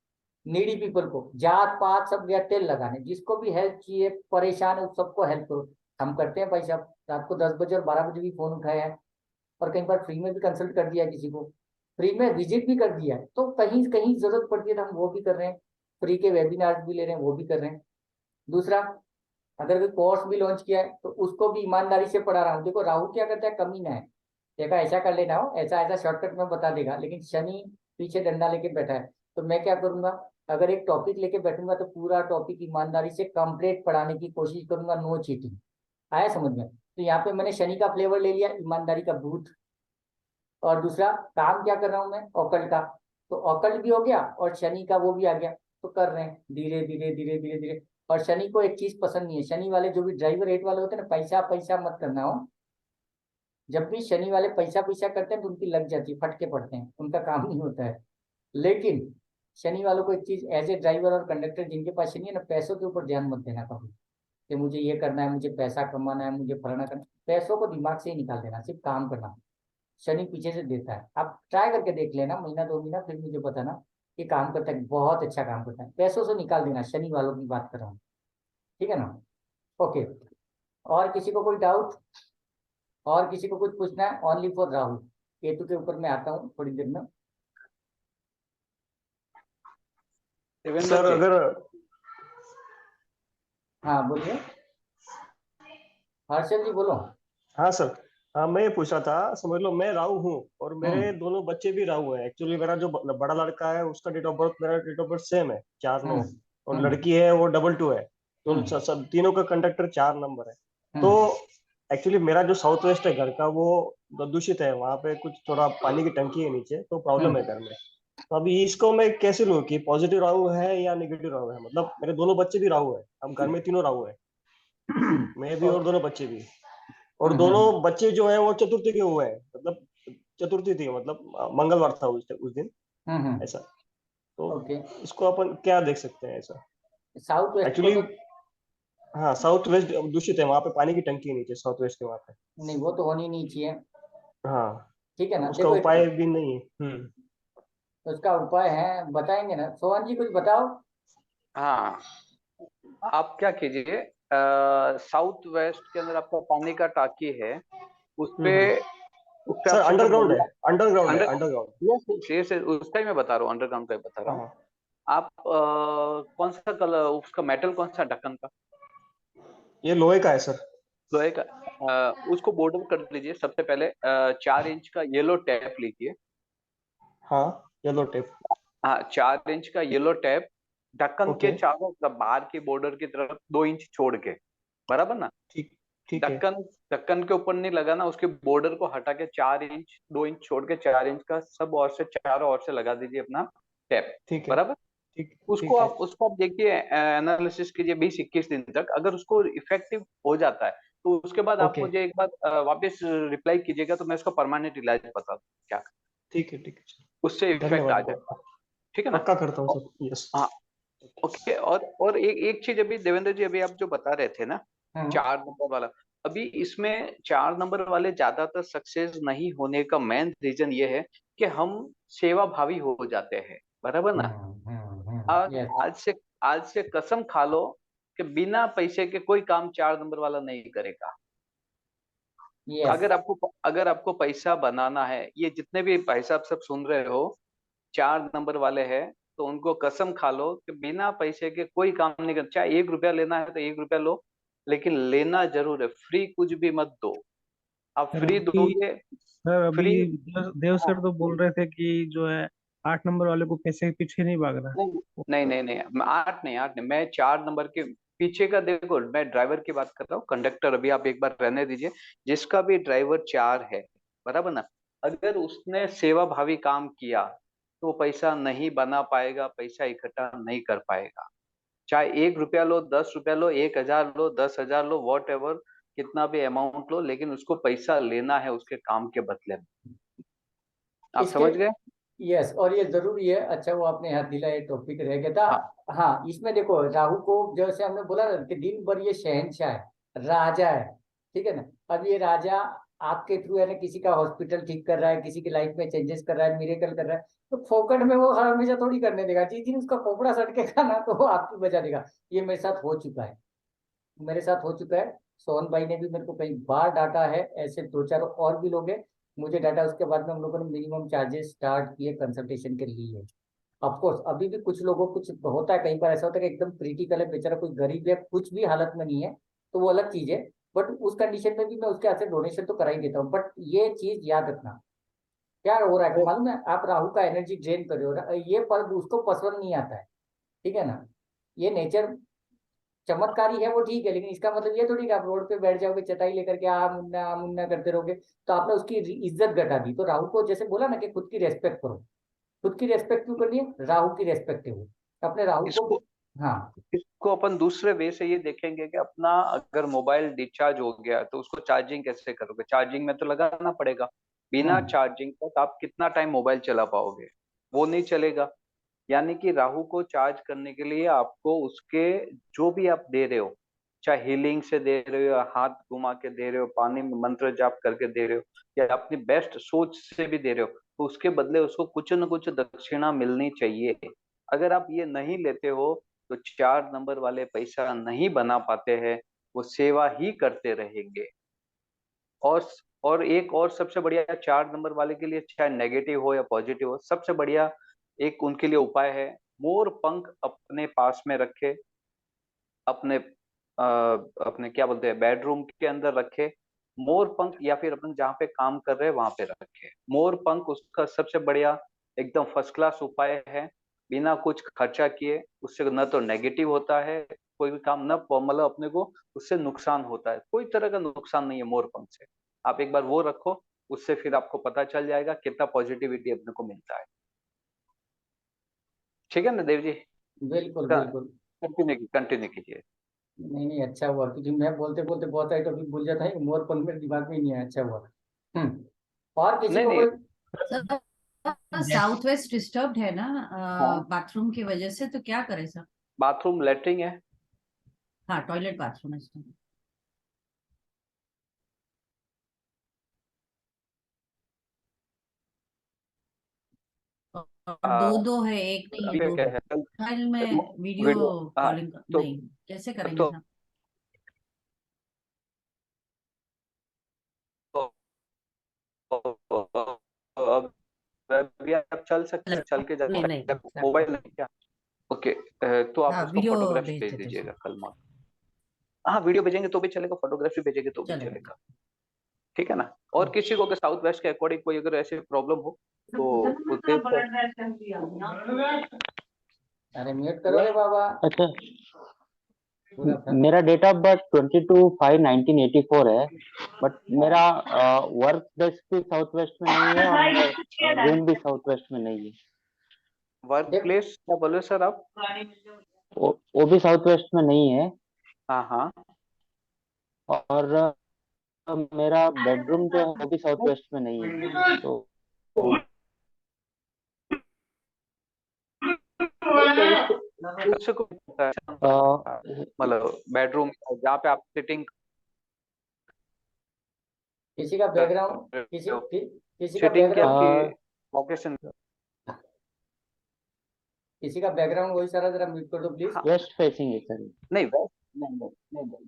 नीडी पीपल को, जात पात सब गया तेल लगाने, जिसको भी हेल्प चाहिए, परेशान है, उस सबको हेल्प करो। हम करते हैं भाई साहब, रात को 10 बजे और 12 बजे भी फोन उठाया है, और कई बार फ्री में भी कंसल्ट कर दिया है किसी को, फ्री में विजिट भी कर दिया है, तो कहीं कहीं जरूरत पड़ती है तो हम वो भी कर रहे हैं, फ्री के वेबिनार्स भी ले रहे हैं, वो भी कर रहे हैं। दूसरा, अगर कोई कोर्स भी लॉन्च किया है तो उसको भी ईमानदारी से पढ़ा रहा हूँ। देखो राहु क्या करता है, कमी ना है, देखा ऐसा कर लेना हो, ऐसा ऐसा शॉर्टकट में बता देगा, लेकिन शनि पीछे डंडा लेके बैठा है, तो मैं क्या करूंगा, अगर एक टॉपिक लेके बैठूंगा तो पूरा टॉपिक ईमानदारी से कंप्लीट पढ़ाने की कोशिश करूंगा, नो चीटिंग। आया समझ में? तो यहाँ पे मैंने शनि का फ्लेवर ले लिया, ईमानदारी का भूत। और दूसरा काम क्या कर रहा हूँ मैं, ऑकल्ट का, तो ऑकल्ट भी हो गया और शनि का वो भी आ गया, तो कर रहे हैं धीरे धीरे धीरे धीरे धीरे। और शनि को एक चीज पसंद नहीं है, शनि वाले जो भी ड्राइवर रेट वाले होते हैं ना, पैसा पैसा मत करना हो। जब भी शनि वाले पैसा पैसा करते हैं तो उनकी लग जाती है, फटके पड़ते हैं, उनका काम नहीं होता है। लेकिन शनि वालों को एक चीज, एज ए ड्राइवर और कंडक्टर जिनके पास शनि है ना, पैसों के ऊपर ध्यान मत देना कभी, कि मुझे ये करना है, मुझे पैसा कमाना है, मुझे फलाना करना। पैसों को दिमाग से ही निकाल देना, सिर्फ काम करना। शनि पीछे से देता है, आप ट्राई करके देख लेना, महीना 2 महीना, फिर मुझे बताना कि काम करता है, बहुत अच्छा काम करता है। पैसों से निकाल देना, शनि वालों की बात कर रहा हूँ, ठीक है ना। ओके, और किसी को कोई डाउट, और किसी को कुछ पूछना है? ओनली फॉर राहु केतु के ऊपर मैं आता हूँ थोड़ी देर में। सर अगर हाँ बोलिए, हर्षल जी बोलो। हाँ सर, हाँ मैं ये पूछ रहा था, समझ लो मैं राहु हूँ और मेरे दोनों बच्चे भी राहु हैं। एक्चुअली मेरा जो बड़ा लड़का है उसका डेट ऑफ बर्थ, मेरा डेट ऑफ बर्थ सेम है 4/9, और लड़की है वो 2/2 है, तो सब तीनों का कंडक्टर 4 नंबर है। तो एक्चुअली मेरा जो साउथ वेस्ट है घर का, वो दूषित है, वहाँ पे कुछ थोड़ा पानी की टंकी है नीचे, तो प्रॉब्लम है घर में। तो अभी इसको मैं कैसे लूँ कि पॉजिटिव राहु है या नेगेटिव राहु है? मतलब मेरे दोनों बच्चे भी राहु है, हम घर में तीनों राहु है, मैं भी और दोनों बच्चे भी, और दोनों बच्चे जो है वो चतुर्थी के हुए हैं, मतलब चतुर्थी थी, मतलब मंगलवार था उस दिन ऐसा। तो इसको अपन क्या देख सकते हैं ऐसा? साउथ वेस्ट एक्चुअली हाँ साउथ वेस्ट दूषित है, वहाँ पे पानी की टंकी है नीचे साउथ वेस्ट के वहाँ पे। नहीं वो तो होनी नहीं चाहिए, हाँ ठीक है ना। उसका देखो उपाय भी नहीं है। उसका उपाय है, बताएंगे ना। सोहन जी कुछ बताओ। हाँ, आप क्या कीजिए, साउथ वेस्ट के अंदर आपका पानी का टाकी है, उस पे सर आप सिर्फ अंडरग्राउंड है, मोहल्ला अंडरग्राउंड है, अंडर अंडरग्राउंड। यस उसका ही मैं बता रहा हूँ, अंडरग्राउंड का ही बता रहा हूँ। हाँ आप कौन सा कलर, उसका मेटल कौन सा, ढक्कन का? ये लोहे का है सर। लोहे का। उसको बॉर्डर कर लीजिए सबसे पहले। 4 इंच का येलो टैप लीजिए। हाँ येलो टेप। हाँ, 4 इंच का येलो टैप, ढक्कन के ओके चारों तरफ बाहर की बॉर्डर की तरफ 2 इंच छोड़ के, बराबर ना। ठीक, ठीक है, ढक्कन ढक्कन के ऊपर नहीं लगाना, उसके बॉर्डर को हटा के 4 इंच 2 इंच छोड़ के 4 इंच का सब ओर से, चारों ओर से लगा दीजिए अपना टैप, ठीक है, बराबर। ठीक, उसको ठीक है। आप देखिए, एनालिसिस कीजिए 20-21 दिन तक। अगर उसको इफेक्टिव हो जाता है तो उसके बाद आप ओके मुझे एक बार वापस रिप्लाई कीजिएगा, तो मैं उसका परमानेंट इलाज बता दूं क्या, ठीक है, ठीक है सर, उससे इफेक्ट आ धन्यवाद जाए, आपका। ठीक है ना। पक्का करता हूँ सर, यस। हाँ, ओके। और एक चीज अभी देवेंद्र जी, अभी आप जो बता रहे थे ना, हम्म 4 नंबर वाला, अभी इसमें 4 नंबर वाले ज्यादातर सक्सेस नहीं होने का मेन रीजन ये है कि हम सेवा भावी हो जाते हैं, बराबर ना। और यस आज से कसम खा लो कि बिना पैसे के कोई काम 4 नंबर वाला नहीं करेगा। यस अगर आपको पैसा बनाना है, ये जितने भी पैसा आप सब सुन रहे हो 4 नंबर वाले हैं, तो उनको कसम खा लो कि बिना पैसे के कोई काम नहीं कर। चाहे 1 रुपया लेना है तो 1 रुपया लो, लेकिन लेना जरूर है। फ्री कुछ भी मत दो। आप सर फ्री अभी दोगे, सर अभी फ्री। देव सर तो बोल रहे थे कि जो है 8 नंबर वाले को पैसे के पीछे नहीं भागना। नहीं नहीं नहीं नहीं, आठ नहीं, मैं 4 नंबर के पीछे का। देखो, मैं ड्राइवर की बात कर रहा हूँ, कंडक्टर अभी आप एक बार रहने दीजिए। जिसका भी ड्राइवर 4 है, बराबर ना, अगर उसने सेवा भावी काम किया तो पैसा नहीं बना पाएगा, पैसा इकट्ठा नहीं कर पाएगा। चाहे 1 रुपया लो, 10 रुपया लो, 1,000 लो, 10,000 लो, वॉट एवर, कितना भी अमाउंट लो, लेकिन उसको पैसा लेना है उसके काम के बदले में। आप इसके समझ गए? यस, और ये जरूरी है। अच्छा वो आपने याद दिलाया, टॉपिक रह गया था। हाँ। हाँ इसमें देखो राहु को जैसे हमने बोला ना कि दिन भर ये शहंशाह है, राजा है, ठीक है ना। अब ये राजा आपके थ्रू है ना, किसी का हॉस्पिटल ठीक कर रहा है, किसी की लाइफ में चेंजेस कर रहा है, मिरेकल कर रहा है, तो फोकट में वो हर हमेशा थोड़ी करने देगा। जिस दिन उसका खोपड़ा सटकेगा ना तो वो आपकी बचा देगा। ये मेरे साथ हो चुका है, मेरे साथ हो चुका है। सोहन भाई ने भी मेरे को कई बार डांटा है, ऐसे दो चार और भी लोग हैं मुझे डांटा। उसके बाद में हम लोगों ने मिनिमम चार्जेस स्टार्ट किए कंसल्टेशन के लिए। ऑफ कोर्स अभी भी कुछ लोगों कुछ होता है, कई बार ऐसा होता है कि एकदम क्रिटिकल है बेचारा, कोई गरीब है, कुछ भी हालत में नहीं है, तो वो अलग चीज है। बट उस कंडीशन में भी मैं उसके हाथ से डोनेशन तो करा ही देता हूँ। बट ये चीज याद रखना, क्या हो रहा है कि मालूम है, आप राहु का एनर्जी ड्रेन कर रहे हो, ये पर उसको पसंद नहीं आता है, ठीक है ना। ये नेचर चमत्कारी है वो ठीक है, लेकिन इसका मतलब ये थोड़ी कि आप रोड पे बैठ जाओगे चटाई लेकर के आ मुन्ना करते रहोगे, तो आपने उसकी इज्जत घटा दी। तो राहु को जैसे बोला ना कि खुद की रेस्पेक्ट करो। खुद की रेस्पेक्ट क्यों करनी है? राहु की रेस्पेक्ट है वो, अपने राहु को। इसको हाँ इसको अपन दूसरे वे से ये देखेंगे कि अपना अगर मोबाइल डिस्चार्ज हो गया तो उसको चार्जिंग कैसे करोगे? चार्जिंग में तो लगाना पड़ेगा। बिना हम्म चार्जिंग तक आप कितना टाइम मोबाइल चला पाओगे? वो नहीं चलेगा। यानी कि राहु को चार्ज करने के लिए आपको उसके, जो भी आप दे रहे हो, चाहे हीलिंग से दे रहे हो, या हाथ घुमा के दे रहे हो, पानी में मंत्र जाप करके दे रहे हो, या अपनी बेस्ट सोच से भी दे रहे हो, तो उसके बदले उसको कुछ न कुछ दक्षिणा मिलनी चाहिए। अगर आप ये नहीं लेते हो तो 4 नंबर वाले पैसा नहीं बना पाते हैं, वो सेवा ही करते रहेंगे। और और एक और सबसे बढ़िया 4 नंबर वाले के लिए, चाहे नेगेटिव हो या पॉजिटिव हो, सबसे बढ़िया एक उनके लिए उपाय है, मोर पंख अपने पास में रखे, अपने अपने क्या बोलते हैं, बेडरूम के अंदर रखे मोर पंख, या फिर अपन जहाँ पे काम कर रहे हैं वहां पे रखे मोर पंख। उसका सबसे बढ़िया एकदम फर्स्ट क्लास उपाय है, बिना कुछ खर्चा किए। उससे न तो नेगेटिव होता है कोई भी काम, न मतलब अपने को उससे नुकसान होता है, कोई तरह का नुकसान नहीं है मोर पंख से। आप एक बार वो रखो, उससे फिर आपको पता चल जाएगा कितना पॉजिटिविटी अपने को मिलता है। ठीक है ना देव जी? बिल्कुल बिल्कुल। कंटिन्यू कीजिए। नहीं नहीं अच्छा हुआ, क्योंकि मैं बोलते बोलते बहुत सारे टॉपिक भूल जाता है, मोर पंख मेरे दिमाग में ही नहीं आया। अच्छा हुआ। और किसी नहीं को नहीं। कोई। साउथ वेस्ट डिस्टर्ब्ड है ना हाँ, बाथरूम की वजह से, तो क्या करें सर? बाथरूम लेटरिन है। हाँ टॉयलेट बाथरूम है इसमें। और दो दो है, एक नहीं है, अभी दो क्या दो। है कल फाइल में वीडियो वीडियो, हाँ, कॉलिंग तो नहीं, कैसे करेंगे तो सर? अब अभी आप चल सकते हैं, चल के जा नहीं नहीं, सकते हैं, लैपटॉप। मोबाइल नहीं क्या? ओके, तो आप हाँ उसको वीडियो फोटोग्राफ्स भेज भेज देते दीजिएगा सर। कल मॉर्निंग। हाँ वीडियो भेजेंगे तो भी चलेगा, फोटोग्राफी भेजेंगे तो भी चलेगा। चलेगा, ठीक है ना। और किसी को अगर साउथ वेस्ट के अकॉर्डिंग कोई अगर ऐसी प्रॉब्लम हो तो उस देश को, अरे म्यूट करो रे बाबा, अच्छा, पूरा मेरा डेट ऑफ बर्थ 22/5/1984 है, बट मेरा वर्क डेस्क भी साउथ वेस्ट में नहीं है और मेरा रूम भी साउथ वेस्ट में नहीं है। वर्क देख प्लेस क्या बोले सर आप? वो भी साउथ वेस्ट में नहीं है। हाँ हाँ, और मेरा बेडरूम जो है वो भी साउथ वेस्ट में नहीं है। तो उससे को अ, मतलब बेडरूम जहाँ पे आप सिटिंग किसी का बैकग्राउंड, किसी का सिटिंग की बैकग्राउंड, आपकी अ, लोकेशन, किसी का बैकग्राउंड वही सारा जरा म्यूट कर दो प्लीज। हाँ, वेस्ट फेसिंग है सर। नहीं वेस्ट, नहीं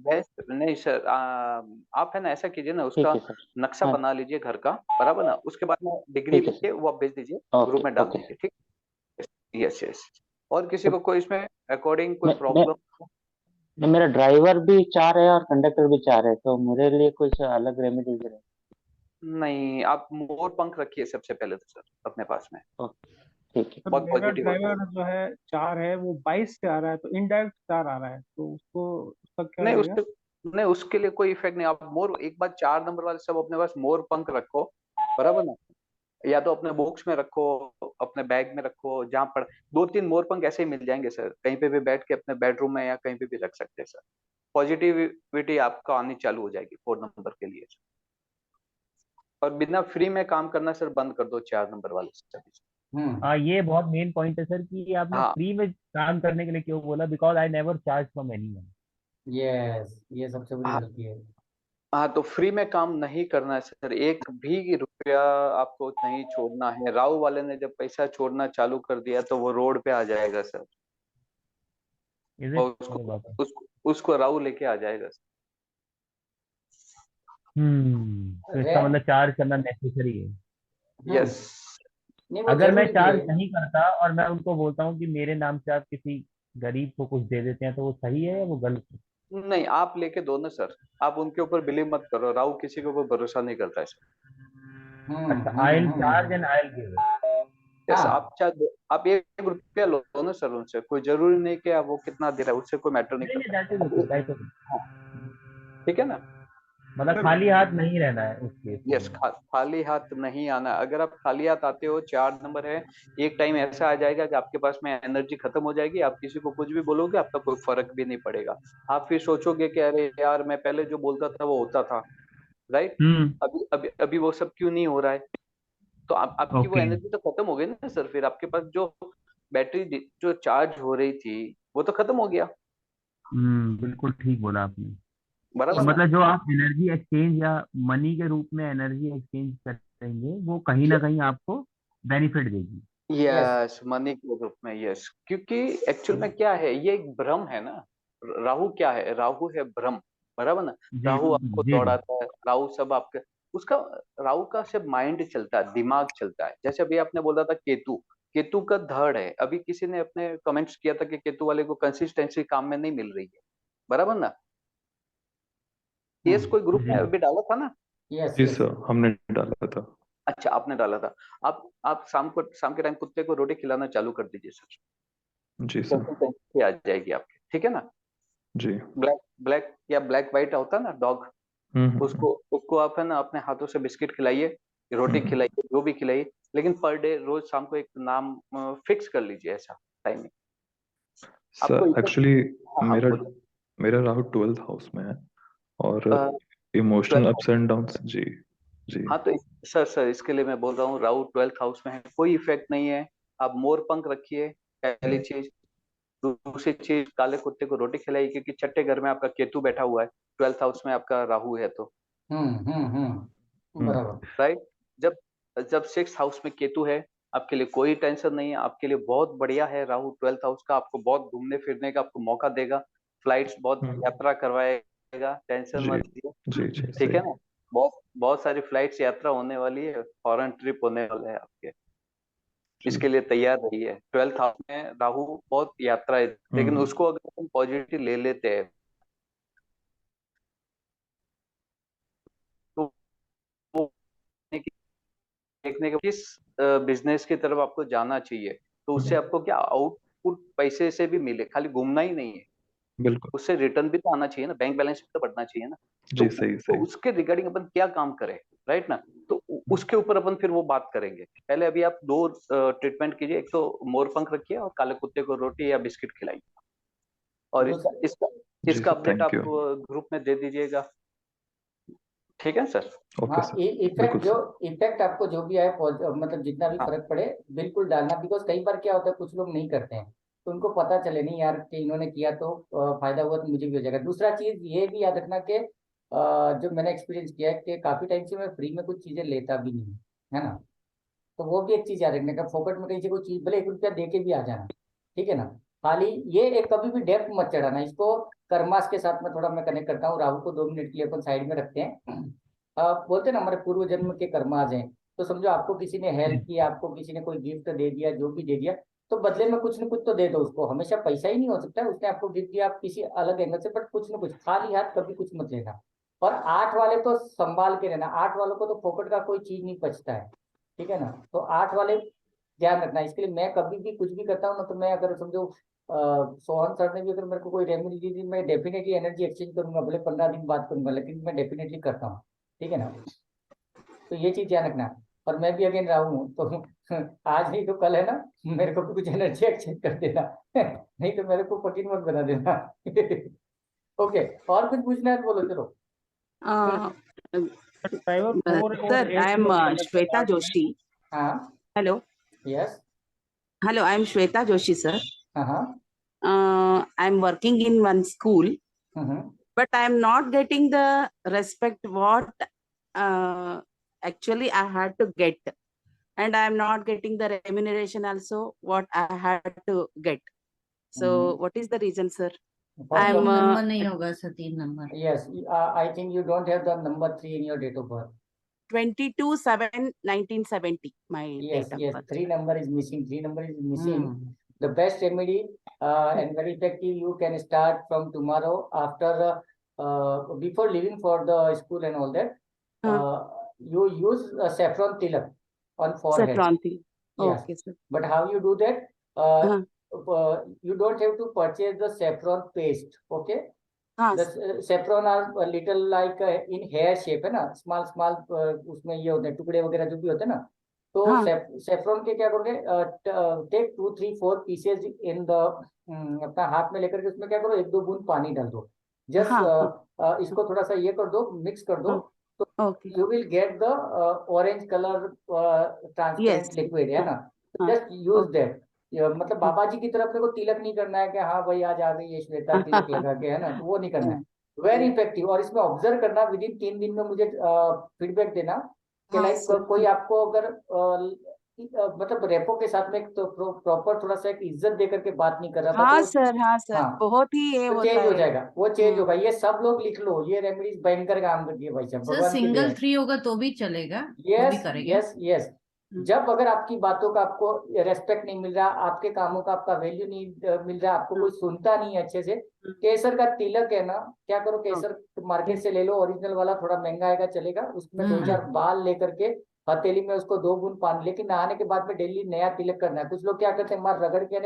वेस्ट नहीं सर, आप है ना ऐसा कीजिए ना, ठीक उसका है सर। नक्शा हाँ बना लीजिए घर का, बराबर ना, उसके बाद में डिग्री ठीक है लिख सर। के वो आप भेज दीजिए, ग्रुप ओके में डाल ओके। दीजिए, ठीक। Yes yes. और किसी को कोई इसमें अकॉर्डिंग कोई मैं प्रॉब्लम? मेरा ड्राइवर भी 4 है और कंडक्टर भी 4 है, तो मेरे लिए कुछ अलग रेमेडीज है? नहीं, आप मोर पंख रखिए सबसे पहले तो सर अपने पास में, ओके ठीक है। तो बहुत मेरा पॉजिटिव होता है। ड्राइवर जो है 4 है, वो 22 से आ रहा है, तो इनडायरेक्ट 4 आ रहा है, तो उसको उसका क्या नहीं रहेगा? उसके, नहीं उसके लिए कोई इफेक्ट नहीं, आप मोर एक बार 4 नंबर वाले सब अपने पास मोर पंख रखो, बराबर ना, या तो अपने बॉक्स में रखो, अपने बैग में रखो, जहां पर 2-3 मोर पंख ऐसे ही मिल जाएंगे सर, कहीं पे भी बैठ के अपने बेडरूम में या कहीं पे भी रख सकते हैं सर। पॉजिटिविटी आपका आनी चालू हो जाएगी 4 नंबर के लिए सर। और बिना फ्री में काम करना सर बंद कर दो 4 नंबर वाले सभी से। हम्म। ये बहुत मेन पॉइंट है सर कि आपने हाँ फ्री में काम करने के लिए क्यों बोला, because I never charge from anyone. Yes, ये सबसे बड़ी हाँ गलती है। हाँ, तो फ्री में काम नहीं करना है सर, एक भी रुपया आपको नहीं छोड़ना है। राव वाले ने जब पैसा छोड़ना चालू कर दिया तो वो रोड पे आ जाएगा सर, इज इट? और अरे बाप रे। उसको राव लेके आ जाएगा सर। तो रे इसका मतलब चार्ज करना नेसेसरी है। हम्म, यस, नहीं वो अगर मैं जरूरी भी है। चार्ज नहीं करता और मैं उनको बोलता हूँ कि मेरे नाम से आप किसी गरीब को कुछ दे देते हैं, तो वो सही है या वो गलत है? नहीं आप लेके दो ना सर, आप उनके ऊपर बिलीव मत करो, राव किसी के ऊपर भरोसा नहीं करता है सर। अच्छा, I will charge and I will give. Yes, हाँ आप 1 रुपया लो ना सर उनसे, कोई जरूरी नहीं कि आप वो कितना दे रहा है, उससे कोई मैटर नहीं नहीं नहीं, करता दैट इज आप ओके, दैट इज। हाँ, ठीक है ना। मतलब सर खाली हाथ नहीं रहना है उस केस के यस, लिए। खाली हाथ नहीं आना। अगर आप खाली हाथ आते हो, 4 नंबर है, एक टाइम ऐसा आ जाएगा कि आपके पास में एनर्जी खत्म हो जाएगी, आप किसी को कुछ भी बोलोगे आपका कोई फर्क भी नहीं पड़ेगा। आप फिर सोचोगे कि अरे यार मैं पहले जो बोलता था वो होता था, राइट, हम्म। अभी अभी अभी वो सब क्यों नहीं हो रहा है। तो आपकी वो ओके। एनर्जी तो खत्म हो गई ना सर, फिर आपके पास जो बैटरी जो चार्ज हो रही थी वो तो खत्म हो गया, बिल्कुल ठीक बोला आपने। तो बराबर यस। ना। मतलब जो आप एनर्जी एक्सचेंज या मनी के रूप में एनर्जी एक्सचेंज करेंगे, वो कहीं ना कहीं आपको बेनिफिट देगी। यस। यस, मनी के रूप में, यस, क्योंकि एक्चुअल में क्या है, ये एक भ्रम है ना। राहु क्या है, राहु है भ्रम, बराबर ना। जी राहु जी आपको जी जी। दौड़ाता है, राहु सब आपके, उसका, राहु का सिर्फ माइंड चलता है, दिमाग चलता है। जैसे अभी आपने बोला था केतु, केतु का धड़ है, अभी किसी ने अपने कमेंट्स किया था कि केतु वाले को कंसिस्टेंसी काम में नहीं मिल रही है, बराबर ना। यस, कोई ग्रुप में जी अभी डाला था ना। यस जी यस। सर, हमने डाला था। अच्छा आपने डाला था। आप शाम के टाइम कुत्ते को रोटी खिलाना चालू कर दीजिए सर, जी सर। कंसिस्टेंसी आ जाएगी आपकी, ठीक है ना। जी। ब्लैक ब्लैक या ब्लैक व्हाइट होता है ना डॉग, हम्म। उसको उसको आप है ना अपने हाथों से बिस्किट खिलाइए, रोटी हम्म। खिलाइए, जो भी खिलाइए, लेकिन पर डे रोज शाम को एक नाम फिक्स कर लीजिए, ऐसा टाइमिंग आपको सर इफेक्ट। एक्चुअली हाँ हाँ मेरा बोलिए। मेरा राहु 12th हाउस में है, और uh, emotional 12th, ups and downs. जी जी। हाँ तो सर इसके लिए मैं बोल रहा हूँ, राहु 12th हाउस में है, कोई इफेक्ट नहीं है। आप मोर पंख रखिए, पहली चीज। दूसरी चीज, काले कुत्ते को रोटी खिलाई, क्योंकि छठे घर में आपका केतु बैठा हुआ है, 12th हाउस में आपका राहु है, तो बराबर। राइट। जब जब 6th हाउस में केतु है, आपके लिए कोई टेंशन नहीं है, आपके लिए बहुत बढ़िया है। राहु 12th हाउस का आपको बहुत घूमने फिरने का आपको मौका देगा, फ्लाइट्स बहुत यात्रा करवाएगा, टेंशन जी मत लीजिए, जी जी ठीक है सही। ना। बहुत बहुत सारी फ्लाइट्स यात्रा होने वाली है, फॉरेन ट्रिप होने वाले हैं आपके, इसके लिए तैयार रहिए। 12th हाउस में राहु बहुत यात्रा है, लेकिन उसको अगर हम पॉजिटिव ले लेते हैं तो वो देखने के किस बिजनेस की तरफ आपको जाना चाहिए, तो उससे आपको क्या आउटपुट पैसे से भी मिले, खाली घूमना ही नहीं है, बिल्कुल। उससे रिटर्न भी तो आना चाहिए ना, बैंक बैलेंस भी तो बढ़ना चाहिए ना। जी सही तो सही। उसके रिगार्डिंग अपन क्या काम करें, राइट ना। तो उसके ऊपर अपन फिर वो बात करेंगे। पहले अभी आप दो ट्रीटमेंट कीजिए, एक तो मोर पंख रखिए और काले कुत्ते को रोटी या बिस्किट खिलाइए, और तो इसका जी इसका सर, अपडेट थैंक आप यू। ग्रुप में दे दीजिएगा, ठीक है सर। ओके हाँ, सर, इफेक्ट बिल्कुल जो सर। इफेक्ट आपको जो भी आए मतलब जितना भी हाँ फर्क पड़े बिल्कुल डालना, बिकॉज कई बार क्या होता है कुछ लोग नहीं करते हैं, तो उनको पता चले नहीं यार कि इन्होंने किया तो फायदा हुआ तो मुझे भी हो जाएगा। दूसरा चीज ये भी याद रखना कि जो मैंने एक्सपीरियंस किया है कि काफी टाइम से मैं फ्री में कुछ चीजें लेता भी नहीं, है ना। तो वो भी एक चीज याद रखने का, फोकट में कहीं से कोई चीज भले 1 रुपया दे के भी आ जाना, ठीक है ना। खाली ये एक कभी भी डेप्थ मत चढ़ाना इसको। कर्मास के साथ में थोड़ा मैं कनेक्ट करता हूँ, राहु को 2 मिनट के लिए अपन साइड में रखते हैं। बोलते हैं ना हमारे पूर्व जन्म के कर्माज हैं, तो समझो आपको किसी ने हेल्प किया, आपको किसी ने कोई गिफ्ट दे दिया, जो भी दे दिया, तो बदले में कुछ न कुछ तो दे दो उसको। हमेशा पैसा ही नहीं हो सकता है, उसने आपको गिफ्ट दिया आप किसी अलग एंगल से, बट कुछ न कुछ, खाली हाथ कभी कुछ मत लेना। और 8 वाले तो संभाल के रहना, 8 वालों को तो फोकट का कोई चीज नहीं बचता है, ठीक है ना। तो 8 वाले ध्यान रखना। इसके लिए मैं कभी भी कुछ भी करता हूँ ना, तो मैं अगर समझो सोहन सर ने भी अगर मेरे को कोई रेमेडी दी थी, मैं डेफिनेटली एनर्जी एक्सचेंज करूंगा, भले 15 दिन बाद करूंगा, लेकिन मैं डेफिनेटली करता हूँ, ठीक है ना। तो ये चीज ध्यान रखना। और मैं भी अगेन राहु हूँ, तो आज नहीं तो कल है ना, मेरे को भी कुछ एनर्जी एक्सचेंज कर देना। नहीं तो मेरे को फकीर मत बना देना। ओके, और कुछ पूछना है तो बोलो, चलो। Uh, ड्राइवर 4 और sir, 8 I am में गलत Shweta चार्ट में। Joshi. हाँ। Hello, yes. hello. I am Shweta Joshi, sir. हाँ हाँ। I am working in one school, hmm. but I am not getting the respect what uh, actually I had to get, and I am not getting the remuneration also what I had to get. So, what is the reason, sir? I am 3 number नहीं होगा sir, 3 number. Yes, I think you don't have the number 3 in your date of birth. 22/7/1970. My Yes, date of yes, birth. 3 number is missing. 3 number is missing. The best remedy and very effective you can start from tomorrow after before leaving for the school and all that. You use saffron tilak on forehead. Saffron tea. Yes, Okay, sir. but how you do that? You don't have to purchase the saffron paste. Okay. The saffron are a little like in hair shape, है ना, स्मॉल स्मॉल, उसमें ये होते हैं टुकड़े वगैरह जो भी होते हैं ना। तो सेफ्रॉन के क्या करोगे, टेक 2 3 4 पीसेज इन द, अपना हाथ में लेकर के उसमें क्या करो, 1 2 बूंद पानी डाल दो, जस्ट इसको थोड़ा सा ये कर दो, मिक्स कर दो, तो you will get the orange colour transparent liquid, है ना। Just use that. मतलब बाबा जी की तरफ को तिलक नहीं करना है कि हाँ भाई आज आ गई ये श्वेता तिलक लगा के, है ना, तो वो नहीं करना है। Very effective. और इसमें ऑब्जर्व करना, विद इन 3 दिन में मुझे फीडबैक देना कि लाइक कोई आपको अगर मतलब रेपो के साथ में तो प्रॉपर थोड़ा सा एक इज्जत दे करके बात नहीं कर रहा था, हाँ तो सर, हाँ सर, बहुत ही ये तो होता चेंज हो है। जाएगा, वो चेंज होगा। ये सब लोग लिख लो, ये रेमेडीज भयंकर काम करती है भाई साहब, सर भगवान की सिंगल दया। 3 होगा तो भी चलेगा, वो भी यस करेंगे। Yes yes. जब अगर आपकी बातों का आपको रेस्पेक्ट नहीं मिल रहा, आपके कामों का आपका वैल्यू नहीं मिल रहा, आपको कोई सुनता नहीं है अच्छे से, केसर का तिलक है ना, क्या करो, केसर मार्केट से ले लो, ओरिजिनल वाला, थोड़ा महंगा आएगा चलेगा, उसमें 2 4 बाल लेकर के हथेली में उसको 2 बूंद पानी, लेकिन नहाने के बाद में डेली नया तिलक करना है। कुछ लोग क्या करते हैं, मार रगड़ के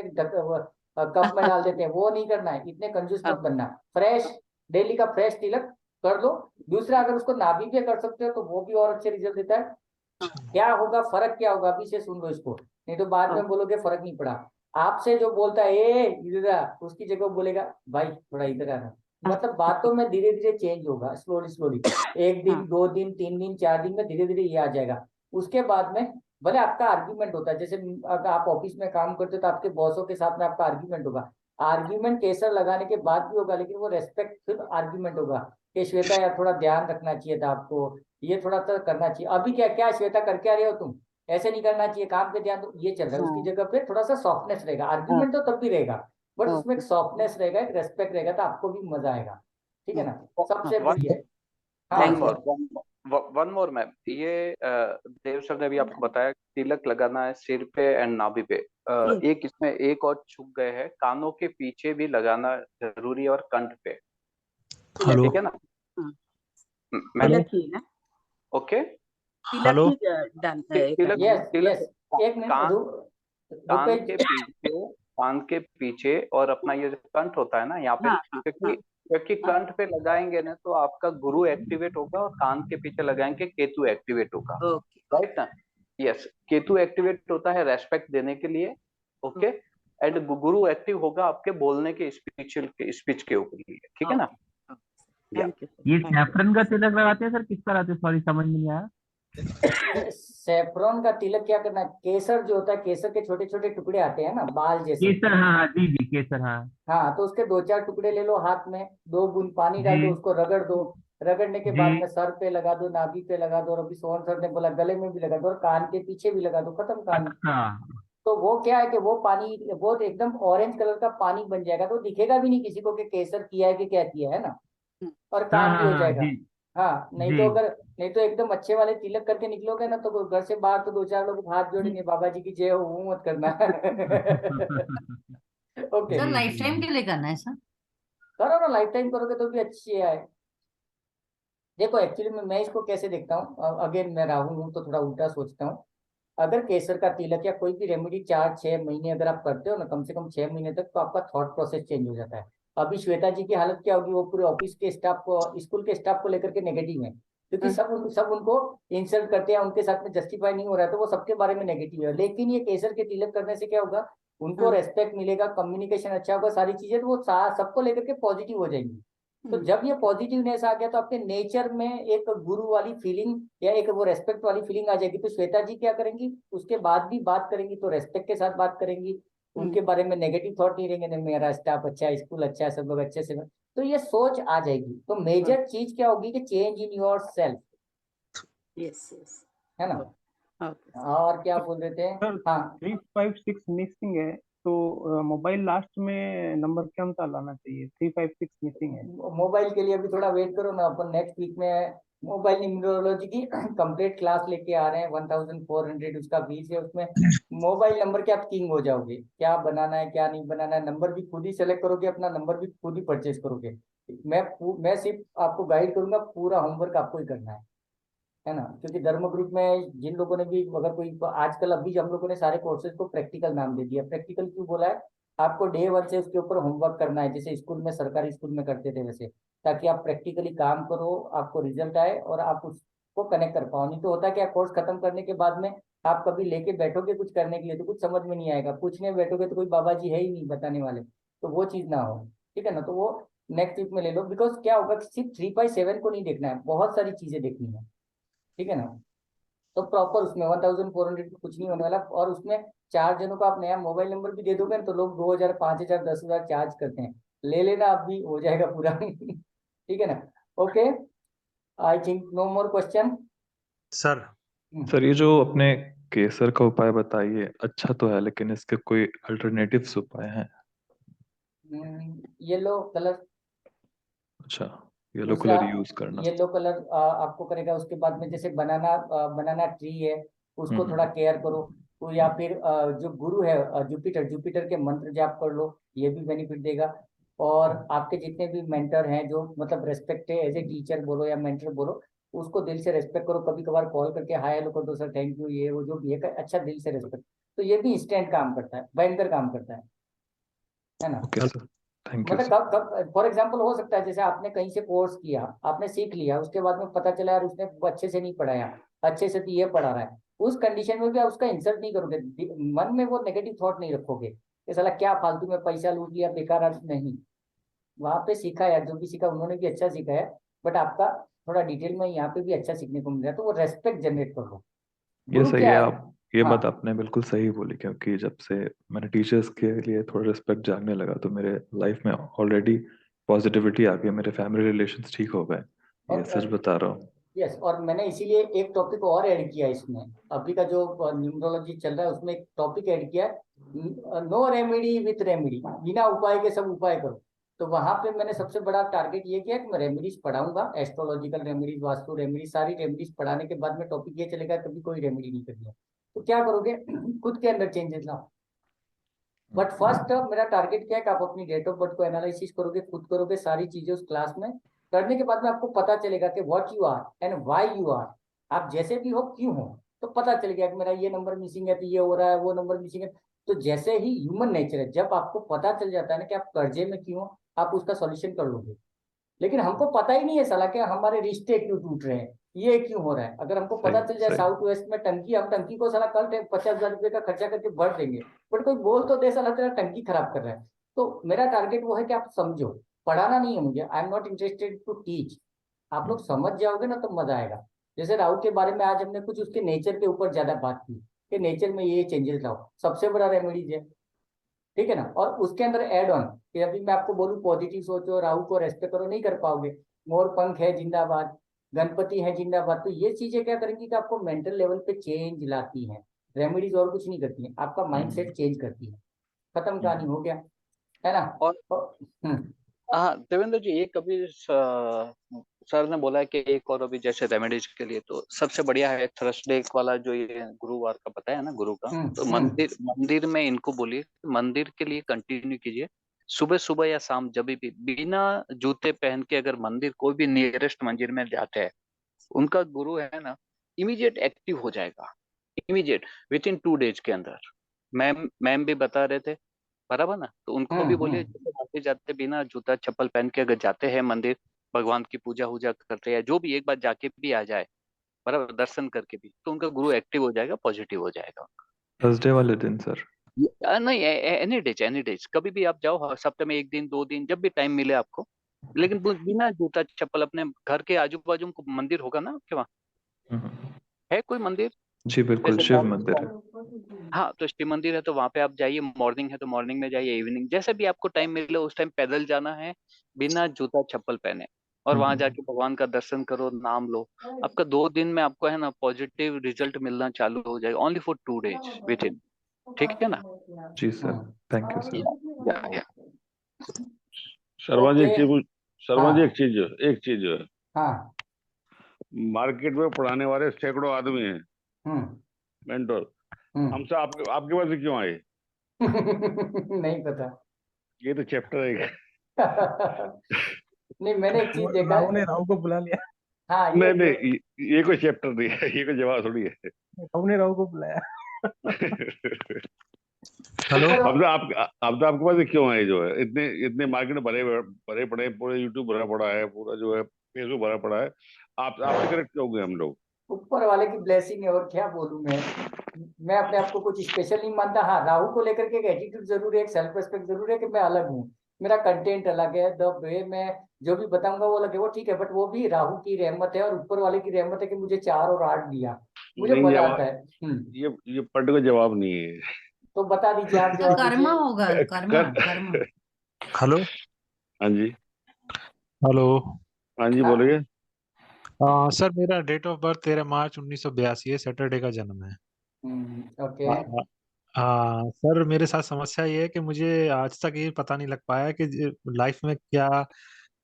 कप में डाल देते हैं, वो नहीं करना है, इतने कंजूस मत बनना। फ्रेश, डेली का फ्रेश तिलक कर दो। दूसरा, अगर उसको नाभि पे कर सकते हो तो वो भी और अच्छे रिजल्ट देता है। क्या होगा, फर्क क्या होगा, अभी से सुन लो इसको, नहीं तो बाद में बोलोगे फर्क नहीं पड़ा। आपसे जो बोलता है ए इधर आ, उसकी जगह बोलेगा भाई थोड़ा इधर आना। मतलब बातों में धीरे धीरे चेंज होगा, स्लोली स्लोली, 1 दिन 2 दिन 3 दिन 4 दिन में धीरे धीरे ये आ जाएगा। उसके बाद में भले आपका आर्ग्यूमेंट होता है, जैसे अगर आप ऑफिस में काम करते हो तो आपके बॉसों के साथ में आपका आर्ग्यूमेंट होगा, आर्ग्यूमेंट केसर लगाने के बाद भी होगा, लेकिन वो रेस्पेक्टफुल आर्ग्यूमेंट होगा कि श्वेता यार थोड़ा ध्यान रखना चाहिए था आपको, ये थोड़ा तो करना चाहिए। अभी क्या क्या श्वेता करके आ रहे हो तुम, ऐसे नहीं करना चाहिए, काम पे ध्यान दो, ये चल रहा है। उसकी हाँ जगह पे थोड़ा सा सॉफ्टनेस रहेगा, आर्ग्यूमेंट तो तब भी रहेगा, बट उसमें एक ओके सॉफ्टनेस रहेगा, एक रेस्पेक्ट रहेगा, तो आपको भी मजा आएगा। ठीक है ना, सबसे वन बढ़िया है। हाँ वन Thank जी, मोर वन मोर मैम, ये देव सर ने भी आपको बताया तिलक लगाना है सिर पे एंड नाभि पे। Yes. एक इसमें एक और चूक गए हैं, कानों के पीछे भी लगाना जरूरी है और कंठ पे, हेलो ठीक है ना हाँ, मैम? तिलक ही ना, ओके, तिलक हेलो ही डन तिलक यस तिलक यस, एक मिनट कान कान के रुपए। पीछे, कान के पीछे और अपना ये जो कंठ होता है ना यहाँ पे, हाँ हाँ क्योंकि क्योंकि हाँ कंठ पे लगाएंगे ना तो आपका गुरु एक्टिवेट होगा, और कान के पीछे लगाएंगे केतु एक्टिवेट होगा, ओके राइट ना? यस, केतु एक्टिवेट होता है रेस्पेक्ट देने के लिए, ओके, एंड गुरु एक्टिव होगा आपके बोलने के स्पीच के ऊपर लिए, ठीक है ना? या थैंक यू ये थैंक यू। सैफरन का तिलक लगाते हैं सर, किस पर आते हैं? सॉरी समझ नहीं आया। सेफ्रॉन का तिलक क्या करना है, केसर जो होता है, केसर के छोटे छोटे टुकड़े आते हैं ना बाल जैसे, केसर, हाँ हाँ जी जी, केसर, हाँ हाँ, तो उसके 2-4 टुकड़े ले लो, हाथ में 2 बूंद पानी डाल दो, जी उसको रगड़ दो। रगड़ने के बाद जी। में सर पे लगा दो, नाभि पे लगा दो, और अभी सोहन सर ने बोला गले में भी लगा दो, और कान के पीछे भी लगा दो, खत्म कहानी। अच्छा तो वो क्या है कि वो पानी वो एकदम ऑरेंज कलर का पानी बन जाएगा, तो दिखेगा भी नहीं किसी को कि केसर किया है कि क्या किया है ना, और हाँ काम भी हाँ हो हाँ जाएगा। जी हाँ, नहीं जी। तो अगर, नहीं तो एकदम अच्छे वाले तिलक करके निकलोगे ना, तो घर से बाहर तो 2-4 लोग हाथ जोड़ेंगे, बाबा जी की जय हो, वो मत करना। ओके, सर जी लाइफ जी टाइम जी। के लिए करना है सर? करो ना, लाइफ टाइम करोगे तो भी अच्छी है। देखो एक्चुअली मैं इसको कैसे देखता हूँ, अगेन मैं राहुल हूँ तो थोड़ा उल्टा सोचता हूँ। अगर केसर का तिलक या कोई भी रेमेडी 4-6 महीने अगर आप करते हो ना, कम से कम 6 महीने तक, तो आपका थॉट प्रोसेस चेंज हो जाता है। अभी श्वेता जी की हालत क्या होगी, वो पूरे ऑफिस के स्टाफ को, स्कूल के स्टाफ को लेकर के नेगेटिव है, क्योंकि सब उनको इंसल्ट करते हैं, उनके साथ में जस्टिफाई नहीं हो रहा है, तो वो सबके बारे में नेगेटिव है। लेकिन ये केसर के तिलक करने से क्या होगा, उनको रेस्पेक्ट मिलेगा, कम्युनिकेशन अच्छा होगा, सारी चीजें, तो वो सबको लेकर के पॉजिटिव हो जाएंगी। तो जब ये पॉजिटिवनेस आ गया, तो आपके नेचर में एक गुरु वाली फीलिंग या एक वो रेस्पेक्ट वाली फीलिंग आ जाएगी। तो श्वेता जी क्या करेंगी, उसके बाद भी बात करेंगी तो रेस्पेक्ट के साथ बात करेंगी, उनके बारे में नेगेटिव थॉट नहीं रहेंगे, नहीं मेरा स्टाफ अच्छा है, स्कूल अच्छा है, सब लोग अच्छे से, तो ये सोच आ जाएगी। तो मेजर चीज क्या होगी कि change in your self, yes yes है ना। ओके और क्या बोल रहे थे, सर हाँ 356 मिसिंग है, तो मोबाइल लास्ट में नंबर कौन सा लाना चाहिए? 356 मिसिंग है। मोबाइल के लिए अभी थोड़ा वेट करो ना, अपन नेक्स्ट वीक में मोबाइल न्यूमरोलॉजी की कंप्लीट क्लास लेके आ रहे हैं, 1400 उसका फीस है। उसमें मोबाइल नंबर के आप किंग हो जाओगे, क्या बनाना है क्या नहीं बनाना है, नंबर भी खुद ही सेलेक्ट करोगे, अपना नंबर भी खुद ही परचेज करोगे। मैं सिर्फ आपको गाइड करूंगा, पूरा होमवर्क आपको ही करना है ना। क्योंकि धर्म ग्रुप में जिन लोगों ने भी, अगर कोई आजकल अभी हम लोगों ने सारे कोर्सेज को प्रैक्टिकल नाम दे दिया। प्रैक्टिकल क्यों बोला है, आपको डे 1 से उसके ऊपर होमवर्क करना है, जैसे स्कूल में, सरकारी स्कूल में करते थे वैसे, ताकि आप प्रैक्टिकली काम करो, आपको रिजल्ट आए और आप उसको कनेक्ट कर पाओ। नहीं तो होता क्या, कोर्स खत्म करने के बाद में आप कभी लेके बैठोगे कुछ करने के लिए, तो कुछ समझ में नहीं आएगा, पूछने बैठोगे तो कोई बाबा जी है ही नहीं बताने वाले, तो वो चीज ना हो। ठीक है ना, तो वो नेक्स्ट वीक में ले लो। बिकॉज क्या होगा कि सिर्फ 3/7 को नहीं देखना है, बहुत सारी चीजें देखनी है। ठीक है ना, तो प्रॉपर उसमें 1400 कुछ नहीं होने वाला। और उसमें 4 जनों को आप नया मोबाइल नंबर भी दे दोगे ना, तो लोग 2000, 5000, 10,000 चार्ज करते हैं। ले लेना, आप भी हो जाएगा पूरा। ठीक है ना, okay, I think no more question. Sir sir ये जो अपने केसर का उपाय बताइए अच्छा तो है, लेकिन इसके कोई अल्टरनेटिव्स उपाय हैं? येलो कलर, अच्छा, येलो दूसरा कलर यूज करना। येलो कलर आपको करेगा। उसके बाद में जैसे बनाना, बनाना ट्री है, उसको थोड़ा केयर करो। तो या फिर जो गुरु है, जुपिटर, जुपिटर के मंत्र जाप कर लो, ये भी बेनिफिट देगा। और आपके जितने भी मेंटर हैं, जो मतलब रेस्पेक्ट है, एज ए टीचर बोलो या मेंटर बोलो, उसको दिल से रेस्पेक्ट करो। कभी कभार कॉल करके हाय हेलो कर दो, सर थैंक यू, ये वो जो भी है, अच्छा दिल से रेस्पेक्ट। तो ये भी इंस्टेंट काम करता है, भयंकर काम करता है ना। ओके सर, थैंक यू मतलब सर। कब कब फॉर एग्जाम्पल हो सकता है, जैसे आपने कहीं से कोर्स किया, आपने सीख लिया, उसके बाद में पता चला यार उसने वो अच्छे से नहीं पढ़ाया, अच्छे से तो ये पढ़ा रहा है, उस कंडीशन में भी आप उसका इंसल्ट नहीं करोगे, मन में वो नेगेटिव थॉट नहीं रखोगे कि साला क्या फालतू में पैसा लूट लिया, बेकार नहीं। वहां पे सीखा यार, जो भी सीखा उन्होंने भी अच्छा सीखा है, बट आपका थोड़ा डिटेल में यहाँ पे भी अच्छा सीखने को मिल रहा है, तो वो रेस्पेक्ट जनरेट कर लो। ये गुरु सही क्या है। है, आप ये हाँ बात आपने बिल्कुल सही बोली, क्योंकि जब से मैंने टीचर्स के लिए थोड़ा रिस्पेक्ट जागने लगा तो मेरे लाइफ में ऑलरेडी पॉजिटिविटी आ गई, मेरे फैमिली रिलेशंस ठीक हो गए। ये सच और बता रहा हूँ। यस, और मैंने इसीलिए एक टॉपिक और ऐड किया इसमें। अभी का जो न्यूमरोलॉजी चल रहा है उसमें एक टॉपिक ऐड किया है, नो रेमेडी विथ रेमेडी, बिना उपाय के सब उपाय करो। तो वहां पे मैंने सबसे बड़ा टारगेट ये किया कि मैं रेमेडीज पढ़ाऊंगा, एस्ट्रोलॉजिकल रेमेडीज, वास्तु रेमेडीज, सारी रेमेडीज पढ़ाने के बाद में टॉपिक ये चलेगा कभी कोई रेमेडी नहीं करनी है। तो क्या करोगे, खुद के अंदर चेंजेस लाओ। बट फर्स्ट मेरा टारगेट क्या है कि आप अपनी डेट ऑफ बर्थ को एनालिसिस करोगे, खुद करोगे सारी चीजें उस क्लास में। करने के बाद में आपको पता चलेगा कि what you are and why you are. आप जैसे भी हो क्यों हो, तो पता चल गया कि मेरा ये नंबर मिसिंग है तो ये हो रहा है, वो नंबर मिसिंग है। तो जैसे ही ह्यूमन नेचर है, जब आपको पता चल जाता है ना कि आप कर्जे में क्यों हो, आप उसका सॉल्यूशन कर लोगे। लेकिन हमको पता ही नहीं है साला कि हमारे रिश्ते क्यों टूट रहे हैं, ये क्यों हो रहा है। अगर हमको पता चल जाए सही। साउथ वेस्ट में टंकी, हम टंकी को साला कल 50,000 रुपये का खर्चा करके भर देंगे, बट कोई बोल तो दे साला तेरा टंकी खराब कर रहा है। तो मेरा टारगेट वो है कि आप समझो, पढ़ाना नहीं है मुझे, I am not interested to teach. आप लोग समझ जाओगे ना तो मजा आएगा। जैसे राहु के बारे में आज हमने कुछ उसके नेचर के ऊपर ज्यादा बात की कि नेचर में ये चेंजेस लाओ, सबसे बड़ा रेमेडीज है, ठीक है ना। और उसके अंदर एड ऑन कि अभी मैं आपको बोलूं पॉजिटिव सोचो, राहु को रेस्पेक्ट करो, नहीं कर पाओगे। मोर पंख है जिंदाबाद, गणपति है जिंदाबाद। तो ये चीजें क्या करेंगी कि आपको मेंटल लेवल पे चेंज लाती हैं। रेमेडीज और कुछ नहीं करती हैं, आपका माइंडसेट चेंज करती है। खत्म कहानी, हो गया, है ना। और हम्म, हाँ देवेंद्र जी, ये कभी सर ने बोला कि एक और अभी जैसे रेमेडीज के लिए तो सबसे बढ़िया है थर्सडे वाला जो ये गुरुवार का बताया ना, गुरु का। तो मंदिर मंदिर में इनको बोलिए, मंदिर के लिए कंटिन्यू कीजिए। सुबह सुबह या शाम जब भी बिना जूते पहन के अगर मंदिर, कोई भी नियरेस्ट मंदिर में जाते हैं, उनका गुरु है ना, इमीडिएट एक्टिव हो जाएगा, इमीडिएट विद इन 2 डेज के अंदर। मैम भी बता रहे थे, बराबर ना। तो उनको भी बोलिए, जैसे जाते जाते बिना जूता चप्पल पहन के अगर जाते हैं मंदिर, भगवान की पूजा वूजा करते हैं, जो भी एक बार जाके भी आ जाए, बराबर, दर्शन करके भी, तो उनका गुरु एक्टिव हो जाएगा, पॉजिटिव हो जाएगा। थर्सडे वाले दिन सर? नहीं, एनी डेज कभी भी आप जाओ, सप्ताह में 1 दिन 2 दिन, जब भी टाइम मिले आपको। लेकिन बिना जूता चप्पल, अपने घर के आजू बाजू को मंदिर होगा ना आपके वहाँ, है कोई मंदिर? जी बिल्कुल, जैसे शिव मंदिर है। हाँ, तो शिव मंदिर है तो वहां पे आप जाइए। मॉर्निंग है तो मॉर्निंग में जाइए, इवनिंग जैसे भी आपको टाइम मिले उस टाइम पैदल जाना है, बिना जूता चप्पल पहने, और वहां जाके भगवान का दर्शन करो, नाम लो। आपका 2 दिन में आपको है ना पॉजिटिव रिजल्ट मिलना चालू हो जाएगा, only for 2 days with in. ठीक है ना? जी सर, थैंक यू सर। या शर्मा जी ओके, शर्मा जी, हाँ एक चीज जो है, हाँ, मार्केट में पढ़ाने वाले सैकड़ों आदमी हैं, हम्म मेंटोर। हम्म हमसे आपके आपके पास क्यों आए? नहीं पता। ये तो चैप्टर है। नहीं, मैंने एक चीज देखा राहु ने है। राहु को बुला लिया, हाँ, नहीं नहीं, ये कोई चैप्टर नहीं है, ये कोई जवाब थोड़ी है। राहु ने राहु को बुलाया। हेलो, ऊपर अब तो आपके पास क्यों आए जो है? इतने इतने मार्केट भरे भरे पड़े हैं, पूरे यूट्यूब भरा पड़ा है, पूरा जो है फेसबुक भरा पड़ा है। आपसे कनेक्ट क्यों हो गए हम लोग? ऊपर वाले की ब्लेसिंग है, और क्या बोलूं मैं अपने आप को कुछ स्पेशल नहीं मानता। हाँ, राहु को लेकर के एक एटीट्यूड जरूर है, एक सेल्फ रिस्पेक्ट जरूर है कि मैं अलग हूँ, मेरा कंटेंट अलग है, द वे मैं जो भी बताऊंगा वो अलग है, वो ठीक है। बट वो भी राहु की रहमत है और ऊपर वाले की रहमत है कि मुझे 4 और 8 दिया, मुझे नहीं, मजा जवाब आता है। ये पर्टिकुलर जवाब नहीं है। तो बता दीजिए, आप तो जवाब कर्मा दीजिए। होगा, कर्मा कर्मा। हेलो, हाँ जी, हेलो। हाँ जी, हाँ, बोलिए। सर, मेरा डेट ऑफ बर्थ 13 मार्च 1982 है, सैटरडे का जन्म है। ओके। सर, मेरे साथ समस्या ये है कि मुझे आज तक ये पता नहीं लग पाया कि लाइफ में क्या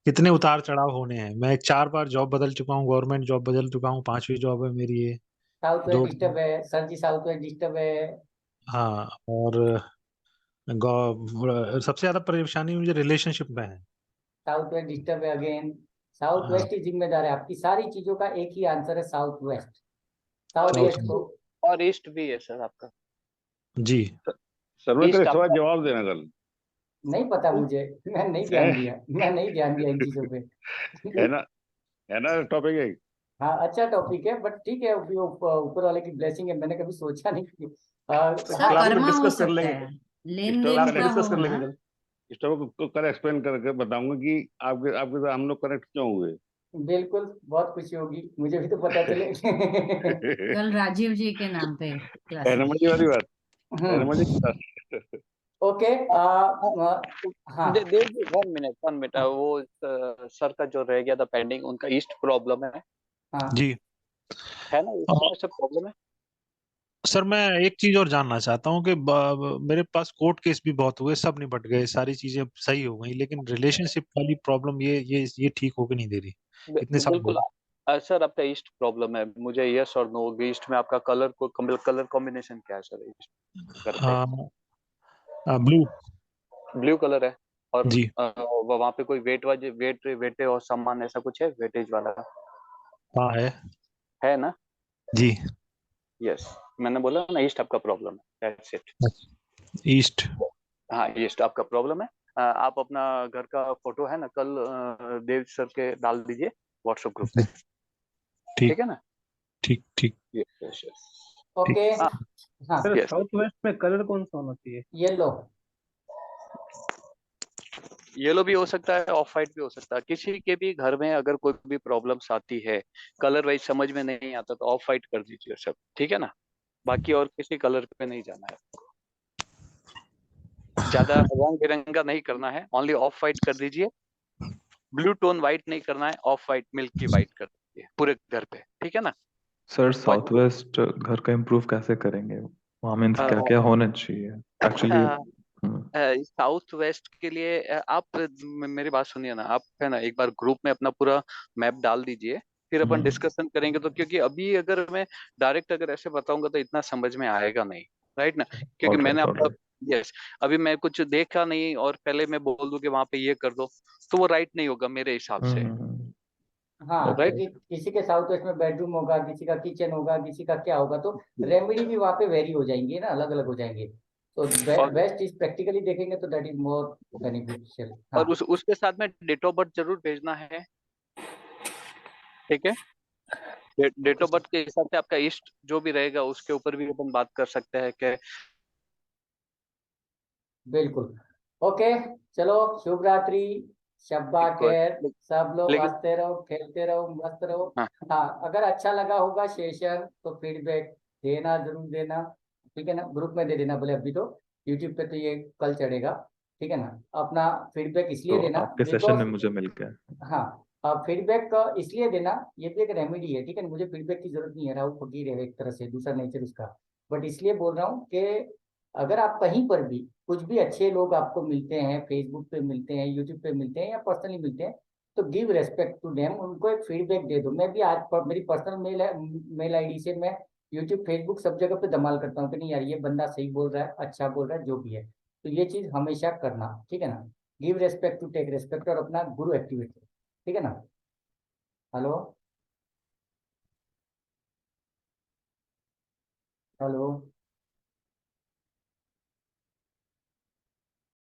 कितने उतार चढ़ाव होने हैं। मैं 4 बार जॉब बदल चुका हूँ, गवर्नमेंट जॉब बदल चुका हूँ, 5वीं जॉब है मेरी ये। साउथ वेस्ट दो डिस्टर्ब है सर जी, साउथ वेस्ट डिस्टर्ब है। हाँ, और सबसे ज्यादा परेशानी मुझे रिलेशनशिप में है। साउथ वेस्ट डिस्टर्ब है अगेन। साउथ हाँ, वेस्ट ही जिम्मेदार है, आपकी सारी चीजों का एक ही आंसर है, south west. South south west में। को और ईस्ट भी है सर आपका, जी। सर्वे तेरे ईस्ट सवाल आपका। जवाब देना कल। नहीं पता मुझे, मैं नहीं ध्यान दिया, मैं नहीं ध्यान दिया इन चीजों पे। है ना, है ना टॉपिक है। हाँ, अच्छा टॉपिक है, बट ठीक है, अभी वो ऊपर वाले की ब्लेसिंग है, मैंने कभी सोचा नहीं कि सर हाँ, क्लास में कर्मा हो डिस्कस कर सकता लेंगे, है, इस लेन टॉपिक देन क्लास में का डिस्कस कर होना। लेंगे कल। इस टॉपिक को कल एक्सप्लेन करके बताऊंगा कि आपके आपके साथ हम लोग कनेक्ट क्यों हुए। बिल्कुल, बहुत खुशी होगी, मुझे भी तो पता चले। कल राजीव जी के नाम पे क्लासेस। एनर्जी वाली बात, हम्म, एनर्जी की बात। ओके। हाँ देव 1 मिनट हाँ वो सर का जो रह गया था पेंडिंग, उनका ईस्ट प्रॉब्लम हाँ जी। है ना, ईस्ट में सब प्रॉब्लम है। सर मैं एक चीज और जानना चाहता हूँ कि मेरे पास कोर्ट केस भी बहुत हुए, सब निपट गए, सारी चीजें अब सही हो गई, लेकिन रिलेशनशिप वाली प्रॉब्लम ये ठीक होके नहीं दे रही इतने साल हो बिल्कुल। सर आपका ईस्ट प्रॉब्लम है, मुझे यस और नो, ईस्ट में आपका कलर कॉम्बिनेशन क्या है सर ईस्ट घर पे? गए। ब्लू। ब्लू कलर है। और जी। वहाँ पे कोई वेटे और सामान ऐसा कुछ है, वेटेज वाला हाँ है ना? जी। यस, मैंने बोला ना ईस्ट आपका प्रॉब्लम है, दैट्स इट। ईस्ट। हाँ, ईस्ट आपका प्रॉब्लम है। आप अपना घर का फोटो है ना, कल देव सर के डाल दीजिए व्हाट्सएप ग्रुप पे, ठीक ठीक है ना? ठीक ठीक यस यस यस। ओके। हाँ हाँ सर यस। साउथ वेस्ट में कलर कौन सा होना चाहिए? येलो। येलो भी हो सकता है, ऑफ वाइट भी हो सकता है। किसी के भी घर में अगर कोई भी प्रॉब्लम्स आती है, कलर वाइज समझ में नहीं आता, तो ऑफ वाइट कर दीजिए सब, ठीक है ना? बाकी और किसी कलर पे नहीं जाना है, ज्यादा रंग बिरंगा नहीं करना है, ओनली ऑफ वाइट कर दीजिए। ब्लू टोन वाइट नहीं करना है, ऑफ वाइट मिल्की वाइट कर दीजिए पूरे घर पे, ठीक है ना? सर साउथ वेस्ट घर का इम्प्रूव कैसे करेंगे? वहाँ मीन्स क्या क्या होना चाहिए एक्चुअली? साउथ वेस्ट के लिए आप मेरी बात सुनिए ना, आप है ना एक बार ग्रुप में अपना पूरा मैप डाल दीजिए, फिर अपन डिस्कशन करेंगे। तो क्योंकि अभी अगर मैं डायरेक्ट अगर ऐसे बताऊंगा तो इतना समझ में आएगा नहीं, राइट ना? क्योंकि मैंने ऑलराइट आपका ऑलराइट। यस, अभी मैं कुछ देखा नहीं और पहले मैं बोल दूं कि वहां पे ये कर दो, तो वो राइट नहीं होगा मेरे हिसाब से, हाँ, राइट? क्योंकि किसी के साउथ वेस्ट में बेडरूम होगा, किसी का किचन होगा, किसी का क्या होगा, तो रेमेडी भी वहाँ पे वेरी हो जाएंगी ना, अलग अलग हो जाएंगे। तो और बेस्ट इज प्रैक्टिकली देखेंगे तो दैट इज मोर बेनिफिशियल। हाँ और उसके साथ में डेट ऑफ बर्थ जरूर भेजना है, ठीक है? डेट ऑफ बर्थ के हिसाब से आपका ईस्ट जो भी रहेगा उसके ऊपर भी अपन बात कर सकते हैं कि बिल्कुल। ओके, चलो, शुभ रात्रि, शब्बा खैर, सब लोग लेकिन हंसते रहो, खेलते रहो, मस्त रहो। हाँ, हाँ, अगर अच्छा लगा होगा सेशन तो फीडबैक देना, जरूर देना, ठीक है ना? ग्रुप में दे देना, बोले अभी तो यूट्यूब पे तो ये कल चढ़ेगा, ठीक है ना? अपना फीडबैक इसलिए तो देना आपके सेशन में बिकॉज, मुझे मिल गया। हाँ, फीडबैक इसलिए देना, ये भी एक रेमेडी है, ठीक है ना? मुझे फीडबैक की जरूरत नहीं है, राहुल फकीर है एक तरह से, दूसरा नेचर उसका। बट इसलिए बोल रहा हूँ कि अगर आप कहीं पर भी कुछ भी अच्छे लोग आपको मिलते हैं, फेसबुक पे मिलते हैं, यूट्यूब पे मिलते हैं, या पर्सनली मिलते हैं, तो गिव रेस्पेक्ट टू देम, उनको एक फीडबैक दे दो। मैं भी आज मेरी पर्सनल मेल है, मेल आईडी से मैं यूट्यूब फेसबुक सब जगह पे धमाल करता हूँ कि नहीं यार, ये बंदा सही बोल रहा है, अच्छा बोल रहा है, जो भी है। तो ये चीज हमेशा करना, ठीक है ना? Give respect to take respect, और अपना गुरु एक्टिवेट करो, ठीक है ना? हेलो। हेलो।